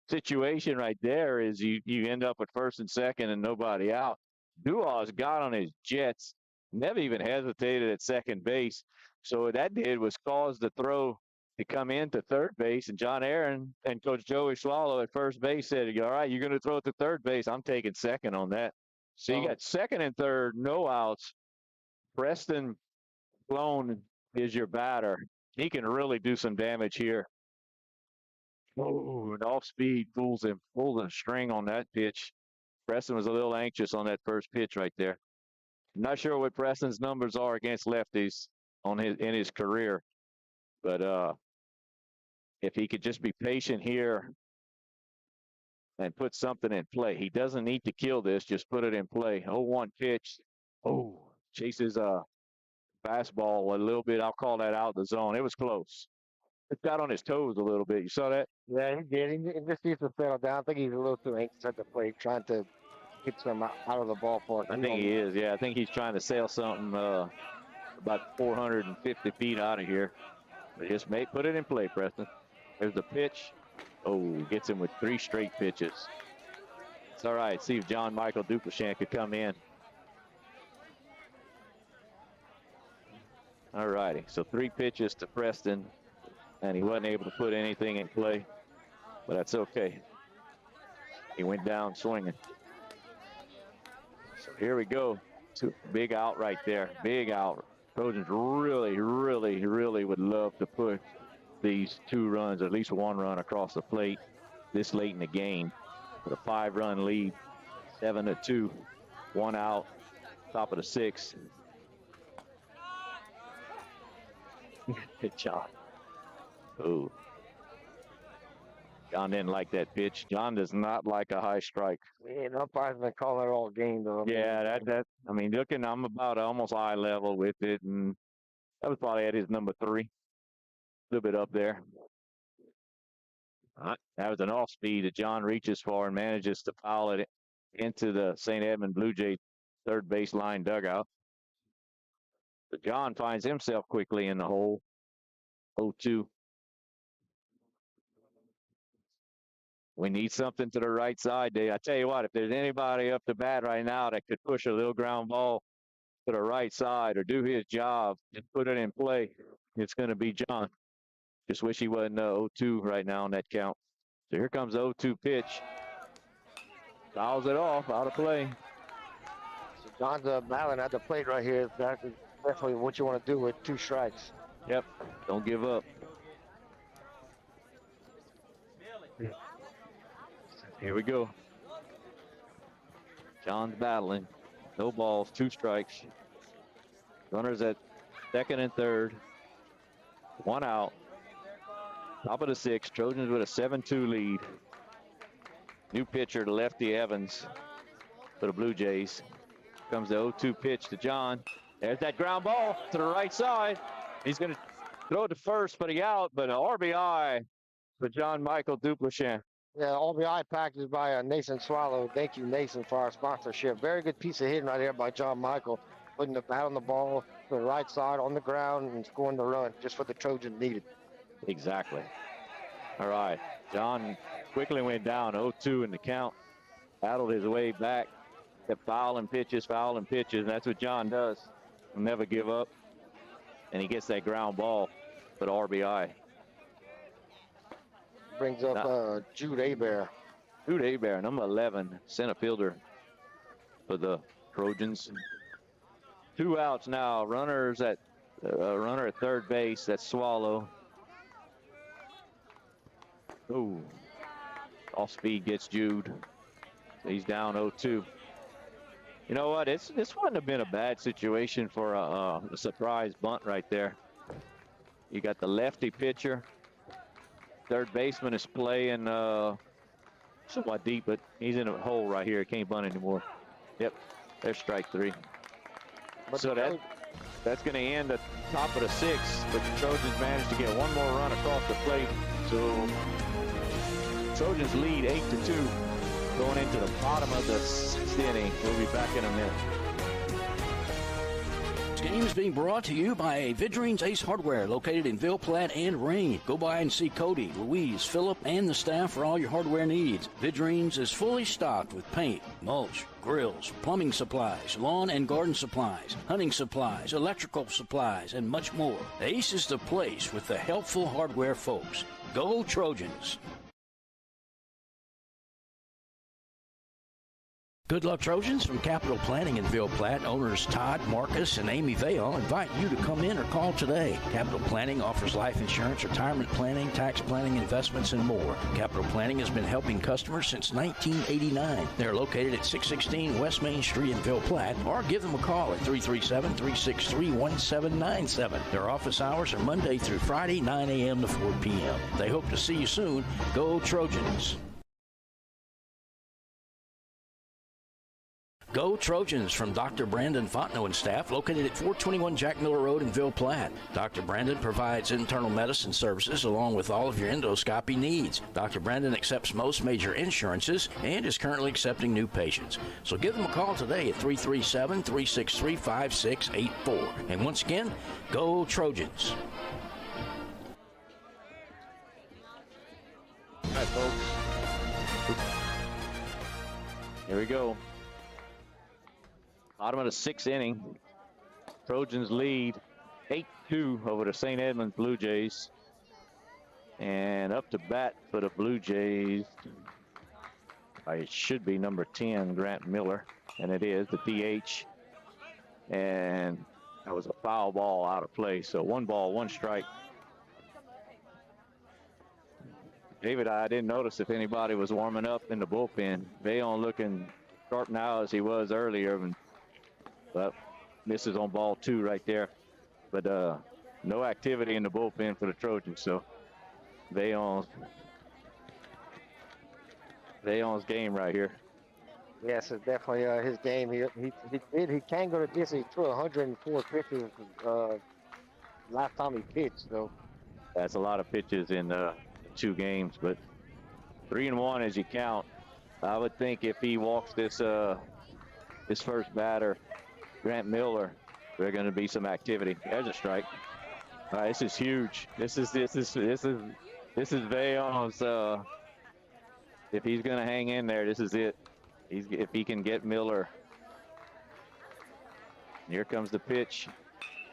situation right there is you end up at first and second and nobody out. Duos got on his jets, never even hesitated at second base. So what that did was cause the throw to come into third base, and John Aaron and Coach Joey Swallow at first base said, all right, you're going to throw it to third base. I'm taking second on that. So you got second and third, no outs. Preston Sloan is your batter. He can really do some damage here. Oh, and off speed pulls the string on that pitch. Preston was a little anxious on that first pitch right there. I'm not sure what Preston's numbers are against lefties in his career, but if he could just be patient here and put something in play. He doesn't need to kill this, just put it in play. 0-1 pitch. Oh, chases a fastball a little bit. I'll call that out the zone. It was close. It got on his toes a little bit. You saw that? Yeah, he did. He just needs to settle down. I think he's a little too anxious at the plate, trying to get some out of the ballpark. I think he is. Yeah, I think he's trying to sail something about 450 feet out of here. But just put it in play, Preston. There's the pitch. Oh, gets him with 3 straight pitches. It's all right. See if John Michael Duplichan could come in. All righty. So 3 pitches to Preston, and he wasn't able to put anything in play, but that's okay. He went down swinging. So here we go. Big out right there. Big out. Trojans really, really, really would love to put these 2 runs, at least 1 run across the plate this late in the game with a 5-run lead. 7-2. 1 out. Top of the 6th. Good job. Ooh. John didn't like that pitch. John does not like a high strike. And umpire's been calling it all game, though. Yeah, I mean, looking, I'm about almost eye level with it, and that was probably at his number 3. A little bit up there. All right. That was an off speed that John reaches for and manages to foul it into the St. Edmund Blue Jay third base line dugout. But John finds himself quickly in the hole. 0-2. We need something to the right side, Dave. I tell you what, if there's anybody up to bat right now that could push a little ground ball to the right side or do his job and put it in play, it's going to be John. Just wish he wasn't 0-2 right now on that count. So here comes the 0-2 pitch. Fouls it off, out of play. So John's battling at the plate right here. That's definitely what you want to do with 2 strikes. Yep, don't give up. Here we go. John's battling. No balls, 2 strikes. Runners at second and third. 1 out. Top of the 6th. Trojans with a 7-2 lead. New pitcher to lefty Evans for the Blue Jays. Comes the 0-2 pitch to John. There's that ground ball to the right side. He's going to throw it to first, but he out. But an RBI for John Michael Duplichin. Yeah, RBI packaged by Nathan Swallow. Thank you, Nathan, for our sponsorship. Very good piece of hitting right here by John Michael. Putting the bat on the ball to the right side on the ground and scoring the run just what the Trojans needed. Exactly. All right. John quickly went down 0-2 in the count. Battled his way back. Kept fouling pitches. And that's what John does. He'll never give up. And he gets that ground ball for the RBI. Brings up Jude Hebert. Jude Hebert, number 11, center fielder for the Trojans. 2 outs now. Runner at third base. That's Swallow. Ooh. Off speed gets Jude. He's down 0-2. You know what? This wouldn't have been a bad situation for a surprise bunt right there. You got the lefty pitcher. Third baseman is playing somewhat deep, but he's in a hole right here. Can't bunt anymore. Yep, there's strike 3. But so that's going to end at top of the 6th, but the Trojans managed to get 1 more run across the plate. So Trojans lead 8-2 going into the bottom of the 6th inning. We'll be back in a minute. This game is being brought to you by Vidrine's Ace Hardware, located in Ville Platte and Rain. Go by and see Cody, Louise, Philip, and the staff for all your hardware needs. Vidrine's is fully stocked with paint, mulch, grills, plumbing supplies, lawn and garden supplies, hunting supplies, electrical supplies, and much more. Ace is the place with the helpful hardware folks. Go Trojans! Good luck, Trojans. From Capital Planning in Ville Platte, owners Todd, Marcus, and Amy Vale invite you to come in or call today. Capital Planning offers life insurance, retirement planning, tax planning, investments, and more. Capital Planning has been helping customers since 1989. They're located at 616 West Main Street in Ville Platte, or give them a call at 337-363-1797. Their office hours are Monday through Friday, 9 a.m. to 4 p.m. They hope to see you soon. Go Trojans! Go Trojans from Dr. Brandon Fontenot and staff, located at 421 Jack Miller Road in Ville Platte. Dr. Brandon provides internal medicine services along with all of your endoscopy needs. Dr. Brandon accepts most major insurances and is currently accepting new patients. So give them a call today at 337-363-5684. And once again, go Trojans. All right, folks. Here we go. Bottom of the 6th inning. Trojans lead 8-2 over the St. Edmund Blue Jays. And up to bat for the Blue Jays, it should be number 10, Grant Miller. And it is, the DH. And that was a foul ball out of play. So 1 ball, 1 strike. David, I didn't notice if anybody was warming up in the bullpen. Vayon looking sharp now as he was earlier. But misses on ball 2 right there. But no activity in the bullpen for the Trojans. So Veillon's game right here. Yes, it's definitely his game. He can go to this. He threw 104 pitches last time he pitched. So that's a lot of pitches in 2 games, but 3-1 as you count. I would think if he walks this first batter, Grant Miller, there's going to be some activity. There's a strike. All right, this is huge. This is Veillon's. If he's going to hang in there, this is it. If he can get Miller. Here comes the pitch.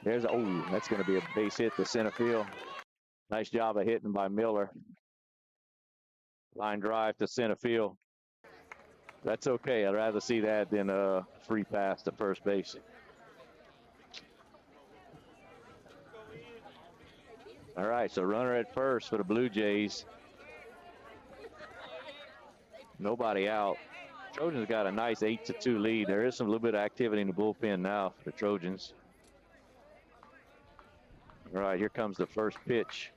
That's going to be a base hit to center field. Nice job of hitting by Miller. Line drive to center field. That's okay. I'd rather see that than a free pass to first base. All right, so runner at first for the Blue Jays. Nobody out. Trojans got a nice 8-2 lead. There is a little bit of activity in the bullpen now for the Trojans. All right, here comes the first pitch.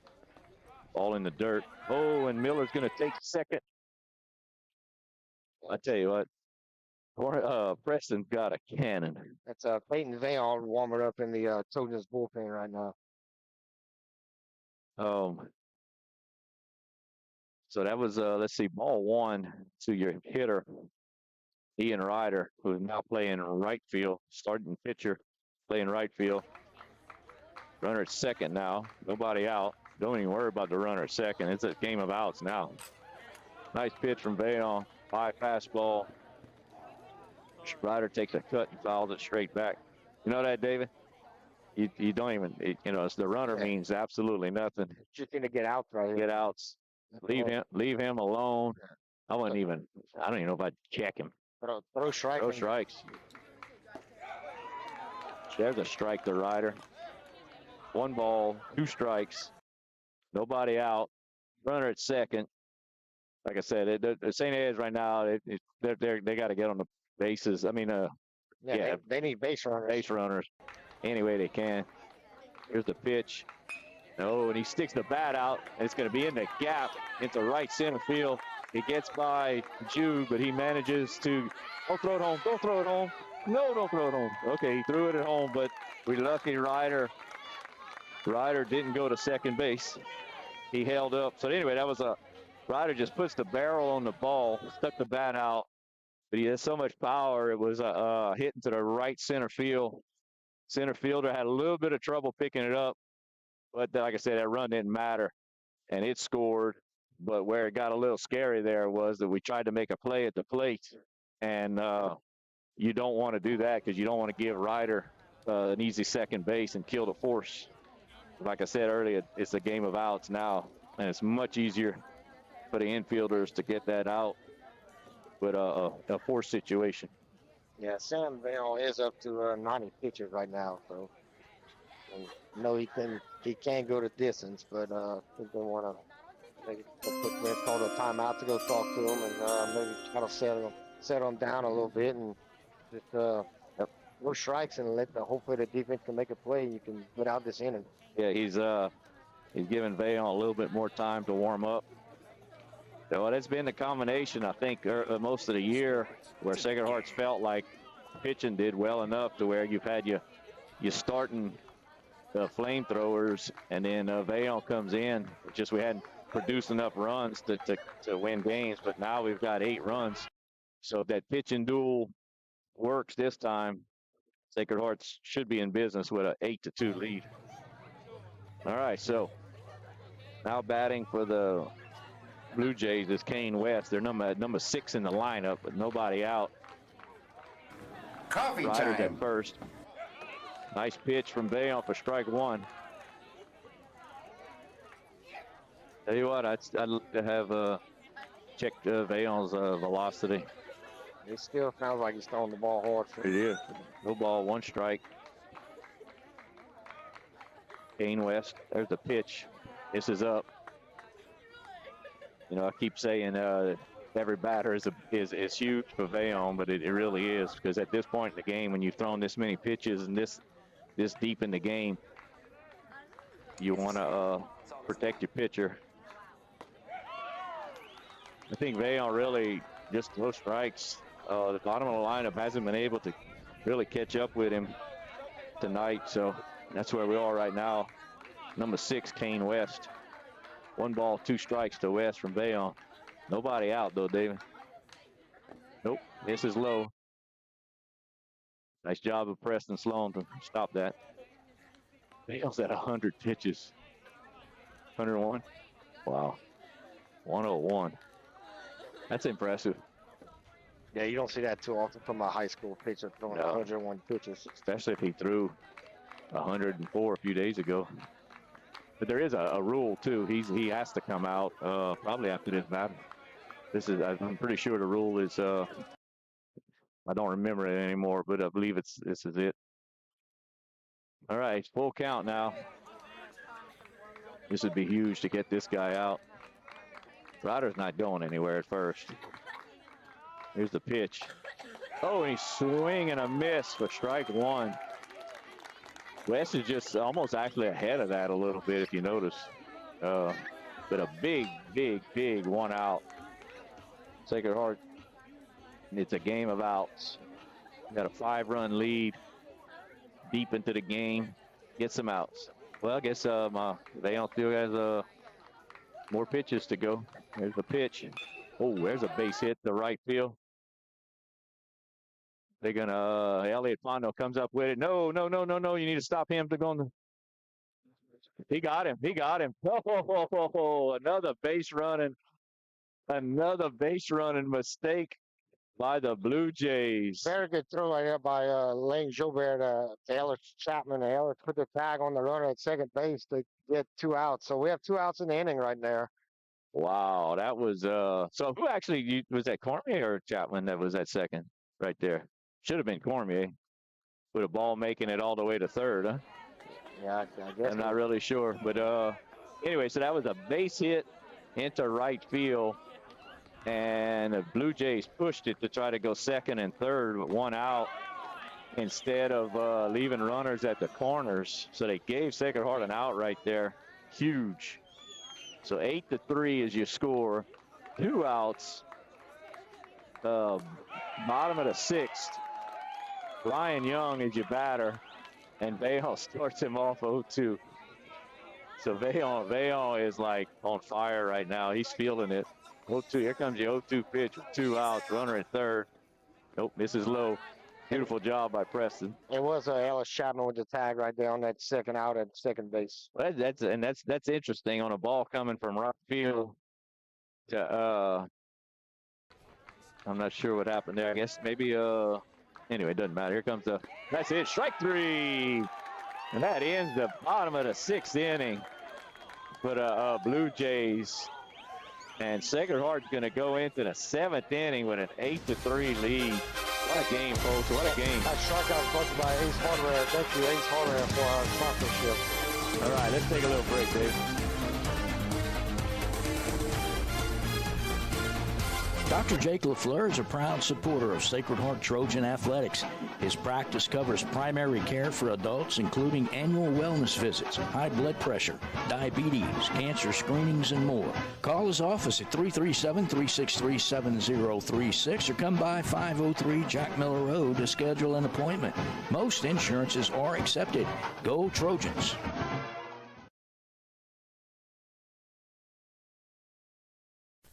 Ball in the dirt. Oh, and Miller's going to take second. I tell you what, Preston's got a cannon. that's Peyton Veillon warming up in the Trojans bullpen right now. So that was, let's see, ball 1 to your hitter, Ian Ryder, who is now playing right field, starting pitcher, playing right field. Runner at second now, nobody out. Don't even worry about the runner at second. It's a game of outs now. Nice pitch from Veillon, high fastball. Ryder takes a cut and fouls it straight back. You know that, David? You don't even, it's the runner means absolutely nothing. Just need to get outs right here. Get outs. Leave him alone. I don't even know if I'd check him. Throw strikes. Throw strikes. There's a strike to Ryder. 1 ball, 2 strikes. Nobody out. Runner at second. Like I said, the St. Ed's right now, they got to get on the bases. I mean, they need base runners. Base runners any way they can. Here's the pitch. No, and he sticks the bat out. And it's going to be in the gap into right center field. He gets by Jude, but he manages to, don't throw it home. Don't throw it home. No, don't throw it home. Okay, he threw it at home, but we're lucky Ryder didn't go to second base. He held up. So anyway, that was Ryder just puts the barrel on the ball, stuck the bat out, but he has so much power. It was hitting to the right center field. Center fielder had a little bit of trouble picking it up, but like I said, that run didn't matter, and it scored. But where it got a little scary there was that we tried to make a play at the plate, and you don't want to do that because you don't want to give Ryder an easy second base and kill the force. Like I said earlier, it's a game of outs now, and it's much easier for the infielders to get that out with a force situation. Yeah, Sam Veillon is up to 90 pitches right now, so no, he can't go the distance, but they want to maybe call a timeout to go talk to him and maybe try to settle him down a little bit and just no strikes and hopefully the defense can make a play and you can put out this inning. Yeah, he's giving Veillon a little bit more time to warm up. Well, that's been the combination, I think, most of the year where Sacred Heart's felt like pitching did well enough to where you've had you starting the flamethrowers, and then Veillon comes in. Just we hadn't produced enough runs to win games, but now we've got 8 runs. So if that pitching duel works this time, Sacred Hearts should be in business with an 8-2 lead. All right, so now batting for the Blue Jays is Kane West. They're number 6 in the lineup, but nobody out. Coffee Ryder's time. at first. Nice pitch from Veillon for strike 1. Tell you what, I'd like to have checked Veillon's velocity. It still sounds like he's throwing the ball hard. It is. No ball, 1 strike. Kane West, there's the pitch. This is up. You know, I keep saying every batter is huge for Vayon, but it really is, because at this point in the game, when you've thrown this many pitches and this deep in the game, you want to protect your pitcher. I think Vayon really just those strikes. The bottom of the lineup hasn't been able to really catch up with him tonight, so that's where we are right now. Number 6, Kane West. 1 ball, 2 strikes to West from Vayon. Nobody out though, David. Nope, this is low. Nice job of Preston Sloan to stop that. Vayon's at 100 pitches. 101. Wow. 101. That's impressive. Yeah, you don't see that too often from a high school pitcher throwing 101 pitches. Especially if he threw 104 a few days ago. But there is a rule too. He has to come out probably after this batter. I'm pretty sure the rule is I don't remember it anymore, but I believe this is it. All right, full count now. This would be huge to get this guy out. Ryder's not going anywhere at first. Here's the pitch. Oh, and he's swinging a miss for strike 1. West is just almost actually ahead of that a little bit, if you notice. But a big, big, big 1 out. Sacred Heart, it's a game of outs. Got a 5-run lead deep into the game. Get some outs. Well, I guess Vayon still has more pitches to go. There's the pitch. Oh, there's a base hit to right field. They're gonna Elliot Fondo comes up with it. No. You need to stop him to go on the. He got him. Oh, another base running mistake by the Blue Jays. Very good throw right there by Lane Jobert to Ellis Chapman. Ellis put the tag on the runner at second base to get 2 outs. So we have 2 outs in the inning right there. Wow, that was so who actually was that, Cormier or Chapman that was at second right there? Should have been Cormier. With a ball making it all the way to third, huh? Yeah, I guess. I'm not really sure, but anyway, so that was a base hit into right field, and the Blue Jays pushed it to try to go second and third with 1 out instead of leaving runners at the corners. So they gave Sacred Heart an out right there. Huge. So 8-3 is your score. 2 outs. Bottom of the 6th. Ryan Young is your batter, and Vayon starts him off 0-2. So Vayon is like on fire right now. He's feeling it. 0-2. Here comes your 0-2 pitch with 2 outs. Runner at third. Nope, this is low. Beautiful job by Preston. It was Ellis Chapman with the tag right there on that second out at second base. Well, that's interesting on a ball coming from right field. To I'm not sure what happened there. I guess maybe anyway, it doesn't matter. Here comes that's it. Strike 3. And that ends the bottom of the 6th inning for the Blue Jays. And Sacred Heart's going to go into the 7th inning with an 8-3 lead. What a game, folks. What a game. That strikeout was by Ace Hardware. Thank you, Ace Hardware, for our sponsorship. All right, let's take a little break, Dave. Dr. Jake LaFleur is a proud supporter of Sacred Heart Trojan Athletics. His practice covers primary care for adults, including annual wellness visits, high blood pressure, diabetes, cancer screenings, and more. Call his office at 337-363-7036 or come by 503 Jack Miller Road to schedule an appointment. Most insurances are accepted. Go Trojans!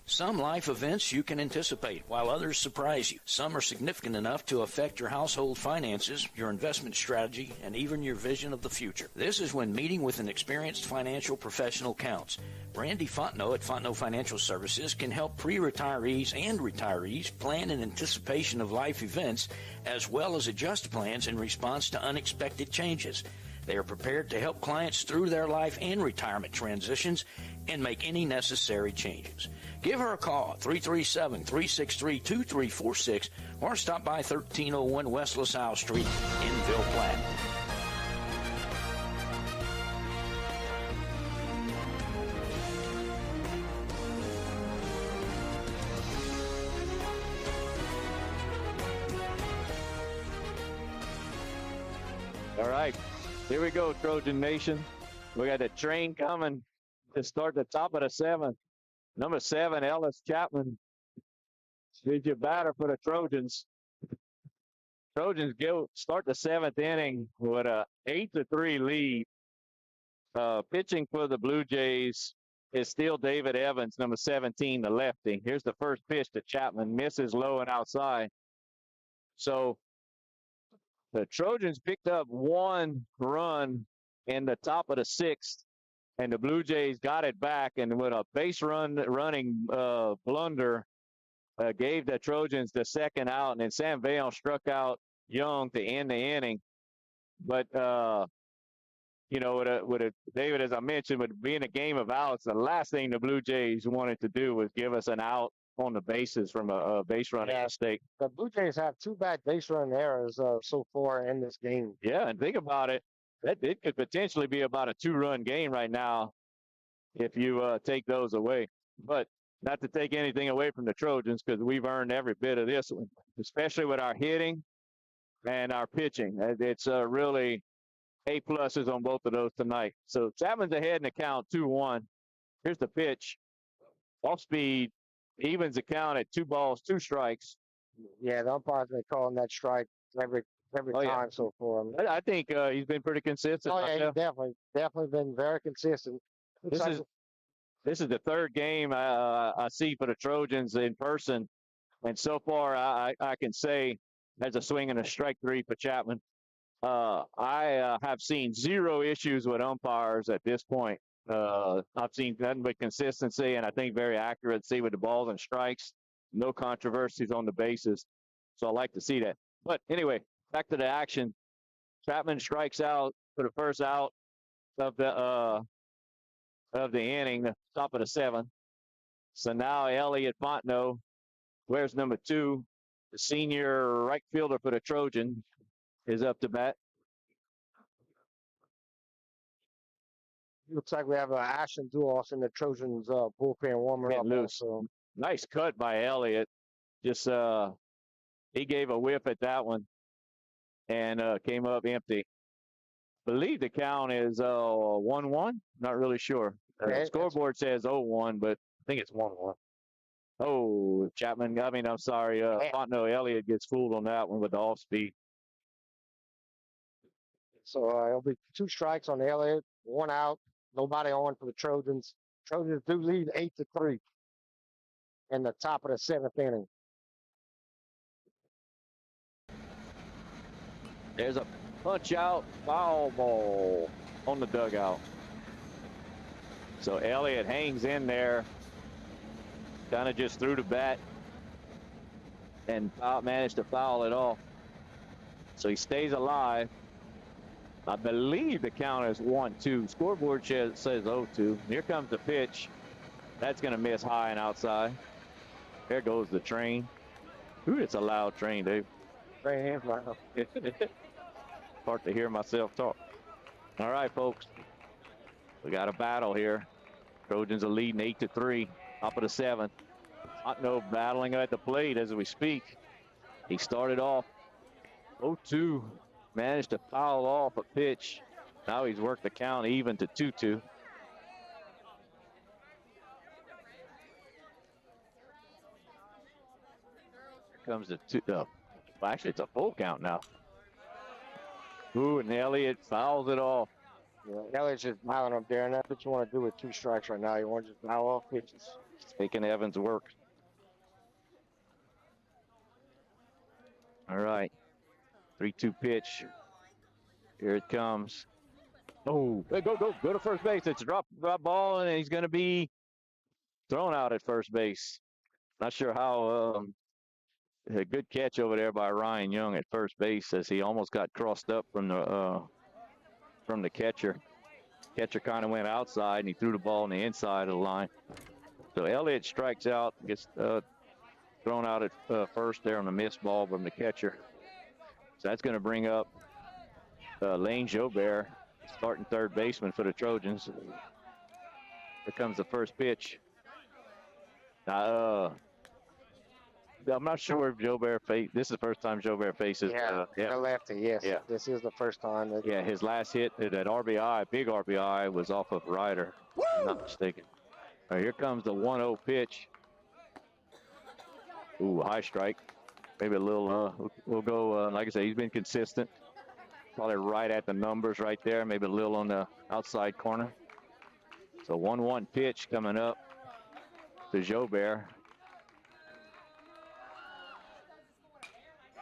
Some life events you can anticipate, while others surprise you. Some are significant enough to affect your household finances, your investment strategy, and even your vision of the future. This is when meeting with an experienced financial professional counts. Randy Fontenot at Fontenot Financial Services can help pre-retirees and retirees plan in anticipation of life events, as well as adjust plans in response to unexpected changes. They are prepared to help clients through their life and retirement transitions and make any necessary changes. Give her a call at 337-363-2346 or stop by 1301 West LaSalle Street in Ville Platte. All right, here we go, Trojan Nation. We got the train coming to start the top of the 7th. Number 7, Ellis Chapman, is your batter for the Trojans. Trojans start the 7th inning with a 8-3 lead. Pitching for the Blue Jays is still David Evans, number 17, the lefty. Here's the first pitch to Chapman, misses low and outside. So the Trojans picked up 1 run in the top of the 6th, and the Blue Jays got it back, and with a base running blunder, gave the Trojans the 2nd out, and then Sam Vail struck out Young to end the inning. But you know, with David, as I mentioned, with being a game of outs, the last thing the Blue Jays wanted to do was give us an out on the bases from a base running mistake. The Blue Jays have 2 bad base run errors so far in this game. Yeah, and think about it. It could potentially be about a 2-run game right now if you take those away. But not to take anything away from the Trojans, because we've earned every bit of this one, especially with our hitting and our pitching. It's really A-pluses on both of those tonight. So Chapman's ahead in the count, 2-1. Here's the pitch. Off speed, evens the count at 2 balls, 2 strikes. Yeah, the umpire's been calling that strike every time so far. I think he's been pretty consistent. Oh, yeah, he's definitely been very consistent. This is the 3rd game I see for the Trojans in person, and so far I can say there's a swing and a strike 3 for Chapman. I have seen 0 issues with umpires at this point. I've seen nothing but consistency, and I think very accuracy with the balls and strikes. No controversies on the bases, so I like to see that. But anyway, back to the action. Chapman strikes out for the first out of the inning, the top of the 7th. So now Elliot Fontenot, where's number 2, the senior right fielder for the Trojans, is up to bat. Looks like we have Ashton Duos in the Trojans bullpen warming up. Loose. Nice cut by Elliott. Just he gave a whiff at that one and came up empty. Believe the count is 1-1. Not really sure. The scoreboard says 0-1, but I think it's 1-1. Oh, Chapman. I'm sorry. Fontenot Elliott gets fooled on that one with the off speed. So it'll be 2 strikes on Elliott, 1 out, nobody on for the Trojans. Trojans do lead 8-3 in the top of the 7th inning. There's a punch out foul ball on the dugout. So Elliott hangs in there, kind of just threw the bat and managed to foul it off. So he stays alive. I believe the count is 1-2. Scoreboard says 0-2. Here comes the pitch. That's going to miss high and outside. There goes the train. Ooh, it's a loud train, Dave. Train is loud. Hard to hear myself talk. All right, folks. We got a battle here. Trojans are leading 8-3. Top of the 7th. Fontenot battling at the plate as we speak. He started off 0-2. Managed to foul off a pitch. Now he's worked the count even to 2-2. Here comes the 2. Well, actually, it's a full count now. Ooh, and Elliott fouls it off. Yeah, Elliott's just piling up there, and that's what you want to do with 2 strikes right now. You want to just foul off pitches. Making Evans work. All right. 3-2 pitch. Here it comes. Oh, go to first base. It's a drop ball, and he's going to be thrown out at first base. Not sure how. A good catch over there by Ryan Young at first base as he almost got crossed up from the catcher. Catcher kind of went outside, and he threw the ball on the inside of the line. So Elliott strikes out, gets thrown out at first there on the missed ball from the catcher. So that's going to bring up Lane Jobert, starting third baseman for the Trojans. Here comes the first pitch. I'm not sure if Joe Bear faced. This is the first time Joe Bear faces. The lefty, yes. Yeah. This is the first time. Yeah, his last hit, that RBI, big RBI, was off of Ryder. If I'm not mistaken. All right, here comes the 1-0 pitch. Ooh, high strike. Maybe a little, we'll go, like I say, he's been consistent. Probably right at the numbers right there. Maybe a little on the outside corner. So 1-1 pitch coming up to Joe Bear.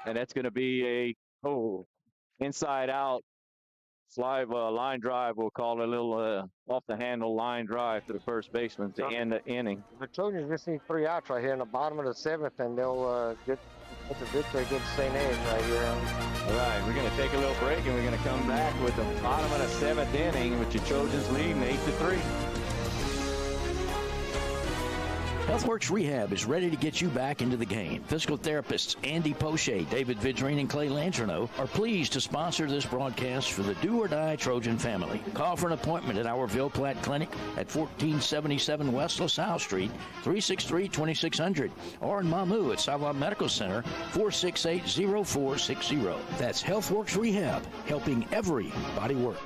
And that's going to be inside out slide line drive. We'll call it a little off the handle line drive to the first baseman to end the inning. The Trojans just need 3 outs right here in the bottom of the 7th, and they'll get the victory against St. Anne's right here. All right, we're going to take a little break, and we're going to come back with the bottom of the 7th inning with your Trojans leading 8-3. HealthWorks Rehab is ready to get you back into the game. Physical therapists Andy Poche, David Vidrine, and Clay Landrino are pleased to sponsor this broadcast for the Do or Die Trojan family. Call for an appointment at our Ville Platte Clinic at 1477 West LaSalle Street, 363-2600, or in Mamou at Savoy Medical Center, 468-0460. That's HealthWorks Rehab, helping everybody work.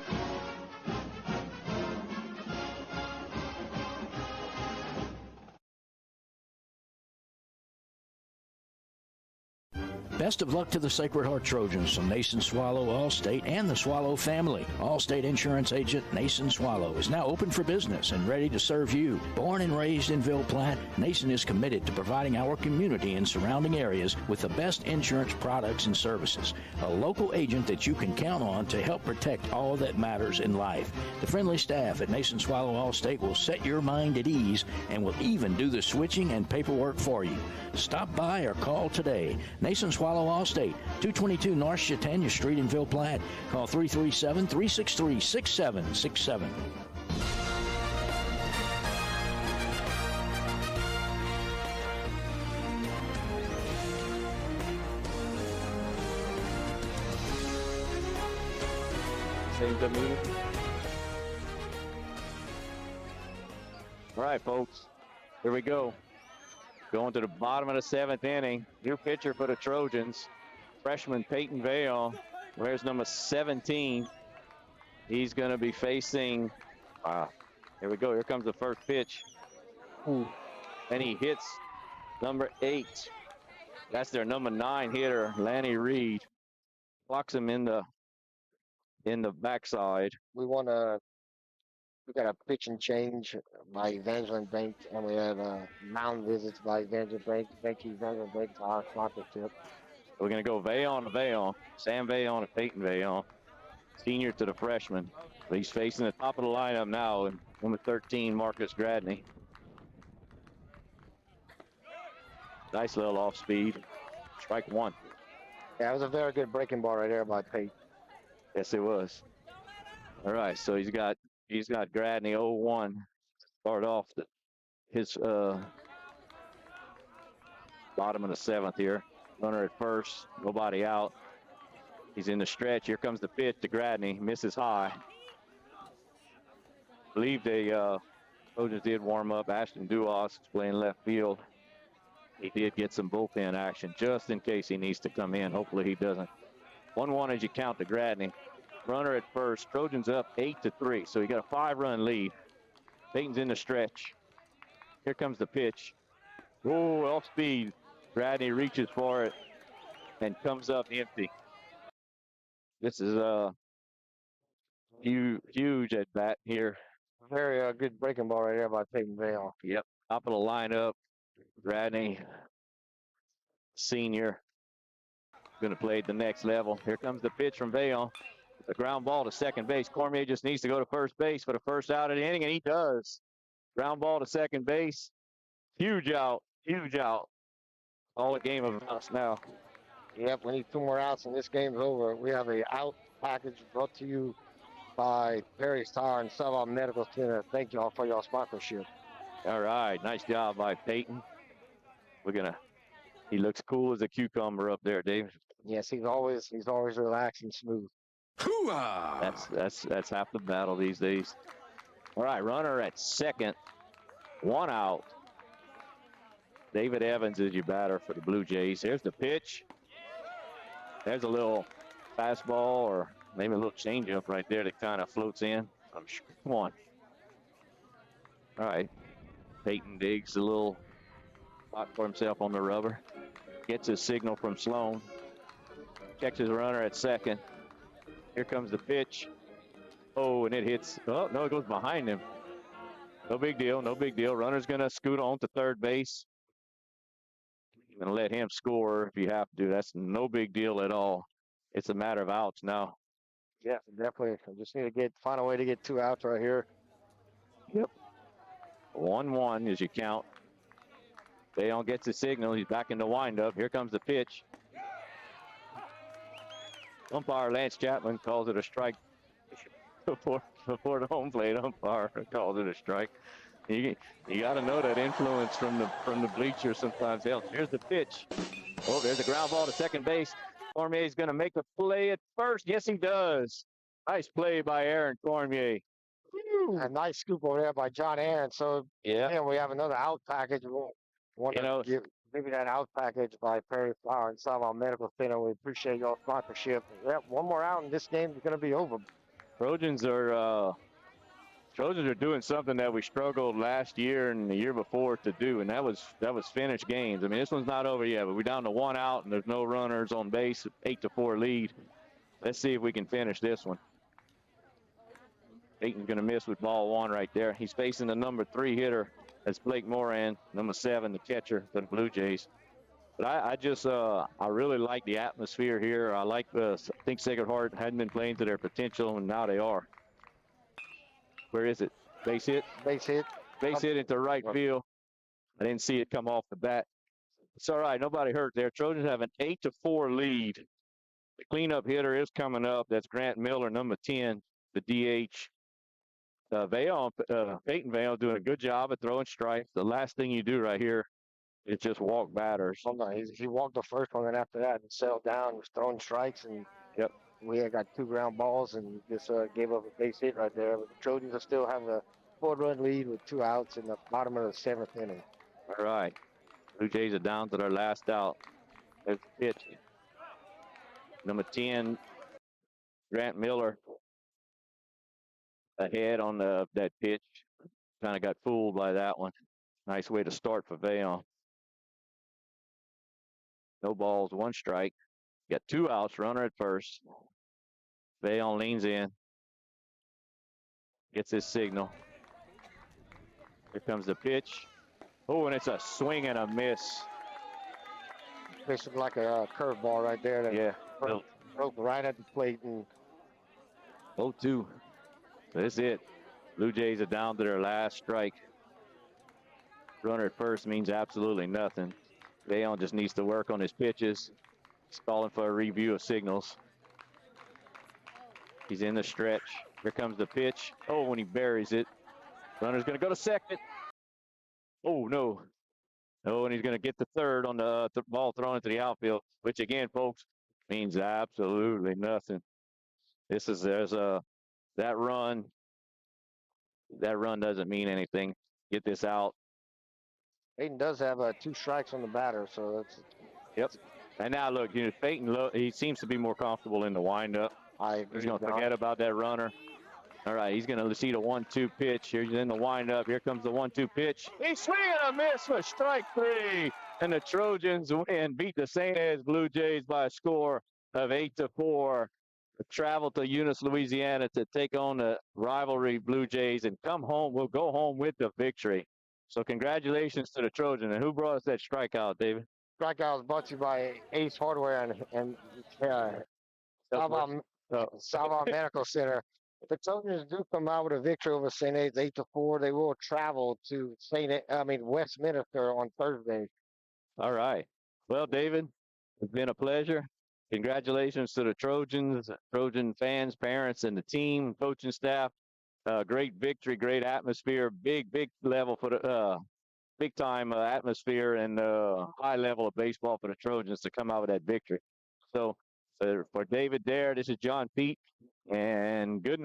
Best of luck to the Sacred Heart Trojans from Nason Swallow, Allstate, and the Swallow family. Allstate Insurance Agent Nason Swallow is now open for business and ready to serve you. Born and raised in Ville Platte, Nason is committed to providing our community and surrounding areas with the best insurance products and services. A local agent that you can count on to help protect all that matters in life. The friendly staff at Nason Swallow Allstate will set your mind at ease and will even do the switching and paperwork for you. Stop by or call today. Nason Swallow Allstate, 222 North Chautauqua Street in Ville Platte. Call 337-363-6767. Same to me. All right, folks, here we go. Going to the bottom of the 7th inning. New pitcher for the Trojans, freshman Peyton Vale. Where's number 17? He's going to be facing, here we go. Here comes the first pitch. And he hits number 8. That's their number 9 hitter, Lanny Reed. Blocks him in the backside. We got a pitch and change by Evangeline Bank, and we had mound visits by Evangeline Bank. Thank you, Evangeline Bank, for our sponsorship. We're going to go Vayon to Vayon. Sam Vayon and Peyton Vayon. Senior to the freshman. But he's facing the top of the lineup now, and number 13, Marcus Gradney. Nice little off speed. Strike 1. Yeah, it was a very good breaking ball right there by Peyton. Yes, it was. All right, so he's got Gradney 0-1. Start off his bottom of the 7th here. Runner at first, nobody out. He's in the stretch. Here comes the pitch to Gradney. Misses high. I believe the Trojans did warm up. Ashton Duas is playing left field. He did get some bullpen action just in case he needs to come in. Hopefully he doesn't. 1-1 as you count to Gradney. Runner at first. Trojans up 8-3. So you got a 5-run lead. Peyton's in the stretch. Here comes the pitch. Oh, off speed. Gradney reaches for it and comes up empty. This is a huge at bat here. Very good breaking ball right there by Peyton Vale. Yep. Top of the lineup. Gradney, senior, going to play at the next level. Here comes the pitch from Vale. The ground ball to second base. Cormier just needs to go to first base for the first out of the inning, and he does. Ground ball to second base. Huge out. Huge out. All a game of us now. Yep, we need 2 more outs and this game's over. We have a out package brought to you by Perry's Tire and Savoy Medical Center. Thank you all for your sponsorship. All right, nice job by Peyton. He looks cool as a cucumber up there, David. Yes, he's always relaxed and smooth. That's half the battle these days. All right, runner at second, 1 out. David Evans is your batter for the Blue Jays. Here's the pitch. There's a little fastball or maybe a little changeup right there that kind of floats in. I'm sure. Come on. All right. Peyton digs a little spot for himself on the rubber. Gets his signal from Sloan. Checks his runner at second. Here comes the pitch. Oh, and it hits. Oh, no, it goes behind him. No big deal. No big deal. Runner's going to scoot on to third base. You're going to let him score if you have to. That's no big deal at all. It's a matter of outs now. Yeah, definitely. I just need to find a way to get 2 outs right here. Yep. 1-1 as you count. Bayon gets the signal. He's back in the windup. Here comes the pitch. Umpire Lance Chapman calls it a strike before the home plate umpire calls it a strike. You got to know that influence from the bleachers sometimes helps. Here's the pitch. Oh, there's a ground ball to second base. Cormier's going to make the play at first. Yes, he does. Nice play by Aaron Cormier. A nice scoop over there by John Aaron. So, yeah, we have another out package. Want to give maybe that out package by Perry Flower and Savon Medical Center. We appreciate your sponsorship. Yeah, one more out and this game is going to be over. Trojans are doing something that we struggled last year and the year before to do, and that was finish games. I mean, this one's not over yet, but we're down to 1 out and there's no runners on base. 8-4 lead. Let's see if we can finish this one. Peyton's going to miss with ball 1 right there. He's facing the number 3 hitter. That's Blake Moran, number 7, the catcher for the Blue Jays. But I really like the atmosphere here. I think Sacred Heart hadn't been playing to their potential, and now they are. Where is it? Base hit? Base hit. Base hit into right field. I didn't see it come off the bat. It's all right. Nobody hurt there. Trojans have an 8-4 lead. The cleanup hitter is coming up. That's Grant Miller, number 10, the DH. Peyton Vail doing a good job at throwing strikes. The last thing you do right here is just walk batters. Oh, no, he walked the first one, and after that, he settled down, was throwing strikes, and we had got 2 ground balls and just gave up a base hit right there. But the Trojans will still have a 4-run lead with 2 outs in the bottom of the 7th inning. All right. Blue Jays are down to their last out. There's the pitch. Number 10, Grant Miller. Ahead on that pitch. Kind of got fooled by that one. Nice way to start for Vail. No balls, 1 strike. Got 2 outs, runner at first. Vail leans in. Gets his signal. Here comes the pitch. Oh, and it's a swing and a miss. This is like a curveball right there. That broke right at the plate. And 0-2. That's it. Blue Jays are down to their last strike. Runner at first means absolutely nothing. Vail just needs to work on his pitches. He's calling for a review of signals. He's in the stretch. Here comes the pitch. Oh, when he buries it. Runner's going to go to second. Oh, no. Oh, and he's going to get the third on the ball thrown into the outfield, which again, folks, means absolutely nothing. That run doesn't mean anything. Get this out. Peyton does have 2 strikes on the batter, so that's. Yep. And now look, Peyton, he seems to be more comfortable in the windup. He's going to forget about that runner. All right, he's going to see the 1-2 pitch. Here's in the windup. Here comes the 1-2 pitch. He's swinging a miss for strike 3. And the Trojans win, beat the St. Ed's Blue Jays by a score of 8-4. Travel to Eunice, Louisiana to take on the rivalry Blue Jays and come home. We'll go home with the victory. So congratulations to the Trojans. And who brought us that strikeout, David? Strikeout was brought to you by Ace Hardware and Savon Medical Center. If the Trojans do come out with a victory over St. A's 8-4, they will travel to Westminster on Thursday. All right. Well, David, it's been a pleasure. Congratulations to the Trojans, Trojan fans, parents, and the team, coaching staff. Great victory, great atmosphere, big level for the big time atmosphere and high level of baseball for the Trojans to come out with that victory. So for David Dare, this is John Pete, and good night.